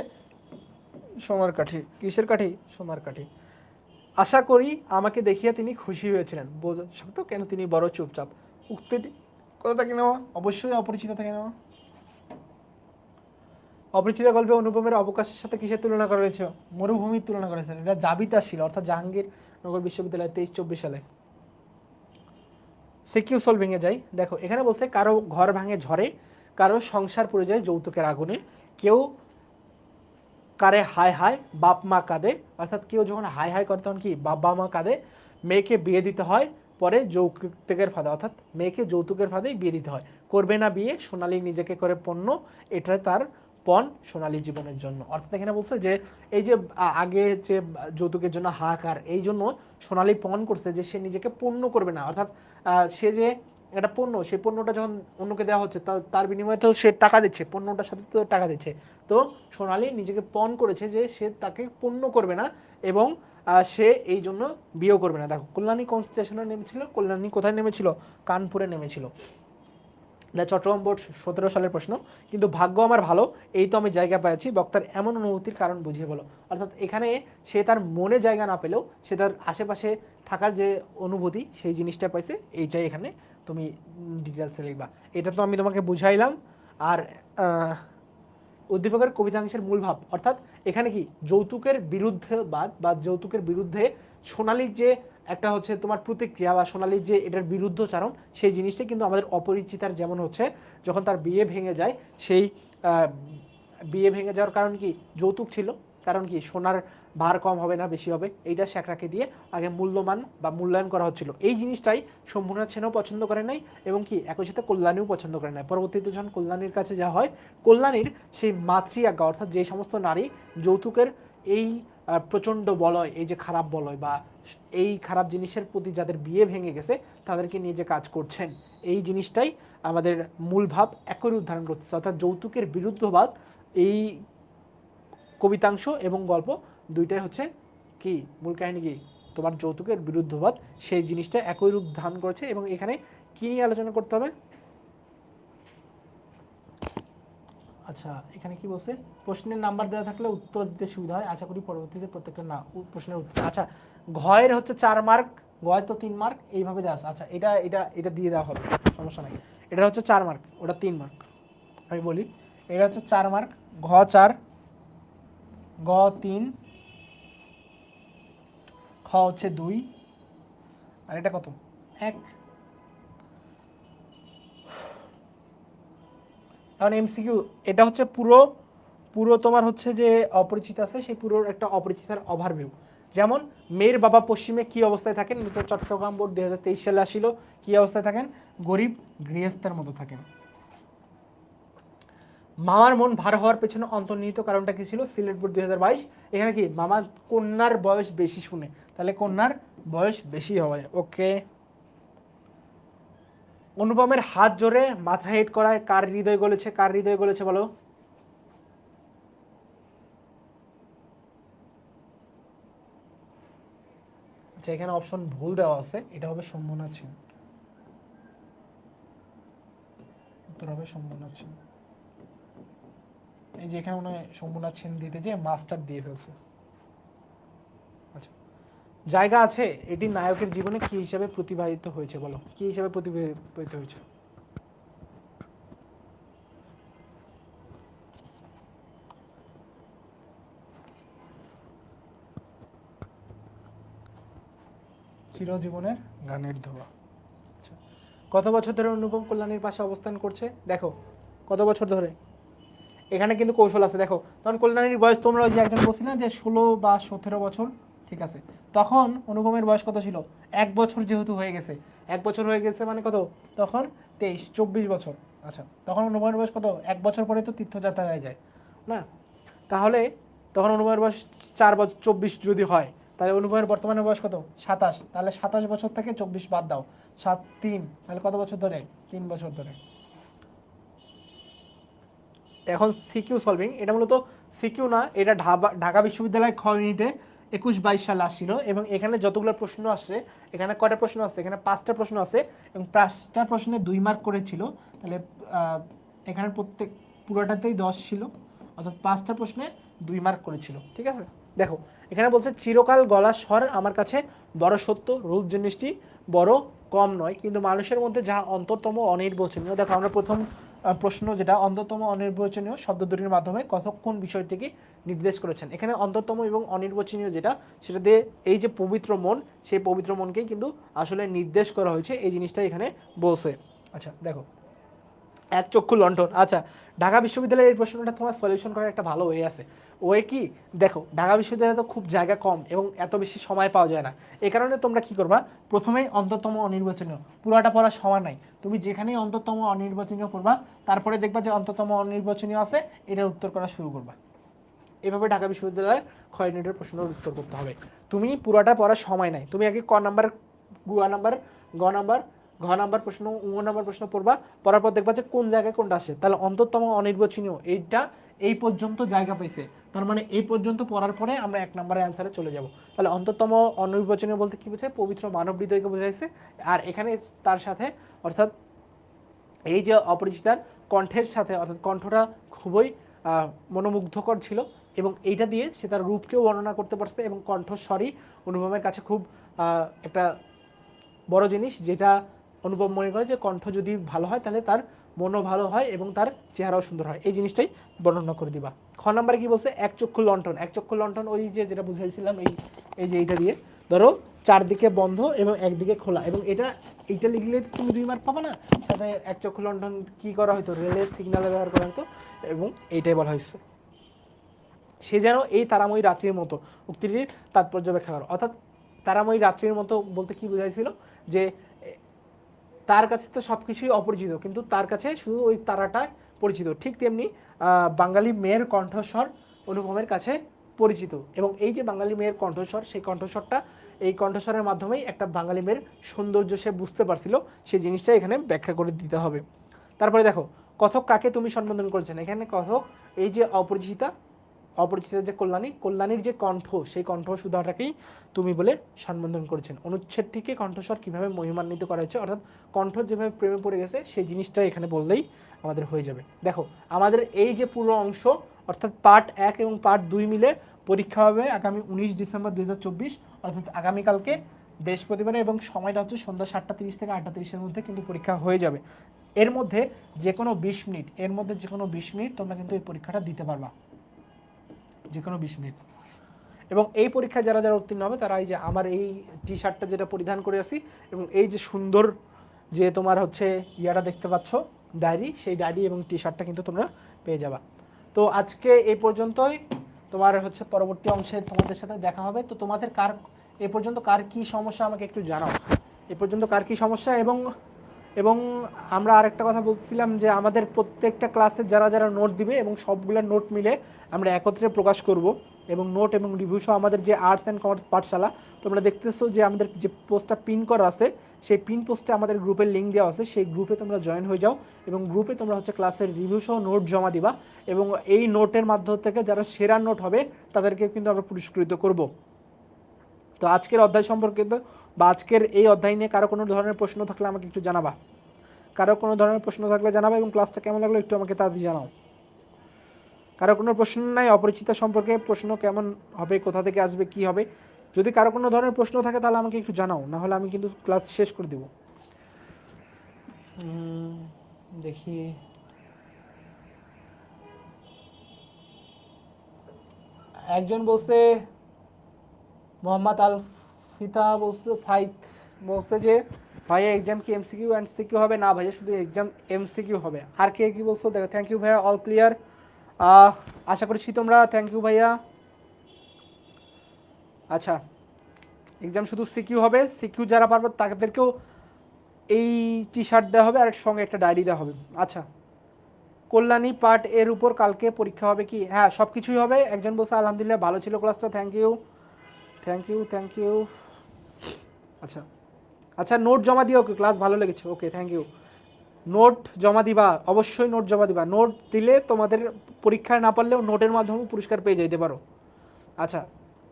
B: সোনার কাঠি। কিসের কাঠি? সোনার কাঠি। আশা করি আমাকে দেখিয়া তিনি খুশি হয়েছিলেন, বোঝা শক্ত কেন তিনি বড় চুপচাপ। উক্তিটি কোথা থেকে নেওয়া? অবশ্যই অপরিচিত থেকে নেওয়া। অপরিচিত গল্পে অনুপমের অবকাশের সাথে কিসের তুলনা করা হয়েছে? মরুভূমির তুলনা করা হয়েছে। এটা জাবিতা ছিল, অর্থাৎ জাহাঙ্গীরনগর বিশ্ববিদ্যালয় 23-24 সালে। সিকিউ সলভিং এ যাই। দেখো, এখানে বলছে কারো ঘর ভাঙে ঝড়ে, কারো সংসার পড়ে যায় যৌতুকের আগুনে, কেউ কারে হায় হায় বাপ মা কাঁদে। অর্থাৎ কেউ যখন হায় হায় করে তখন কি বাবা মা কাঁদে। মেয়েকে বিয়ে দিতে হয় পরে যৌতুকের ফাঁদে, অর্থাৎ মেয়েকে যৌতুকের ফাঁদেই বিয়ে দিতে হয়। করবে না বিয়ে, সোনালী নিজেকে করে পণ্য, এটা তার পণ সোনালী জীবনের জন্য। অর্থাৎ এখানে বলছে যে এই যে আগে যে যৌতুকের জন্য হাহাকার, এই জন্য সোনালী পণ করছে যে সে নিজেকে পণ্য করবে না। অর্থাৎ সে যে একটা পণ্য, সেই পণ্যটা যখন অন্যকে দেওয়া হচ্ছে তার বিনিময়ে তো সে টাকা দিচ্ছে, পণ্যটার সাথে তো টাকা দিচ্ছে। তো সোনালী নিজেকে পণ করেছে যে সে তাকে পণ্য করবে না এবং সে এই জন্য বিয়েও করবে না। দেখো, কল্যাণী কোন স্টেশনে নেমেছিল? কল্যাণী কোথায় নেমেছিল? কানপুরে নেমেছিল। এটা চট্টগ্রাম বোর্ড 17 সালের প্রশ্ন। কিন্তু ভাগ্য আমার ভালো, এই তো আমি জায়গা পেয়েছি, বক্তার এমন অনুভূতির কারণ বুঝিয়ে বলো। অর্থাৎ এখানে সে তার মনে জায়গা না পেলেও সে তার আশেপাশে থাকার যে অনুভূতি, সেই জিনিসটা পাইছে, এইটাই এখানে তুমি ডিটেলসে লিখবা। এটা তো আমি তোমাকে বুঝাইলাম। আর উদ্দীপকের কবিতাংশের মূল ভাব, অর্থাৎ এখানে কি যৌতুকের বিরুদ্ধে বা যৌতুকের বিরুদ্ধে সোনালীর যে একটা হচ্ছে তোমার প্রতিক্রিয়া বা সোনালীর যে এটার বিরুদ্ধচারণ, সেই জিনিসটা কিন্তু আমাদের অপরিচিতার যেমন হচ্ছে যখন তার বিয়ে ভেঙে যায়, সেই বিয়ে ভেঙে যাওয়ার কারণ কি? যৌতুক ছিল। কারণ কি? সোনার ভার কম হবে না বেশি হবে, এইটা স্যাকরাকে দিয়ে আগে মূল্যমান বা মূল্যায়ন করা হচ্ছিল। এই জিনিসটাই শম্ভুনাথ সেনও পছন্দ করে নাই এবং কি একই সাথে কল্যাণীও পছন্দ করে নাই। পরবর্তীতে যখন কল্যাণীর কাছে যাওয়া হয়, কল্যাণীর সেই মাতৃ আজ্ঞা, অর্থাৎ যে সমস্ত নারী যৌতুকের এই প্রচণ্ড বলয়, এই যে খারাপ বলয় বা এই খারাপ জিনিসের প্রতি যাদের বিয়ে ভেঙে গেছে, তাদেরকে নিয়ে যে কাজ করছেন, এই জিনিসটাই আমাদের মূল ভাব একই উদ্ধারণ করতেছে। অর্থাৎ যৌতুকের বিরুদ্ধবাদ এই কবিতাংশ এবং গল্প দুইটাই হচ্ছে কি মূল কাহিনী কি তোমার যৌতুকের বিরুদ্ধবাদ, সেই জিনিসটা একই রূপ ধারণ করেছে। এবং এখানে কি নিয়ে আলোচনা করতে হবে? আচ্ছা, এখানে কি বলছে? প্রশ্নের নাম্বার দেওয়া থাকলে উত্তর দিতে সুবিধা হয়। আশা করি পরবর্তীতে প্রত্যেকটা না প্রশ্নের উত্তর। আচ্ছা, ঘয়ের হচ্ছে 4 মার্ক, গয় তো 3 মার্ক, এইভাবে দেওয়া আছে। আচ্ছা, এটা এটা এটা দিয়ে দেওয়া হবে, সমস্যা নাই। এটা হচ্ছে 4 মার্ক, ওটা 3 মার্ক। আমি বলি, এটা হচ্ছে 4 মার্ক, ঘ 4, গ 3, খ হচ্ছে 2, আর এটা কত? 1। এখন এমসিকিউ এটা হচ্ছে পুরো পুরো তোমার হচ্ছে যে অপরিচিত আছে সেই পুরোর একটা অপরিচিতার ওভারভিউ। যেমন মেয়ের বাবা পশ্চিমে কি অবস্থায় থাকেন, তো চট্টগ্রাম বোর্ড 2023 সালে আসিল, কি অবস্থায় থাকেন, গরিব গৃহস্থের মতো থাকেন। মামার মন ভার হওয়ার পেছনে অন্তর্নিহিত কারণটা কি ছিল, সিলেট বোর্ড 2022, এখানে কি মামা কন্যার বয়স বেশি শুনে, তাহলে কন্যার বয়স বেশি হবে। ওকে। অনুপমের হাত জোরে মাথা হেট করায় কার হৃদয় গলেছে, কার হৃদয় গলেছে বলো। আচ্ছা এখানে অপশন ভুল দেওয়া আছে, এটা হবে শম্ভুনাথ সেন, উত্তর হবে শম্ভুনাথ সেন। এই যে এখানে মনে হয় শম্ভুনাথ সেন দিতে যে মাস্টার দিয়ে ফেলছে। আচ্ছা জায়গা আছে এটি নায়কের জীবনে কি হিসাবে প্রতিবাহিত হয়েছে বলো, কি হিসাবে প্রতিবাহিত হয়েছে। চিরজীবনের গানের ধোয়া। আচ্ছা কত বছর ধরে অনুপম কল্যাণীর পাশে অবস্থান করছে, দেখো কত বছর ধরে, এখানে কিন্তু কৌশল আছে। দেখো তখন কল্যাণীর বয়স তোমরা ওই যে একজন বলছি না যে 16 বা 17 বছর, ঠিক আছে, তখন অনুপমের বয়স কত ছিল, 1 বছর যেহেতু হয়ে গেছে, 1 বছর হয়ে গেছে মানে কত, তখন 23, 24 বছর। আচ্ছা তখন অনুপমের বয়স কত, 1 বছর পরে তো তীর্থযাত্রায় যায় না, তাহলে তখন অনুপমের বয়স 4 বছর 24 যদি হয়, তাহলে অনুপমের বর্তমানে বয়স কত, 27, তাহলে 27 বছর থেকে 24 বাদ দাও, 7 3, তাহলে কত বছর ধরে, 3 বছর ধরে। এখন সিকিউ সলভিং, এটা মূলত সিকিউ না, এটা ঢাকা বিশ্ববিদ্যালয় খ ইউনিটে 21-22 সালে আসছিল, এবং এখানে যতগুলো প্রশ্ন আসছে, এখানে কয়টা প্রশ্ন আছে, এখানে 5টা প্রশ্ন আছে, এবং 5টা প্রশ্নে 2 মার্ক করেছিল, তাহলে এখানে প্রত্যেক পুরোটাতেই 10 ছিল, অর্থাৎ 5টা প্রশ্নে 2 মার্ক করেছিল, ঠিক আছে। দেখো এখানে বলছে চিরকাল গলার স্বর আমার কাছে বড় সত্য, রূপ জিনিসটি বড় কম নয়, কিন্তু মানুষের মধ্যে যা অন্তরতম অনির্বচনীয়। দেখো আমরা প্রথম প্রশ্ন যেটা অন্তরতম অনির্বচনীয় শব্দদ্বৈতের মাধ্যমে কতক্ষণ বিষয়টিকে নির্দেশ করেছেন, এখানে অন্তরতম এবং অনির্বচনীয় যেটা, সেটা দিয়ে এই যে পবিত্র মন, সেই পবিত্র মনকেই কিন্তু আসলে নির্দেশ করা হয়েছে, এই জিনিসটা এখানে বলছে। আচ্ছা দেখো এক চক্ষু লণ্ঠন। আচ্ছা ঢাকা বিশ্ববিদ্যালয়ের এই প্রশ্নটা তোমার সলিউশন করার একটা ভালো ওয়ে আছে। ওয়ে কি, দেখো ঢাকা বিশ্ববিদ্যালয়ে তো খুব জায়গা কম এবং এত বেশি সময় পাওয়া যায় না, এই কারণে তোমরা কি করবা, প্রথমেই অন্তরতম অনির্বাচনীয় পুরোটা পড়ার সময় নাই, তুমি যেখানেই অন্তরতম অনির্বাচনীয় পড়বা, তারপরে দেখবা যে অন্তরতম অনির্বাচনীয় আছে, এটা উত্তর করা শুরু করবা। এভাবে ঢাকা বিশ্ববিদ্যালয়ের খ ইউনিটের প্রশ্নের উত্তর করতে হবে। তুমি পুরোটা পড়ার সময় নাই, তুমি আগে ক নাম্বার, গ নাম্বার, গ নাম্বার, ঘ নাম্বার প্রশ্ন, উ নাম্বার প্রশ্ন পড়বা, পড়ার পর দেখবা যে কোন জায়গায় কোনটা আসে, তাহলে অন্তরতম অনির্বাচনীয় এইটা এই পর্যন্ত জায়গা পাইছে, তার মানে এই পর্যন্ত পড়ার পরে আমরা 1 নম্বরের অ্যান্সারে চলে যাব। তাহলে অন্তরতম অনির্বাচনীয় বলতে কি বোঝায়, পবিত্র মানব হৃদয়কে বোঝাইছে, আর এখানে তার সাথে অর্থাৎ এই যে অপরিচিতার কণ্ঠের সাথে, অর্থাৎ কণ্ঠটা খুবই মনোমুগ্ধকর ছিল, এবং এইটা দিয়ে সে তার রূপকেও বর্ণনা করতে পারছে, এবং কণ্ঠস্বরই অনুপমের কাছে খুব একটা বড় জিনিস, যেটা অনুপম মনে করে যে কণ্ঠ যদি ভালো হয় তাহলে তার মনও ভালো হয় এবং তার চেহারাও সুন্দর হয়, এই জিনিসটাই বর্ণনা করে দিবা। খ নম্বরে কি বলছে, এক চক্ষু লণ্ঠন, এক চক্ষু লণ্ঠন ওই যে যেটা বুঝাইছিলাম, এই যে এইটা দিয়ে ধরো চারদিকে বন্ধ এবং একদিকে খোলা, এবং এইটা লিখলে তুমি 2 মার্ক পাবে না, সাথে এক চক্ষু লণ্ঠন কি করা হয়তো, রেলের সিগন্যালে ব্যবহার করা হতো, এবং এইটাই বলা হয়েছে। সে যেন এই তারাময়ী রাত্রির মতো, উক্তিটির তাৎপর্য ব্যাখ্যা করো। অর্থাৎ তারাময়ী রাত্রির মতো বলতে কি বোঝাইছিল, যে তার কাছে তো সবকিছুই অপরিচিত, কিন্তু তার কাছে শুধু ওই তারাটা পরিচিত, ঠিক তেমনি বাঙালি মেয়ের কণ্ঠস্বর অনুপমের কাছে পরিচিত, এবং এই যে বাঙালি মেয়ের কণ্ঠস্বর, সেই কণ্ঠস্বরটা, এই কণ্ঠস্বরের মাধ্যমেই একটা বাঙালি মেয়ের সৌন্দর্য সে বুঝতে পারছিল, সেই জিনিসটা এখানে ব্যাখ্যা করে দিতে হবে। তারপরে দেখো কথক কাকে তুমি সম্বোধন করেছেন, এখানে কথক এই যে অপরিচিত যে কল্যাণীর যে কণ্ঠ, সেই কণ্ঠ সুধাটাকেই তুমি বলে সম্বোধন করেছেন। অনুচ্ছেদটিকে কণ্ঠস্বর কিভাবে মহিমান্বিত করা হয়েছে, অর্থাৎ কণ্ঠ যেভাবে প্রেমে পড়ে গেছে সেই জিনিসটা এখানে বললেই আমাদের হয়ে যাবে। দেখো আমাদের এই যে পুরো অংশ, অর্থাৎ পার্ট 1 এবং পার্ট 2 মিলে পরীক্ষা হবে আগামী 19 ডিসেম্বর 2024, অর্থাৎ আগামীকালকে বৃহস্পতিবার, এবং সময়টা হচ্ছে সন্ধ্যা 7:30 থেকে 8:30-এর মধ্যে কিন্তু পরীক্ষা হয়ে যাবে। এর মধ্যে যে কোনো 20 মিনিট তোমরা কিন্তু এই পরীক্ষাটা দিতে পারবা, যে কোনো 20 মিনিট। এবং এই পরীক্ষায় যারা যারা উত্তীর্ণ হবে তারা এই যে আমার এই টি শার্টটা যেটা পরিধান করে আসি, এবং এই যে সুন্দর যে তোমার হচ্ছে ইয়াটা দেখতে পাচ্ছ, ডায়েরি, সেই ডায়েরি এবং টি শার্টটা কিন্তু তোমরা পেয়ে যাবা। তো আজকে এই পর্যন্তই, তোমার হচ্ছে পরবর্তী অংশে তোমাদের সাথে দেখা হবে। তো তোমাদের কার এ পর্যন্ত কার কি সমস্যা আমাকে একটু জানাও, এ পর্যন্ত কার কি সমস্যা। এবং এবং আমরা আরেকটা কথা বলছিলাম যে আমাদের প্রত্যেকটা ক্লাসে যারা যারা নোট দিবে এবং সবগুলো নোট মিলে আমরা একত্রে প্রকাশ করব। এবং নোট এবং রিভিউ সহ আমাদের যে আর্টস অ্যান্ড কমার্স পাঠশালা, তোমরা দেখতেছো যে আমাদের যে পোস্টটা পিন করা আছে, সেই পিন পোস্টে আমাদের গ্রুপের লিঙ্ক দেওয়া আছে, সেই গ্রুপে তোমরা জয়েন হয়ে যাও এবং গ্রুপে তোমরা হচ্ছে ক্লাসের রিভিউ সহ নোট জমা দিবা। এবং এই নোটের মাধ্যম থেকে যারা সেরা নোট হবে তাদেরকে কিন্তু আমরা পুরস্কৃত করব। তো আজকের অধ্যায় সম্পর্কে বা আজকের এই অধ্যায় নিয়ে কারো কোনো ধরনের প্রশ্ন থাকলে আমাকে একটু জানাবা, কারো কোনো ধরনের প্রশ্ন থাকলে জানাবা, এবং ক্লাসটা কেমন লাগলো একটু আমাকে তাড়াতাড়ি জানাও। কারো কোনো প্রশ্ন নাই অপরিচিতা সম্পর্কে? প্রশ্ন কেমন হবে, কোথা থেকে আসবে, কি হবে? যদি কারো কোনো ধরনের প্রশ্ন থাকে তাহলে আমাকে একটু জানাও, না হলে আমি কিন্তু ক্লাস শেষ করে দেব। দেখি, একজন বলছে মোহাম্মদ আল ফিতা বলছে, ফাইত বলছে যে ভাইয়া এক্সাম কি এমসিকিউ অ্যান্ড সিকিউ হবে? না ভাইয়া, শুধু এক্সাম এমসিকিউ হবে। আর কে কি বলছো দেখো। থ্যাংক ইউ ভাইয়া, অল ক্লিয়ার। আশা করছি তোমরা, থ্যাংক ইউ ভাইয়া। আচ্ছা, এক্সাম শুধু সিকিউ হবে, সিকিউ যারা পারবে তাদেরকেও এই টি শার্ট দেওয়া হবে আর সঙ্গে একটা ডায়েরি দেওয়া হবে। আচ্ছা, কল্যাণী পার্ট এর উপর কালকে পরীক্ষা হবে কি? হ্যাঁ, সব কিছুই হবে। একজন বলছে আলহামদুলিল্লাহ ভালো ছিল ক্লাসটা, thank you thank you thank you. আচ্ছা আচ্ছা, নোট জমা দিও, ক্লাস ভালো লেগেছে, ওকে থ্যাংক ইউ। নোট জমা দিবা, অবশ্যই নোট জমা দিবা। নোট দিলে তোমাদের পরীক্ষায় না পারলেও নোটের মাধ্যমে পুরস্কার পেয়ে যেতে পারো। আচ্ছা,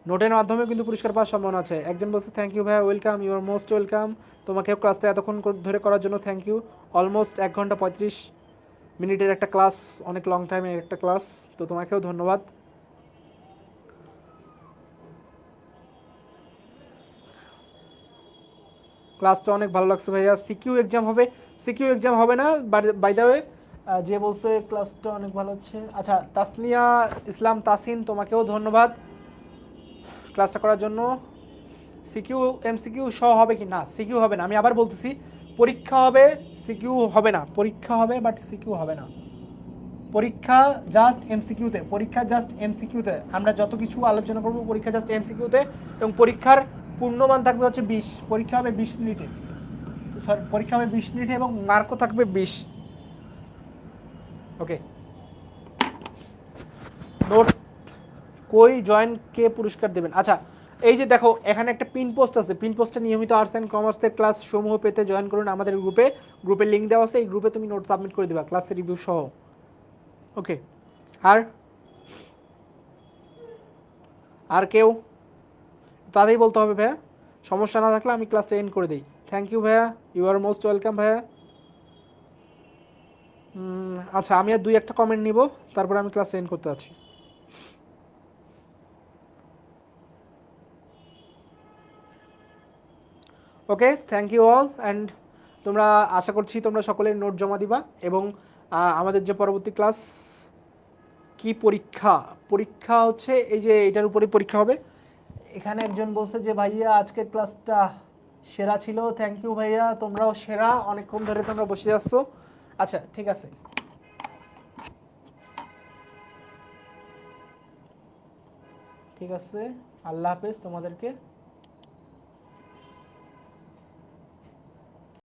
B: নোটের মাধ্যমে কিন্তু পুরস্কার পাওয়ার সম্ভাবনা আছে। একজন বলছে থ্যাংক ইউ ভাইয়া, welcome, you are most welcome. তোমাকেও ক্লাসটা এতক্ষণ ধরে করার জন্য থ্যাংক ইউ। অলমোস্ট 1 ঘন্টা 35 মিনিটের একটা ক্লাস, অনেক লং টাইমের একটা ক্লাস, তো তোমাকেও ধন্যবাদ। ক্লাসটা অনেক ভালো লাগছে ভাইয়া। সিকিউ এক্সাম হবে? সিকিউ এক্সাম হবে না, বাই দ্য ওয়ে। যে বলছে ক্লাসটা অনেক ভালো হচ্ছে, আচ্ছা তাসনিয়া ইসলাম তাসিন, তোমাকেও ধন্যবাদ ক্লাসটা করার জন্য। সিকিউ এমসিকিউ সহ হবে কি? না, সিকিউ হবে না, আমি আবার বলতেছি, পরীক্ষা হবে, সিকিউ হবে না। পরীক্ষা হবে বাট সিকিউ হবে না। পরীক্ষা জাস্ট এমসিকিউতে, পরীক্ষা জাস্ট এমসিকিউতে। আমরা যত কিছু আলোচনা করব পরীক্ষা জাস্ট এমসিকিউতে, এবং পরীক্ষার পূর্ণমান থাকবে হচ্ছে 20। পরীক্ষা হবে 20 মিনিটে, সরি পরীক্ষা হবে 20 মিনিটে এবং মার্কও থাকবে 20। ওকে, নোট কই, জয়েন কে পুরস্কার দেবেন? আচ্ছা, এই যে দেখো এখানে একটা পিন পোস্ট আছে, পিন পোস্টে নিয়মিত আর্টস অ্যান্ড কমার্সের ক্লাস সমূহ পেতে জয়েন করুন আমাদের গ্রুপে। গ্রুপের লিঙ্ক দেওয়া আছে, এই গ্রুপে তুমি নোট সাবমিট করে দিবা ক্লাসের রিভিউ সহ। ওকে, আর আর কেউ? তাদেরই বলতে হবে ভাইয়া, সমস্যা না থাকলে আমি ক্লাসটা এন্ড করে দিই। থ্যাংক ইউ ভাইয়া, ইউ আর মোস্ট ওয়েলকাম ভাইয়া। আচ্ছা, আমি আর 2-1টা কমেন্ট নিব, তারপরে আমি ক্লাস এন্ড করতে আছি। ওকে, থ্যাংক ইউ অল। অ্যান্ড তোমরা, আশা করছি তোমরা সকলের নোট জমা দিবা। এবং আমাদের যে পরবর্তী ক্লাস, কি পরীক্ষা, পরীক্ষা হচ্ছে এই যে এটার উপরেই পরীক্ষা হবে। এখানে একজন বলছে যে ভাইয়া আজকের ক্লাসটা সেরা ছিল, থ্যাংক ইউ ভাইয়া, তোমরাও সেরা, অনেকক্ষণ ধরে তোমরা বসে যাচ্ছ। আচ্ছা ঠিক আছে, ঠিক আছে, আল্লাহ হাফেজ তোমাদেরকে।